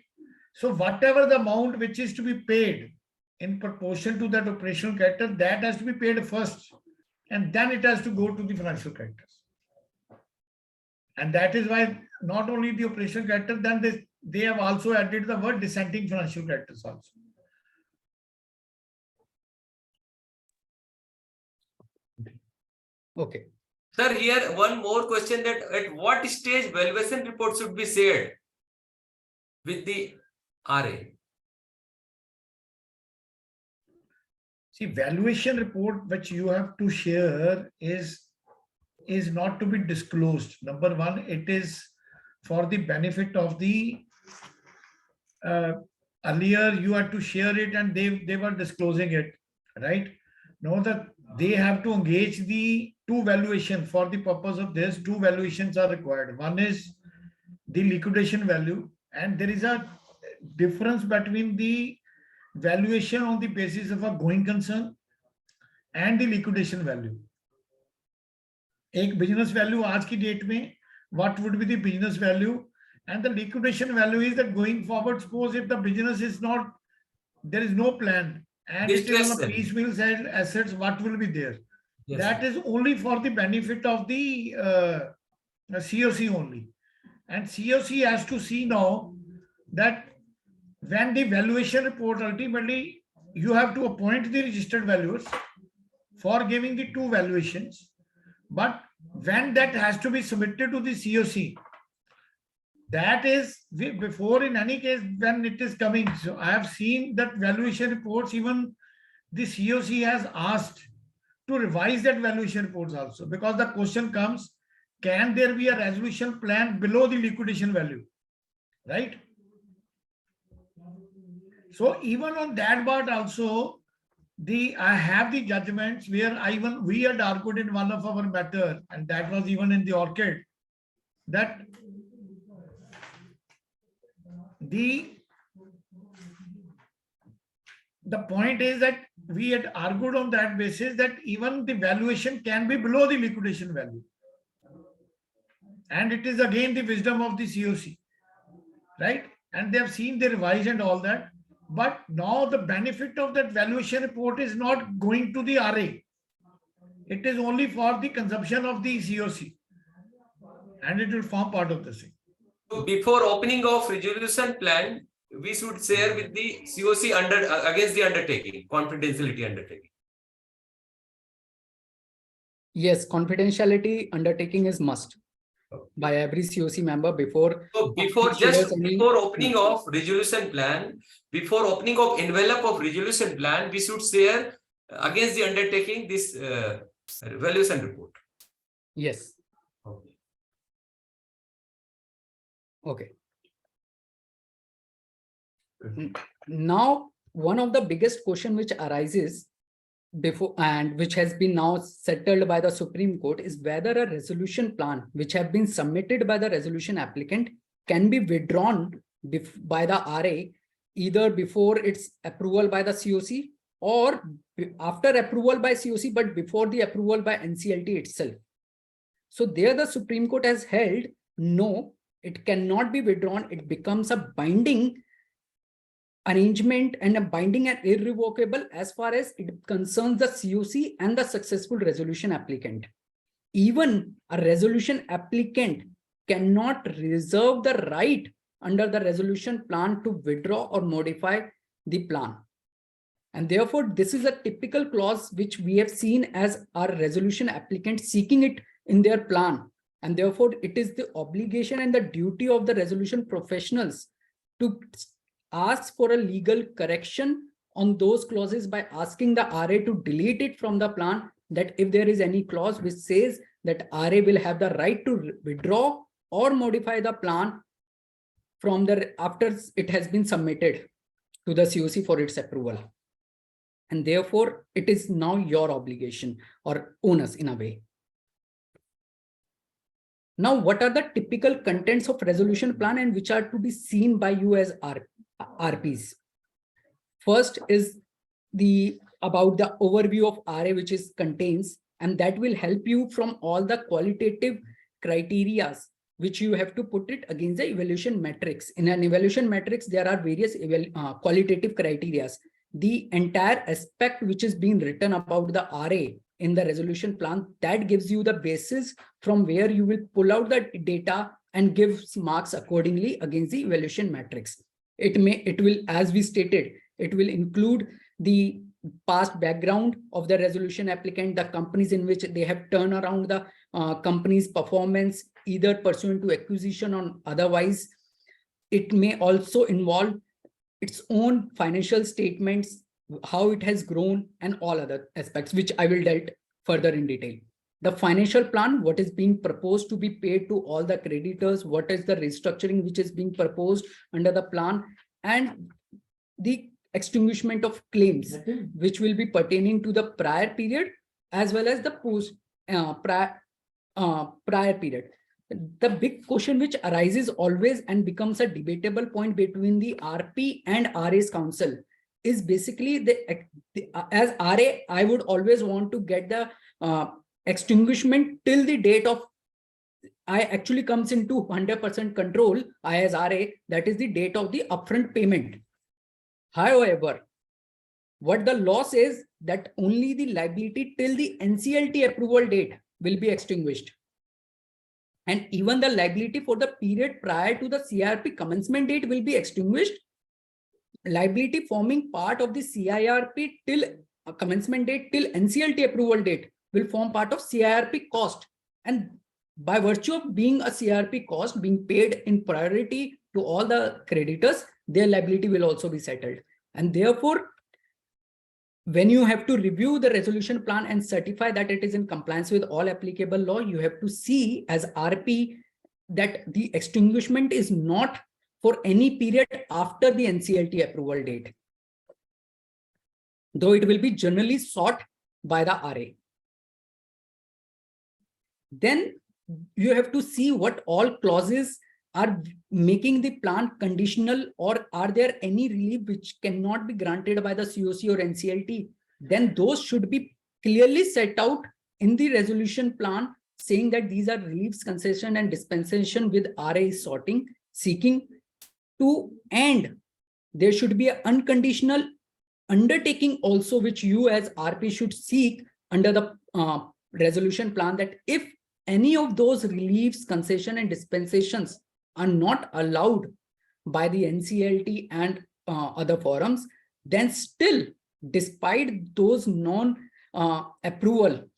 So whatever the amount which is to be paid in proportion to that operational character, that has to be paid first, and then it has to go to the financial characters. And that is why not only the operational character, then they have also added the word dissenting financial characters also. Okay. Sir, here one more question, that at what stage valuation report should be shared with the RA? See, valuation report which you have to share is not to be disclosed. Number one, it is for the benefit of the earlier you had to share it and they were disclosing it, right? Now that they have to engage the two valuation. For the purpose of this, two valuations are required. One is the liquidation value, and there is a difference between the valuation on the basis of a going concern and the liquidation value. एक business value आज की date में, what would be the business value, and the liquidation value is that going forward, suppose if the business is not, there is no plan and it is on a piecemeal side assets, what will be there? Yes, that is only for the benefit of the COC only. And COC has to see now that when the valuation report, ultimately you have to appoint the registered valuers for giving the two valuations. But when that has to be submitted to the COC, that is before, in any case, when it is coming. So I have seen that valuation reports, even the COC has asked to revise that valuation reports also, because the question comes, can there be a resolution plan below the liquidation value, right? So even on that part also, I have the judgments where we had argued in one of our matter, and that was even in the orchid, that the point is that we had argued on that basis that even the valuation can be below the liquidation value. And it is again the wisdom of the COC, right? And they have seen the revise and all that. But now the benefit of that valuation report is not going to the RA. It is only for the consumption of the COC. And it will form part of the same. So before opening of resolution plan, we should share with the COC against the undertaking, confidentiality undertaking. Yes, confidentiality undertaking is must by every COC member before. So before opening of resolution plan, before opening of envelope of resolution plan, we should share against the undertaking this valuation report. Yes. Okay. Okay. Now, one of the biggest question which arises before, and which has been now settled by the Supreme Court, is whether a resolution plan which have been submitted by the resolution applicant can be withdrawn by the RA either before its approval by the COC or after approval by COC, but before the approval by NCLT itself. So there the Supreme Court has held, no, it cannot be withdrawn. It becomes a binding arrangement and a binding and irrevocable as far as it concerns the COC and the successful resolution applicant. Even a resolution applicant cannot reserve the right under the resolution plan to withdraw or modify the plan. And therefore, this is a typical clause which we have seen as our resolution applicant seeking it in their plan. And therefore, it is the obligation and the duty of the resolution professionals to ask for a legal correction on those clauses by asking the RA to delete it from the plan, that if there is any clause which says that RA will have the right to withdraw or modify the plan from after it has been submitted to the COC for its approval. And therefore, it is now your obligation or onus in a way. Now, what are the typical contents of resolution plan and which are to be seen by you as RPs? First is about the overview of RA, which is contains, and that will help you from all the qualitative criteria which you have to put it against the evaluation metrics. In an evaluation metrics, there are various qualitative criteria. The entire aspect which is being written about the RA in the resolution plan, that gives you the basis from where you will pull out the data and give marks accordingly against the evaluation metrics. It will, as we stated, it will include the past background of the resolution applicant, the companies in which they have turned around the company's performance, either pursuant to acquisition or otherwise. It may also involve its own financial statements, how it has grown, and all other aspects, which I will delve further in detail. The financial plan, what is being proposed to be paid to all the creditors, what is the restructuring which is being proposed under the plan, and the extinguishment of claims, which will be pertaining to the prior period as well as the post prior period. The big question which arises always and becomes a debatable point between the RP and RA's counsel is basically as RA, I would always want to get the extinguishment till the date of I actually comes into 100% control. I as RA, that is the date of the upfront payment. However, what the law says that only the liability till the NCLT approval date will be extinguished. And even the liability for the period prior to the CIRP commencement date will be extinguished. Liability forming part of the CIRP till commencement date till NCLT approval date will form part of CIRP cost. And by virtue of being a CIRP cost being paid in priority to all the creditors, their liability will also be settled. And therefore, when you have to review the resolution plan and certify that it is in compliance with all applicable law, you have to see as RP that the extinguishment is not for any period after the NCLT approval date, though it will be generally sought by the RA. Then you have to see what all clauses are making the plan conditional, or are there any relief which cannot be granted by the COC or NCLT? Then those should be clearly set out in the resolution plan, saying that these are reliefs, concession, and dispensation with RA is seeking to, and there should be an unconditional undertaking also, which you as RP should seek under the resolution plan, that if any of those reliefs, concession, and dispensations are not allowed by the NCLT and other forums, then still, despite those non-approval,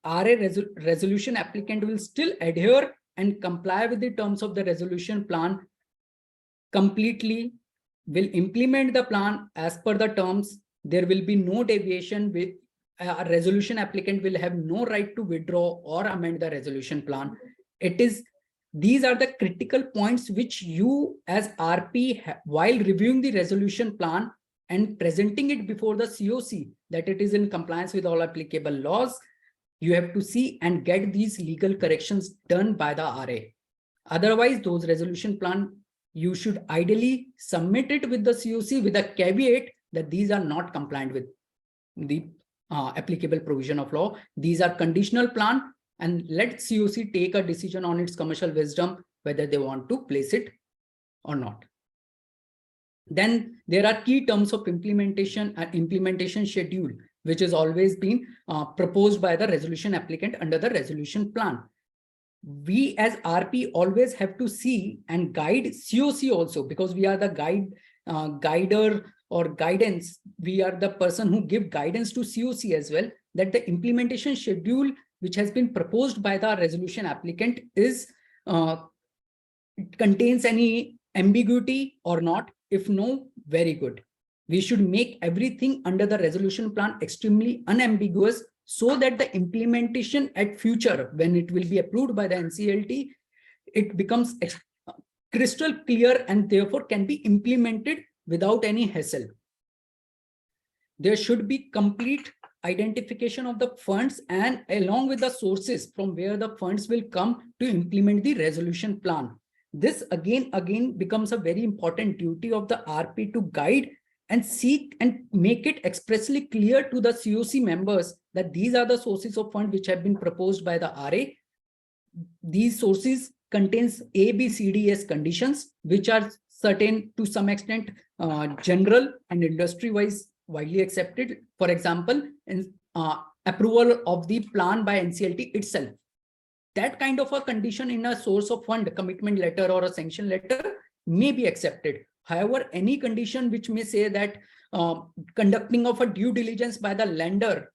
RA resolution applicant will still adhere and comply with the terms of the resolution plan completely, will implement the plan as per the terms. There will be no deviation. With a resolution applicant will have no right to withdraw or amend the resolution plan. These are the critical points which you as RP, while reviewing the resolution plan and presenting it before the COC, that it is in compliance with all applicable laws, you have to see and get these legal corrections done by the RA. Otherwise, those resolution plan, you should ideally submit it with the COC with a caveat that these are not compliant with the applicable provision of law. These are conditional plan, and let COC take a decision on its commercial wisdom whether they want to place it or not. Then there are key terms of implementation and implementation schedule, which has always been proposed by the resolution applicant under the resolution plan. We as RP always have to see and guide COC also, because we are the guider or guidance. We are the person who give guidance to COC as well, that the implementation schedule which has been proposed by the resolution applicant is contains any ambiguity or not. If no, very good. We should make everything under the resolution plan extremely unambiguous, so that the implementation at future, when it will be approved by the NCLT, it becomes crystal clear and therefore can be implemented without any hassle. There should be complete identification of the funds and along with the sources from where the funds will come to implement the resolution plan. This again becomes a very important duty of the RP to guide and seek and make it expressly clear to the COC members that these are the sources of fund which have been proposed by the RA. These sources contains A, B, C, D, S conditions, which are certain to some extent general and industry-wise widely accepted. For example, in, approval of the plan by NCLT itself. That kind of a condition in a source of fund commitment letter or a sanction letter may be accepted. However, any condition which may say that conducting of a due diligence by the lender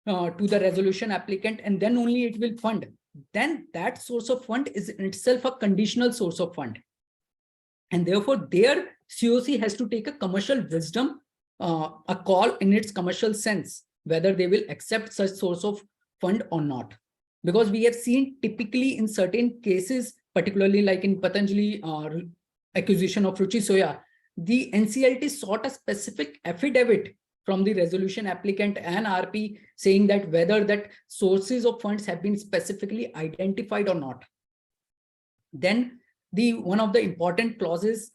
to the resolution applicant and then only it will fund, then that source of fund is in itself a conditional source of fund. And therefore, their COC has to take a commercial wisdom, a call in its commercial sense, whether they will accept such source of fund or not. Because we have seen typically in certain cases, particularly like in Patanjali acquisition of Ruchi Soya, the NCLT sought a specific affidavit from the resolution applicant and RP saying that whether that sources of funds have been specifically identified or not. Then one of the important clauses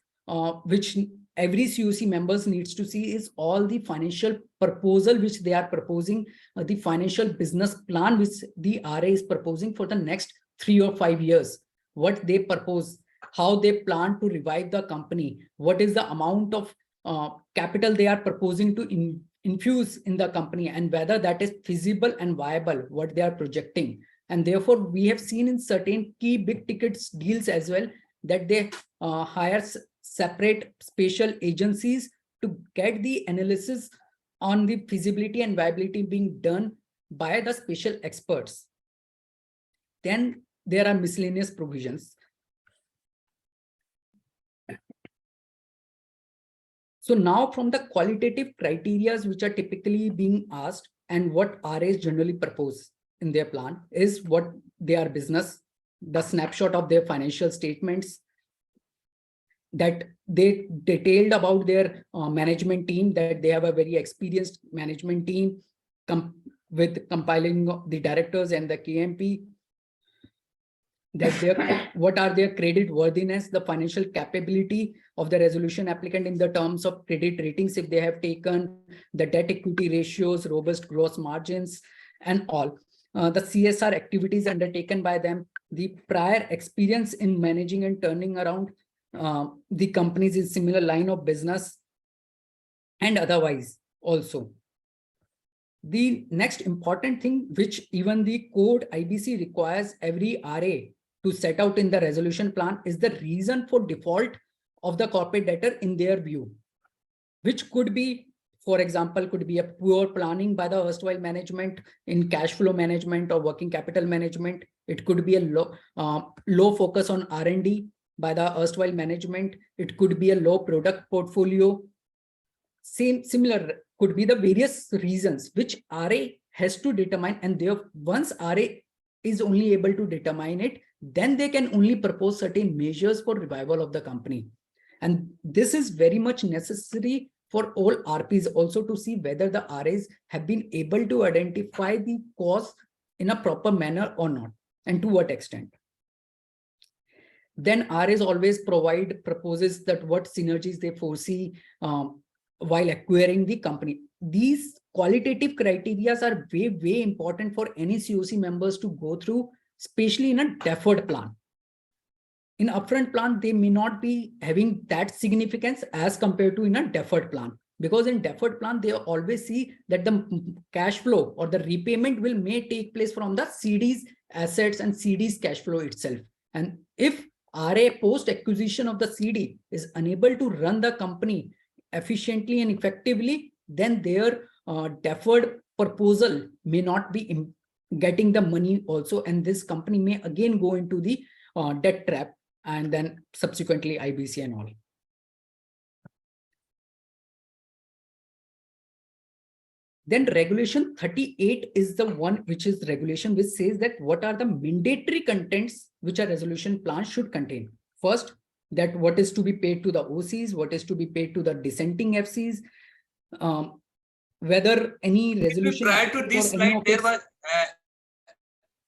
which every COC members needs to see is all the financial proposal which they are proposing, the financial business plan which the RA is proposing for the next 3 or 5 years, what they propose, how they plan to revive the company, what is the amount of capital they are proposing to infuse in the company, and whether that is feasible and viable, what they are projecting. And therefore, we have seen in certain key big tickets deals as well that they hire separate special agencies to get the analysis on the feasibility and viability being done by the special experts. Then there are miscellaneous provisions. So now from the qualitative criteria which are typically being asked and what RAs generally propose in their plan is what their business, the snapshot of their financial statements, that they detailed about their management team, that they have a very experienced management team with compiling the directors and the KMP, that what are their credit worthiness, the financial capability of the resolution applicant in the terms of credit ratings if they have taken, the debt equity ratios, robust gross margins, and all. The CSR activities undertaken by them, the prior experience in managing and turning around the companies in similar line of business, and otherwise also. The next important thing which even the code IBC requires every RA to set out in the resolution plan is the reason for default of the corporate debtor in their view, which could be, for example, could be a poor planning by the erstwhile management in cash flow management or working capital management. It could be a low focus on R&D by the erstwhile management. It could be a low product portfolio. Similar could be the various reasons which RA has to determine, and there once RA is only able to determine it, then they can only propose certain measures for revival of the company. And this is very much necessary for all RPs also to see whether the RAs have been able to identify the cause in a proper manner or not, and to what extent. Then RAs always proposes that what synergies they foresee while acquiring the company. These qualitative criteria are way important for any COC members to go through, especially in a deferred plan. In upfront plan, they may not be having that significance as compared to in a deferred plan, because in deferred plan, they always see that the cash flow or the repayment may take place from the CD's assets and CD's cash flow itself. And if RA post acquisition of the CD is unable to run the company efficiently and effectively, then their deferred proposal may not be getting the money also, and this company may again go into the debt trap and then subsequently IBC and all. Then regulation 38 is the one which is regulation which says that what are the mandatory contents which a resolution plan should contain. First, that what is to be paid to the OCs, what is to be paid to the dissenting FCs, whether any resolution Prior to or this any slide, of there its, was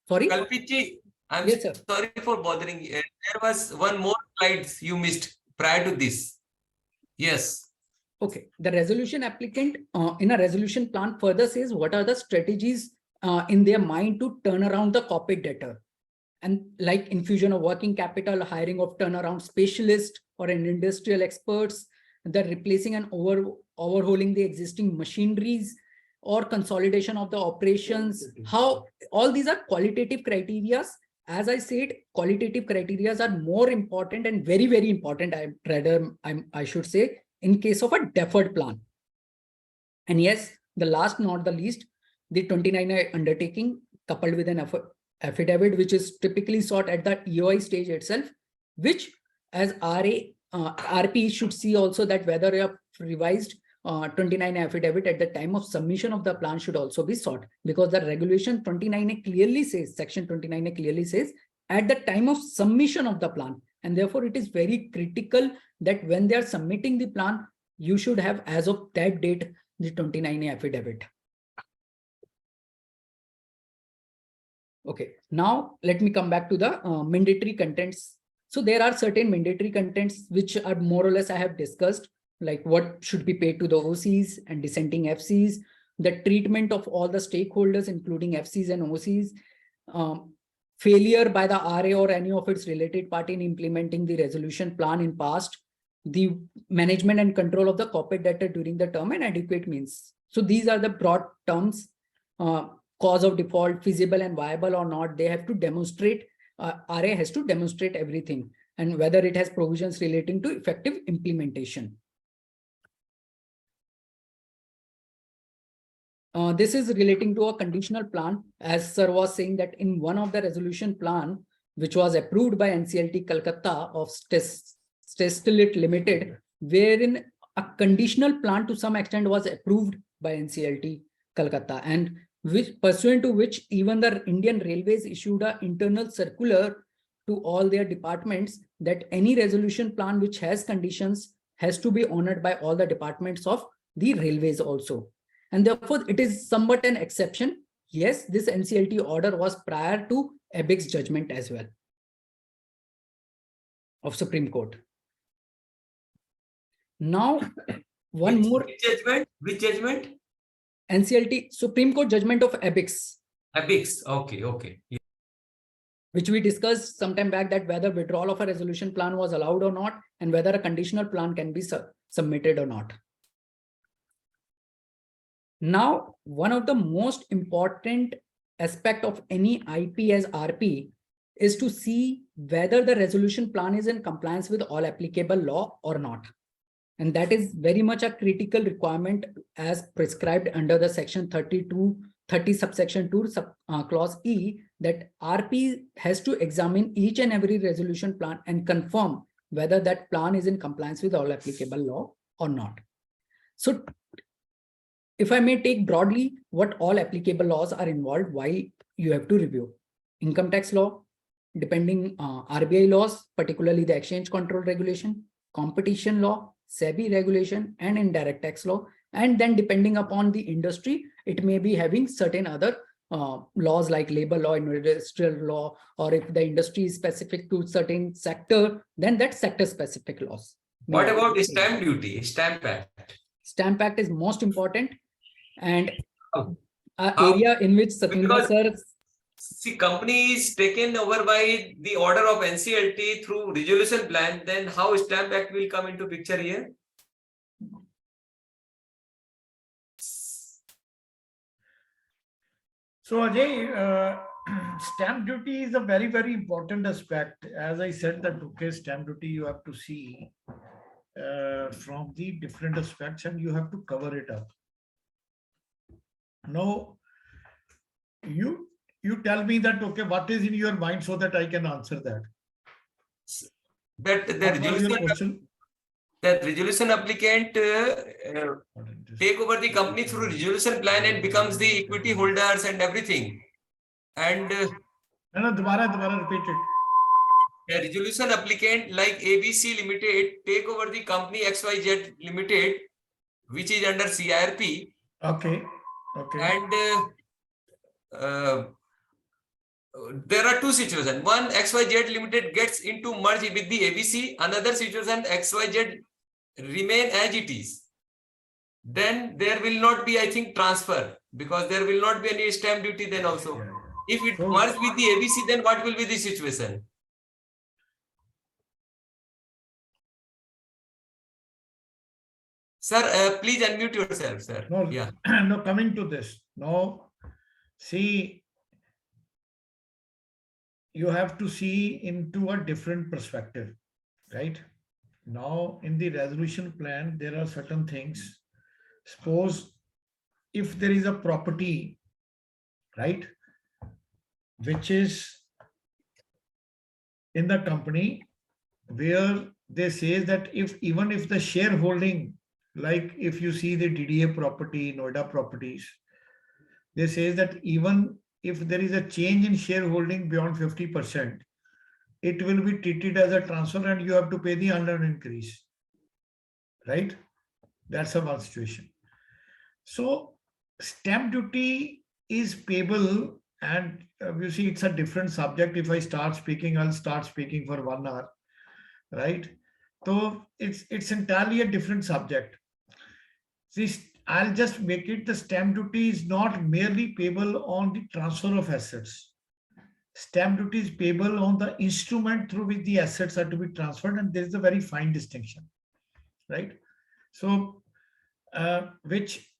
sorry, Kalpitji, I'm yes sir. sorry for bothering you. There was one more slides you missed prior to this. Yes. Okay, the resolution applicant in a resolution plan further says what are the strategies in their mind to turn around the corporate debtor, and like infusion of working capital, hiring of turnaround specialist or an industrial experts, the replacing and overhauling the existing machineries, or consolidation of the operations. How all these are qualitative criteria. As I said, qualitative criteria are more important and very, very important. I should say, in case of a deferred plan. And yes, the last not the least, the 29I undertaking coupled with an affidavit, which is typically sought at the EOI stage itself, which as RP should see also that whether a revised 29 affidavit at the time of submission of the plan should also be sought, because the regulation 29A clearly says, section 29A clearly says at the time of submission of the plan. And therefore it is very critical that when they are submitting the plan, you should have as of that date the 29A affidavit. Okay, now let me come back to the mandatory contents. So there are certain mandatory contents which are more or less I have discussed, like what should be paid to the OCs and dissenting FCs, the treatment of all the stakeholders, including FCs and OCs, failure by the RA or any of its related party in implementing the resolution plan in past, the management and control of the corporate debtor during the term, and adequate means. So these are the broad terms. Cause of default, feasible and viable or not, they have to demonstrate, RA has to demonstrate everything, and whether it has provisions relating to effective implementation. This is relating to a conditional plan, as sir was saying that in one of the resolution plan, which was approved by NCLT Calcutta of Stestilit Limited, wherein a conditional plan to some extent was approved by NCLT Calcutta, and which pursuant to which even the Indian Railways issued an internal circular to all their departments that any resolution plan which has conditions has to be honored by all the departments of the railways also. And therefore, it is somewhat an exception. Yes, this NCLT order was prior to ABIC's judgment as well of Supreme Court. Now, one more. Which judgment? Which judgment? NCLT Supreme Court judgment of ABIC's. ABIC's. Okay, okay. Yeah. Which we discussed sometime back, that whether withdrawal of a resolution plan was allowed or not, and whether a conditional plan can be submitted or not. Now, one of the most important aspect of any IP as RP is to see whether the resolution plan is in compliance with all applicable law or not. And that is very much a critical requirement as prescribed under the section 30 subsection 2 clause E, that RP has to examine each and every resolution plan and confirm whether that plan is in compliance with all applicable law or not. So if I may take broadly what all applicable laws are involved while you have to review: income tax law, depending RBI laws, particularly the exchange control regulation, competition law, SEBI regulation, and indirect tax law. And then depending upon the industry, it may be having certain other laws like labor law, industrial law, or if the industry is specific to certain sector, then that sector specific laws. What about stamp duty, Stamp Act? Stamp Act is most important, and area in which Satwinder sir. See, company is taken over by the order of NCLT through resolution plan, then how Stamp Act will come into picture here? So Ajay, stamp duty is a very, very important aspect. As I said that, okay, stamp duty you have to see from the different aspects and you have to cover it up. Now, you tell me that, okay, what is in your mind so that I can answer that. That the resolution applicant take over the company through resolution plan and becomes the equity holders and everything. And no, repeat it. The resolution applicant like ABC Limited take over the company XYZ Limited, which is under CIRP, Okay. Okay. And there are two situations. One, XYZ Limited gets into merge with the ABC. Another situation, XYZ remain as it is. Then there will not be, I think, transfer, because there will not be any stamp duty then also. Yeah. If it So- merge with the ABC, then what will be the situation? Sir, please unmute yourself, sir. No, Yeah. no, coming to this. No, see, you have to see into a different perspective, right? Now, in the resolution plan, there are certain things. Suppose if there is a property, right, which is in the company where they say that if even if the shareholding, like if you see the DDA property, Noida properties, they say that even if there is a change in shareholding beyond 50%, it will be treated as a transfer and you have to pay the unearned increase, right? That's a one situation. So stamp duty is payable, and you see it's a different subject. If I start speaking, I'll start speaking for 1 hour, right? So it's entirely a different subject. This, I'll just make it, the stamp duty is not merely payable on the transfer of assets. Stamp duty is payable on the instrument through which the assets are to be transferred, and there is a very fine distinction, right? So, which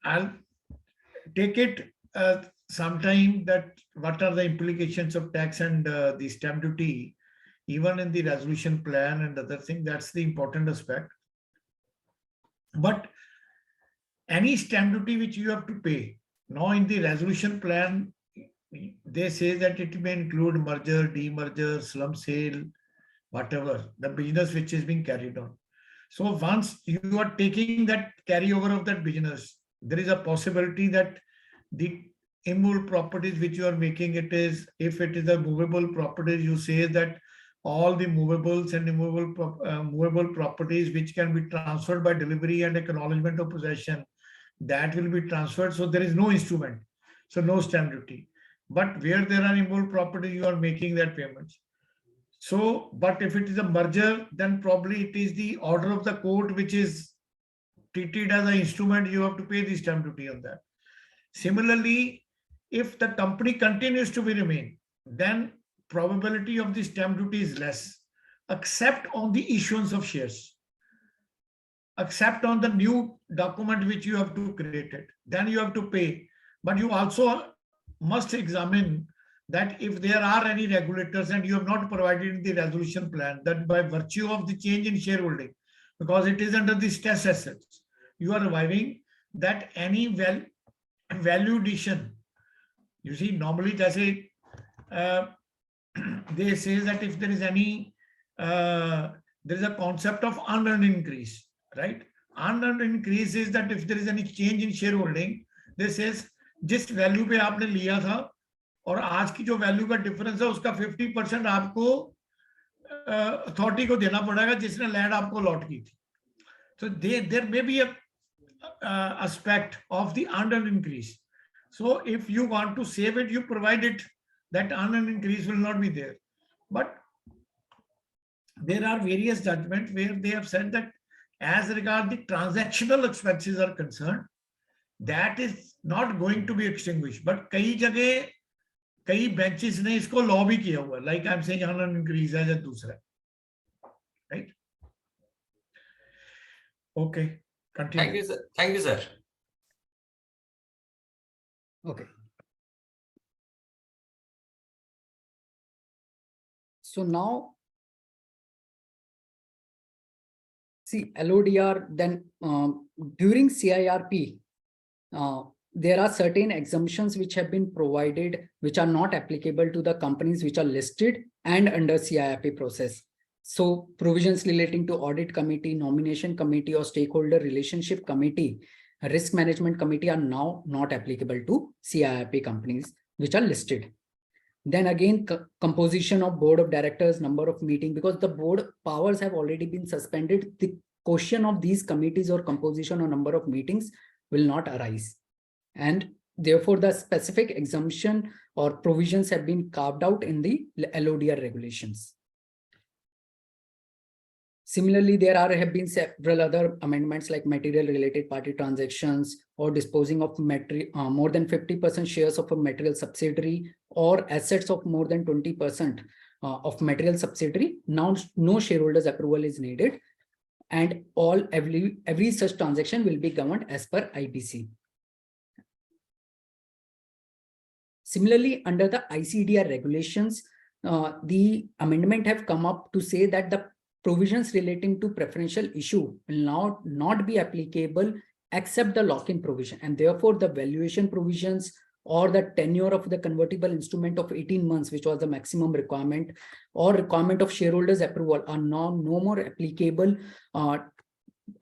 I'll take it sometime, that what are the implications of tax and the stamp duty, even in the resolution plan and other thing. That's the important aspect. But any stamp duty which you have to pay, now in the resolution plan, they say that it may include merger, demerger, slum sale, whatever, the business which is being carried on. So once you are taking that carryover of that business, there is a possibility that the immovable properties which you are making, it is, if it is a movable properties, you say that all the movables and immovable movable properties which can be transferred by delivery and acknowledgement of possession, that will be transferred. So there is no instrument, so no stamp duty. But where there are immovable properties, you are making that payments. So, but if it is a merger, then probably it is the order of the court which is treated as an instrument. You have to pay the stamp duty on that. Similarly, if the company continues to be remain, then probability of the stamp duty is less, except on the issuance of shares, except on the new document which you have to create it, then you have to pay. But you also must examine that if there are any regulators and you have not provided in the resolution plan that by virtue of the change in shareholding, because it is under the stress assets, you are reviving that any value addition. You see, normally they say that if there is any, there is a concept of unearned increase, right? Unearned increase is that if there is any change in shareholding, they says जिस value पे आपने लिया था और आज की जो value का डिफरेंस है उसका 50% आपको अथॉरिटी को देना पड़ेगा जिसने लैंड आपको अलॉट की थी. So there may be a aspect of the unearned increase. So if you want to save it, you provide it, that unearned increase will not be there. But there are various judgments where they have said that as regard the transactional expenses are concerned, that is not going to be extinguished. But कई जगह कई benches ने इसको law भी किया हुआ, like I'm saying unearned increase है या दूसरा, right? Okay, continue. Thank you, sir. Thank you, sir. Okay. So now, see LODR, then during CIRP, there are certain exemptions which have been provided, which are not applicable to the companies which are listed and under CIRP process. So provisions relating to audit committee, nomination committee, or stakeholder relationship committee, risk management committee are now not applicable to CIRP companies which are listed. Then again, composition of board of directors, number of meeting, because the board powers have already been suspended. The question of these committees or composition or number of meetings will not arise. And therefore, the specific exemption or provisions have been carved out in the LODR regulations. Similarly, there have been several other amendments like material related party transactions or disposing of more than 50% shares of a material subsidiary or assets of more than 20% of material subsidiary. Now, no shareholders' approval is needed, and every such transaction will be governed as per IBC. Similarly, under the ICDR regulations, the amendment have come up to say that the provisions relating to preferential issue will now not be applicable except the lock-in provision, and therefore the valuation provisions or the tenure of the convertible instrument of 18 months, which was the maximum requirement, or requirement of shareholders' approval are now no more applicable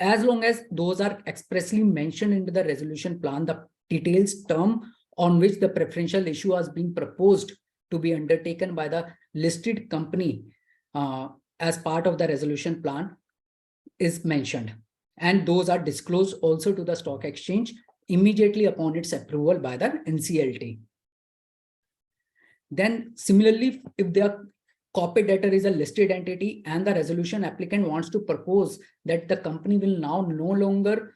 as long as those are expressly mentioned into the resolution plan, the details term on which the preferential issue was being proposed to be undertaken by the listed company as part of the resolution plan is mentioned. And those are disclosed also to the stock exchange immediately upon its approval by the NCLT. Then similarly, if the corporate debtor is a listed entity and the resolution applicant wants to propose that the company will now no longer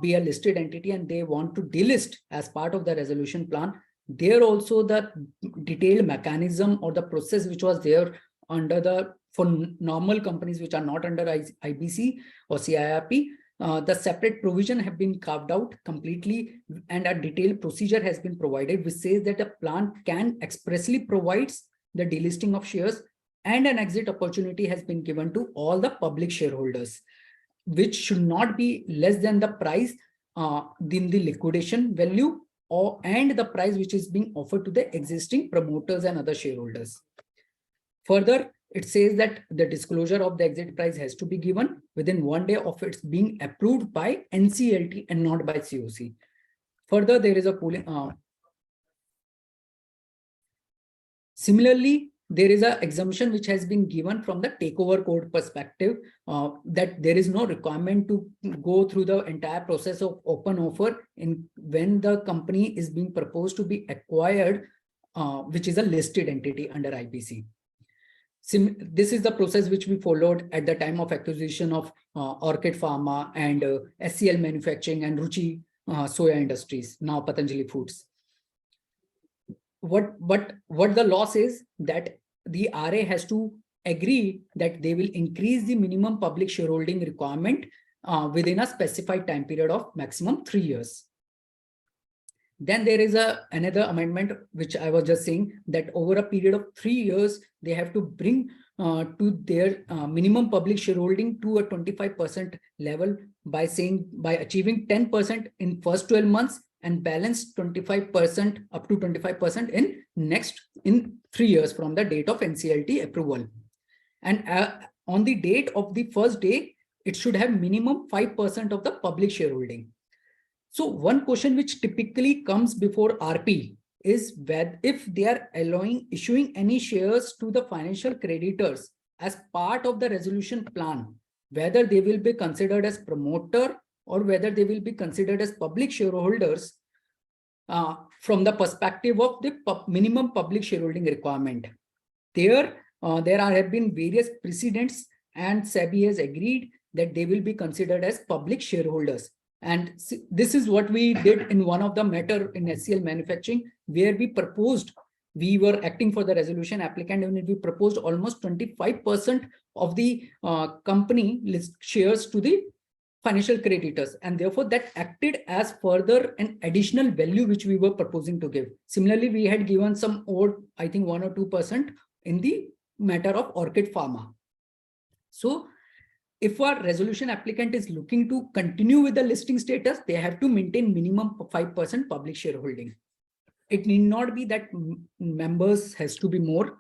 be a listed entity and they want to delist as part of the resolution plan, there also the detailed mechanism or the process which was there under the for normal companies which are not under IBC or CIRP, the separate provision have been carved out completely, and a detailed procedure has been provided which says that a plan can expressly provides the delisting of shares, and an exit opportunity has been given to all the public shareholders, which should not be less than the price in the liquidation value and the price which is being offered to the existing promoters and other shareholders. Further, it says that the disclosure of the exit price has to be given within 1 day of its being approved by NCLT and not by COC. Further, there is a cooling. Similarly, there is an exemption which has been given from the takeover code perspective that there is no requirement to go through the entire process of open offer when the company is being proposed to be acquired, which is a listed entity under IBC. This is the process which we followed at the time of acquisition of Orchid Pharma and SCL Manufacturing and Ruchi Soya Industries, now Patanjali Foods. What the law says that the RA has to agree that they will increase the minimum public shareholding requirement within a specified time period of maximum 3 years. Then there is another amendment which I was just saying that over a period of 3 years, they have to bring to their minimum public shareholding to a 25% level by achieving 10% in first 12 months and balance 25% up to 25% in 3 years from the date of NCLT approval. And on the date of the first day, it should have minimum 5% of the public shareholding. So one question which typically comes before RP is whether if they are issuing any shares to the financial creditors as part of the resolution plan, whether they will be considered as promoter or whether they will be considered as public shareholders from the perspective of the minimum public shareholding requirement. There have been various precedents, and SEBI has agreed that they will be considered as public shareholders. And this is what we did in one of the matter in SCL Manufacturing, where we were acting for the resolution applicant, and we proposed almost 25% of the company list shares to the financial creditors, and therefore that acted as further an additional value which we were proposing to give. Similarly, we had given some odd, I think 1 or 2% in the matter of Orchid Pharma. So if a resolution applicant is looking to continue with the listing status, they have to maintain minimum 5% public shareholding. It need not be that members has to be more,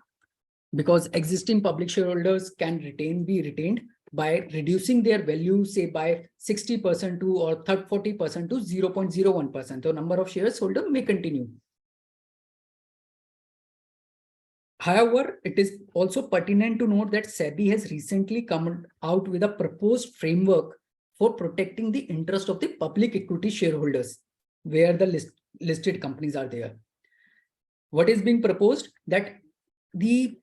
because existing public shareholders can be retained by reducing their value, say by 60% to or 40% to 0.01%. The number of shares holder may continue. However, it is also pertinent to note that SEBI has recently come out with a proposed framework for protecting the interest of the public equity shareholders, where the listed companies are there. What is being proposed, that the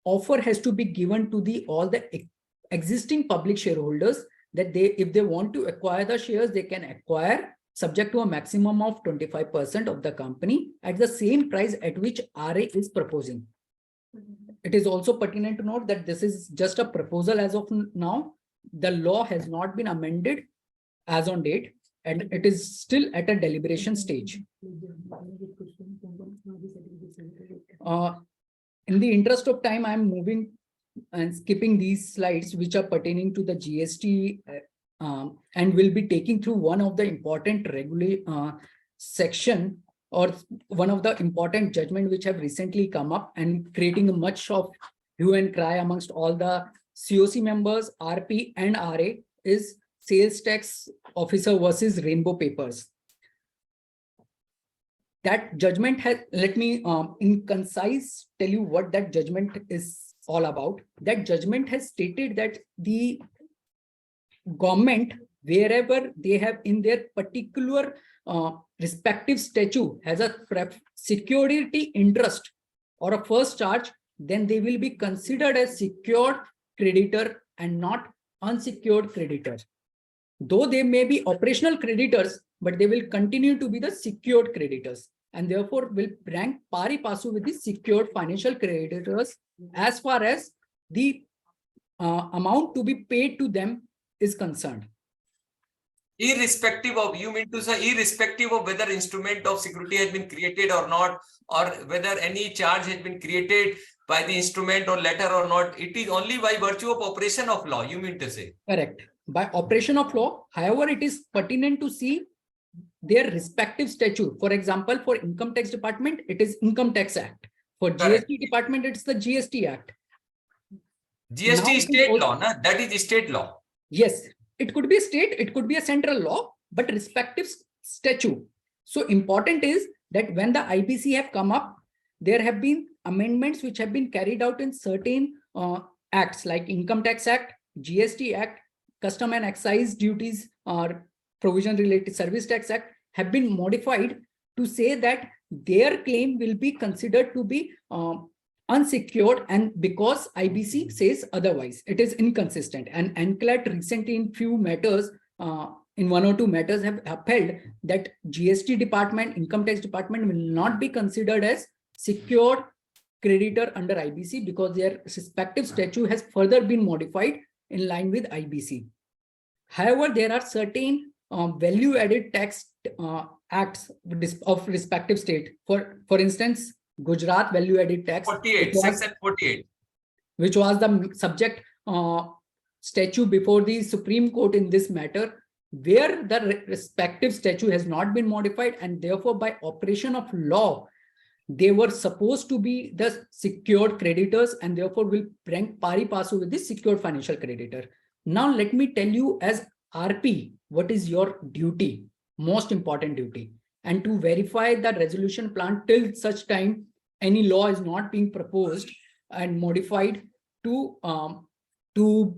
offer has to be given to all the existing public shareholders, that if they want to acquire the shares, they can acquire, subject to a maximum of 25% of the company at the same price at which RA is proposing. It is also pertinent to note that this is just a proposal as of now. The law has not been amended as on date, and it is still at a deliberation stage. In the interest of time, I'm moving and skipping these slides, which are pertaining to the GST, and will be taking through one of the important section, or one of the important judgment which have recently come up and creating much of hue and cry amongst all the COC members, RP and RA, is sales tax officer versus rainbow papers. That judgment has, let me in concise tell you what that judgment is all about. That judgment has stated that the government, wherever they have in their particular respective statute has a security interest or a first charge, then they will be considered as secured creditor and not unsecured creditors. Though they may be operational creditors, but they will continue to be the secured creditors, and therefore will rank pari passu with the secured financial creditors as far as the amount to be paid to them is concerned. Irrespective of, you mean to say, irrespective of whether instrument of security has been created or not, or whether any charge has been created by the instrument or letter or not, it is only by virtue of operation of law, you mean to say? Correct. By operation of law. However, it is pertinent to see their respective statute. For example, for Income Tax Department, it is Income Tax Act. For Correct. GST Department, it's the GST Act. GST is state law, na? That is state law. Yes, it could be a state, it could be a central law, but respective statute. So important is that when the IBC have come up, there have been amendments which have been carried out in certain acts like Income Tax Act, GST Act, Custom and Excise Duties or Provision Related Service Tax Act have been modified to say that their claim will be considered to be unsecured, and because IBC says otherwise, it is inconsistent. And NCLAT recently in few matters, in one or two matters, have upheld that GST Department, Income Tax Department will not be considered as secured creditor under IBC because their respective statute has further been modified in line with IBC. However, there are certain value-added tax acts of respective state. For instance, Gujarat value-added tax, 48, section 48, which was the subject statute before the Supreme Court in this matter, where the respective statute has not been modified, and therefore by operation of law, they were supposed to be the secured creditors and therefore will rank pari passu with the secured financial creditor. Now let me tell you as RP, what is your duty, most important duty, and to verify the resolution plan till such time any law is not being proposed and modified to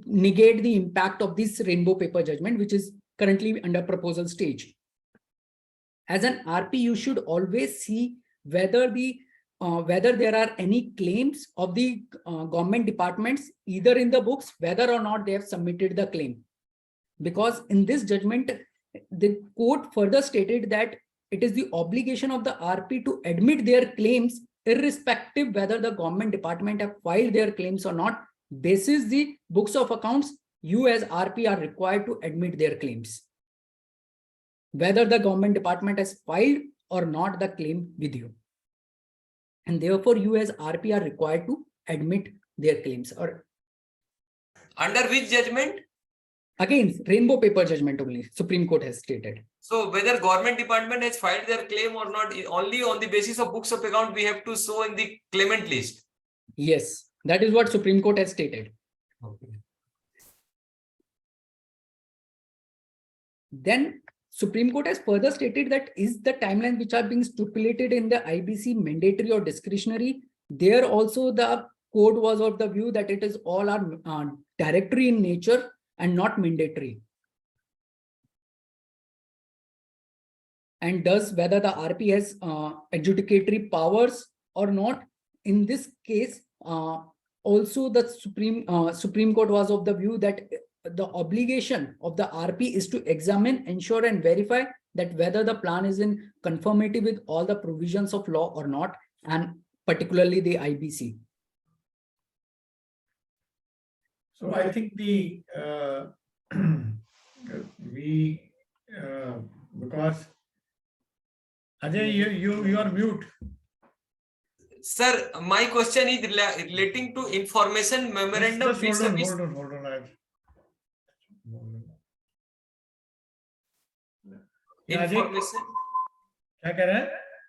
negate the impact of this rainbow paper judgment, which is currently under proposal stage. As an RP, you should always see whether there are any claims of the government departments either in the books, whether or not they have submitted the claim. Because in this judgment, the court further stated that it is the obligation of the RP to admit their claims irrespective whether the government department have filed their claims or not. Basis the books of accounts, you as RP are required to admit their claims, whether the government department has filed or not the claim with you. And therefore, you as RP are required to admit their claims. Or under which judgment? Again, rainbow paper judgment only, Supreme Court has stated. So whether government department has filed their claim or not, only on the basis of books of account we have to show in the claimant list. Yes, that is what Supreme Court has stated. Okay. Then Supreme Court has further stated that is the timelines which are being stipulated in the IBC mandatory or discretionary. There also the court was of the view that it is all are directory in nature and not mandatory. and does whether the RP has adjudicatory powers or not. In this case, also the Supreme Court was of the view that the obligation of the RP is to examine, ensure, and verify that whether the plan is in conformity with all the provisions of law or not, and particularly the IBC. So I think the because Ajay, you are mute. Sir, my question is relating to information memorandum. Just hold on. Information. क्या कह रहे हैं?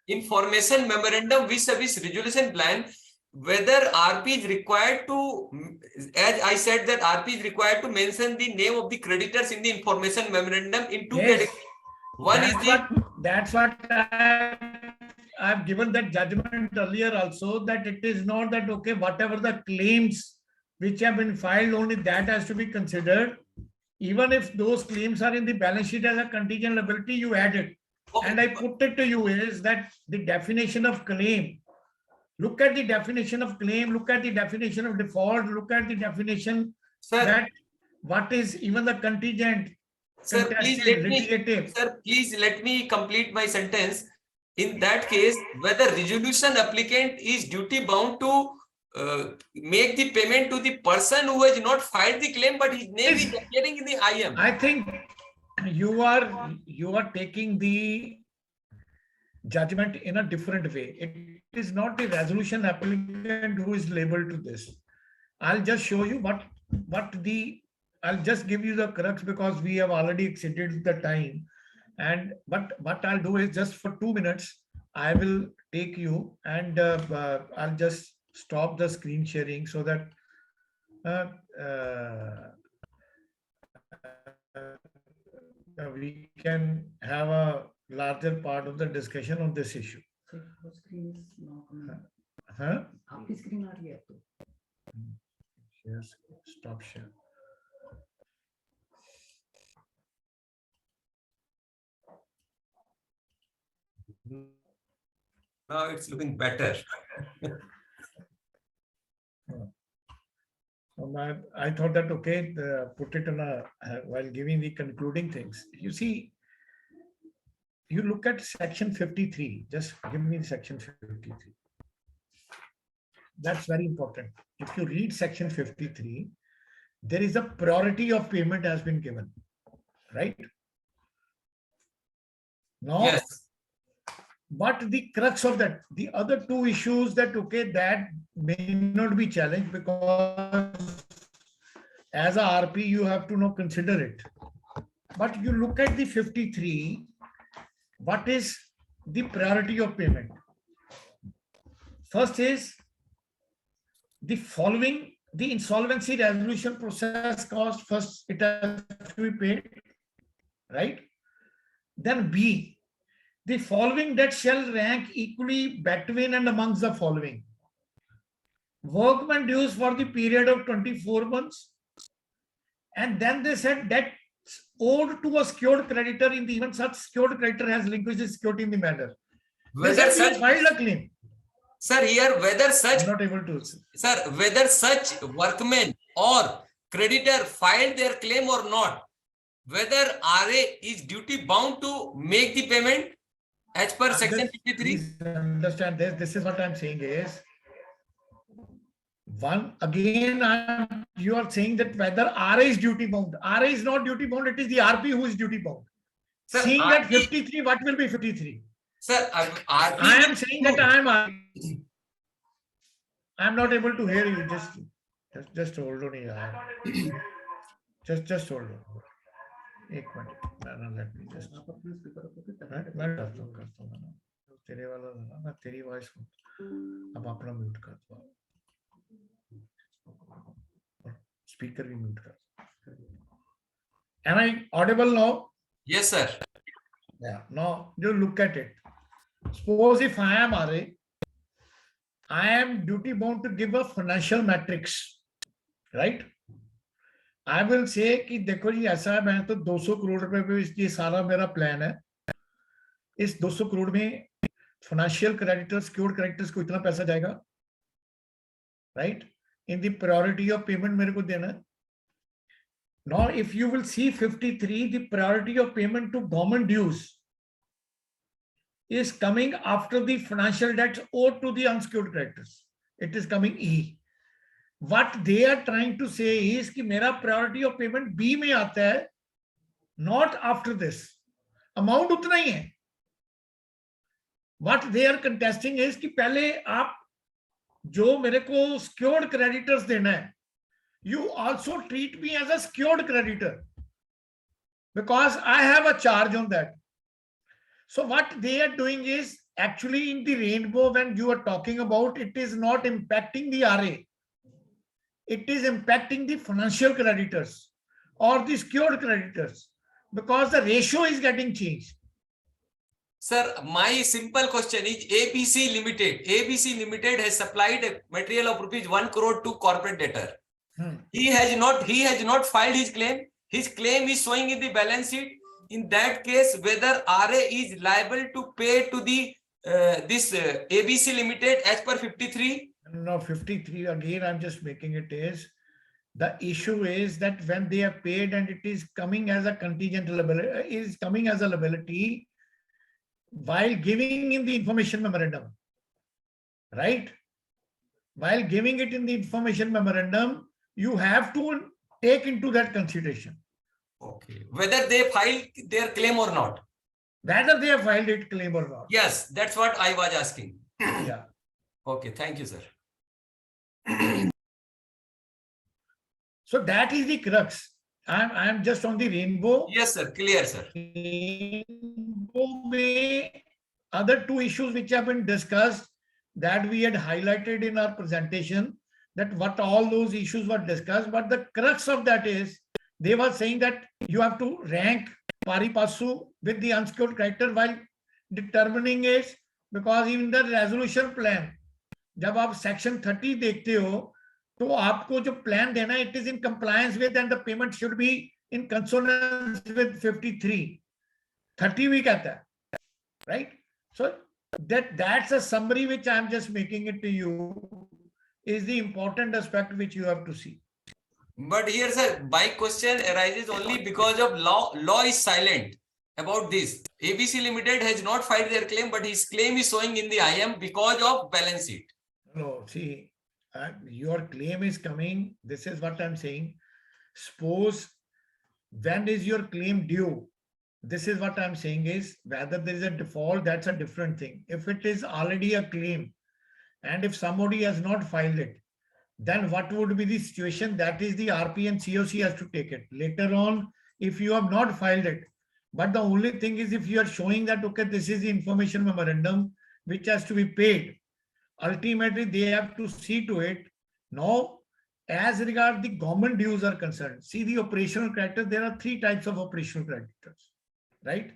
Information memorandum vis-a-vis resolution plan, whether RP is required to, as I said, that RP is required to mention the name of the creditors in the information memorandum in two categories. One is that's what I've given that judgment earlier also, that it is not that, okay, whatever the claims which have been filed, only that has to be considered. Even if those claims are in the balance sheet as a contingent liability, you add it. Okay. And I put it to you is that the definition of claim, look at the definition of claim, look at the definition of default, look at the definition, Sir, that what is even the contingent, sir, please let me, litigative. sir, please let me complete my sentence. In that case, whether resolution applicant is duty bound to make the payment to the person who has not filed the claim, but his name is appearing in the IM. I think you are taking the judgment in a different way. It is not the resolution applicant who is labeled to this. I'll just show you I'll just give you the crux, because we have already exceeded the time. And but what I'll do is, just for 2 minutes, I will take you and I'll just stop the screen sharing so that we can have a larger part of the discussion on this issue. Huh? Yes, stop share. Now it's looking better. I thought that, okay, put it on while giving the concluding things. You see, you look at section 53. Just give me section 53. That's very important. If you read section 53, there is a priority of payment has been given, right? No. Yes. But the crux of that, the other two issues that, okay, that may not be challenged, because as a RP, you have to now consider it. But you look at the 53, what is the priority of payment? First is the following, the insolvency resolution process cost, first it has to be paid, right? Then B, the following debt shall rank equally between and amongst the following: workman dues for the period of 24 months. And then they said that owed to a secured creditor in the event such secured creditor has relinquished his security in the matter. Whether such, filed a claim. Sir, here whether such, I'm not able to. Sir, whether such workman or creditor filed their claim or not, whether RA is duty bound to make the payment as per section 53. Please understand this. This is what I'm saying is, one, again, you are saying that whether RA is duty bound. RA is not duty bound. It is the RP who is duty bound. Sir, Seeing RP, that 53, what will be 53? Sir, RP I am saying that I am RP. I am not able to hear you. Just hold on here. Just hold on. एक minute, let me just. मैं करता हूँ तेरे वाला ना, मैं तेरी voice अब अपना म्यूट करता हूँ, स्पीकर भी म्यूट कर. Am I audible now? Yes, sir. Yeah. Now you look at it. Suppose if I am RA, I am duty bound to give a financial matrix, right? I will say कि देखो जी ऐसा है, मैं तो 200 करोड़ रुपए पे ये सारा मेरा प्लान है, इस 200 करोड़ में फाइनेंशियल क्रेडिटर्स, सिक्योर्ड क्रेडिटर्स को इतना पैसा जाएगा, right? In the priority of payment मेरे को देना है. Now, if you will see 53, the priority of payment to government dues is coming after the financial debts owed to the unsecured creditors. It is coming E. What they are trying to say is कि मेरा priority of payment B में आता है, not after this. Amount उतना ही है. What they are contesting is कि पहले आप जो मेरे को secured creditors देना है, you also treat me as a secured creditor because I have a charge on that. So what they are doing is actually in the rainbow, when you are talking about, it is not impacting the RA. It is impacting the financial creditors or the secured creditors because the ratio is getting changed. Sir, my simple question is ABC Limited. ABC Limited has supplied a material of rupees 1 crore to corporate debtor. He has not filed his claim. His claim is showing in the balance sheet. In that case, whether RA is liable to pay to the this ABC Limited as per 53? No, 53 again. I'm just making it is the issue is that when they are paid and it is coming as a contingent liability, is coming as a liability while giving in the information memorandum, right? While giving it in the information memorandum, you have to take into that consideration. Okay. Whether they filed their claim or not. Whether they have filed it claim or not. Yes, that's what I was asking. Yeah. Okay, thank you, sir. So that is the crux. I'm just on the rainbow. Yes, sir. Clear, sir. Rainbow में other two issues which have been discussed that we had highlighted in our presentation, that what all those issues were discussed, but the crux of that is they were saying that you have to rank pari passu with the unsecured creditor while determining is, because even the resolution plan, जब आप section 30 देखते हो तो आपको जो plan देना है, it is in compliance with and the payment should be in consonance with 53. 30 भी कहता है, right? So that's a summary which I'm just making it to you, is the important aspect which you have to see. But here, sir, my question arises only because of law is silent about this. ABC Limited has not filed their claim, but his claim is showing in the IM because of balance sheet. No, see, your claim is coming. This is what I'm saying. Suppose when is your claim due? This is what I'm saying is whether there is a default, that's a different thing. If it is already a claim and if somebody has not filed it, then what would be the situation? That is the RP and COC has to take it. Later on, if you have not filed it, but the only thing is if you are showing that, okay, this is the information memorandum which has to be paid, ultimately they have to see to it. Now, as regard the government dues are concerned, see the operational creditors, there are three types of operational creditors, right?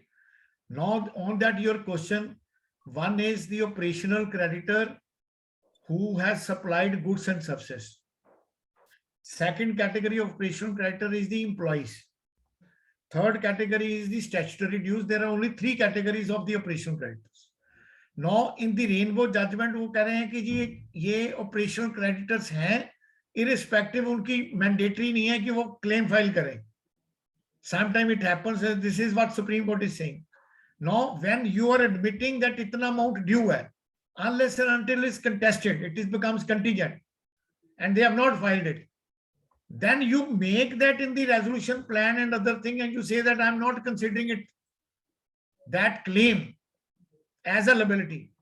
Now, on that your question, one is the operational creditor who has supplied goods and services. Second category of operational creditor is the employees. Third category is the statutory dues. There are only three categories of the operational creditors. Now, in the rainbow judgment, वो कह रहे हैं कि जी ये operational creditors हैं, irrespective उनकी mandatory नहीं है कि वो claim file करें. Sometimes it happens. This is what Supreme Court is saying. Now, when you are admitting that इतना amount due है, unless and until it's contested, it becomes contingent, and they have not filed it. Then you make that in the resolution plan and other thing, and you say that I'm not considering it, that claim as a liability.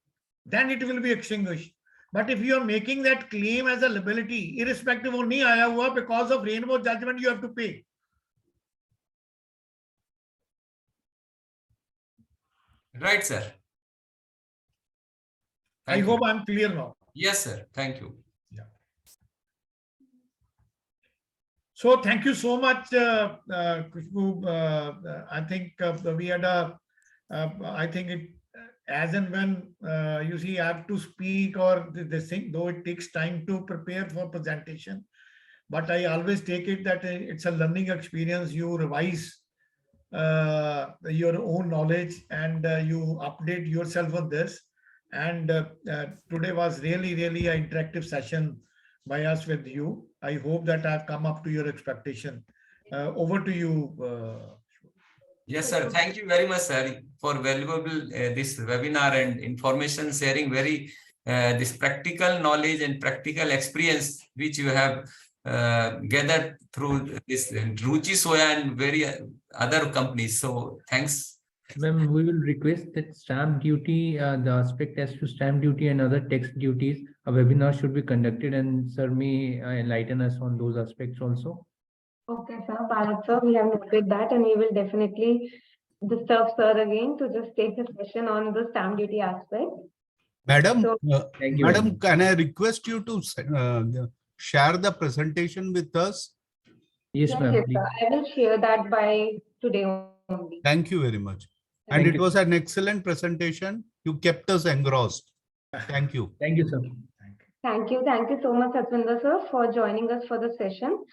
Then it will be extinguished. But if you are making that claim as a liability, irrespective of nahi aaya hua, because of rainbow judgment, you have to pay. Right, sir. I hope I'm clear now. Yes, sir. Thank you. Yeah. So thank you so much, Kushbu. I think we had I think it, as and when you see I have to speak or this thing, though it takes time to prepare for presentation, but I always take it that it's a learning experience. You revise your own knowledge, and you update yourself on this. And today was really, really an interactive session by us with you. I hope that I've come up to your expectation. Over to you. Yes, sir. Thank you very much, sir, for valuable this webinar and information sharing. Very this practical knowledge and practical experience which you have gathered through this Ruchi Soya and very other companies. So thanks. Ma'am, we will request that stamp duty, the aspect as to stamp duty and other tax duties, a webinar should be conducted, and sir may enlighten us on those aspects also. Okay, sir. Bharat sir, we have noted that, and we will definitely disturb sir again to just take a session on the stamp duty aspect. Madam, So- Thank you very Madam, much. can I request you to share the presentation with us? Yes, Yes, ma'am. yes, please. sir. I will share that by today only. Thank you very much. And Thank it you. was an excellent presentation. You kept us engrossed. Thank you. Thank you, sir. Thank you. Thank you so much, Satwinder sir, for joining us for the session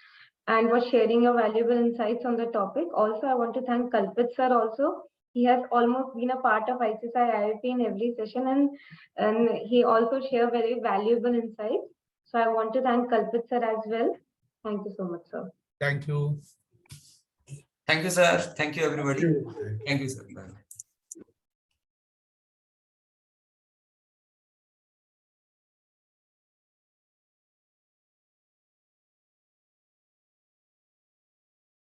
and for sharing your valuable insights on the topic. Also, I want to thank Kalpit sir also. He has almost been a part of ICSI IIP in every session, and he also shared very valuable insights. So I want to thank Kalpit sir as well. Thank you so much, sir. Thank you. Thank you, sir. Thank you, everybody. Thank you, sir. Bye.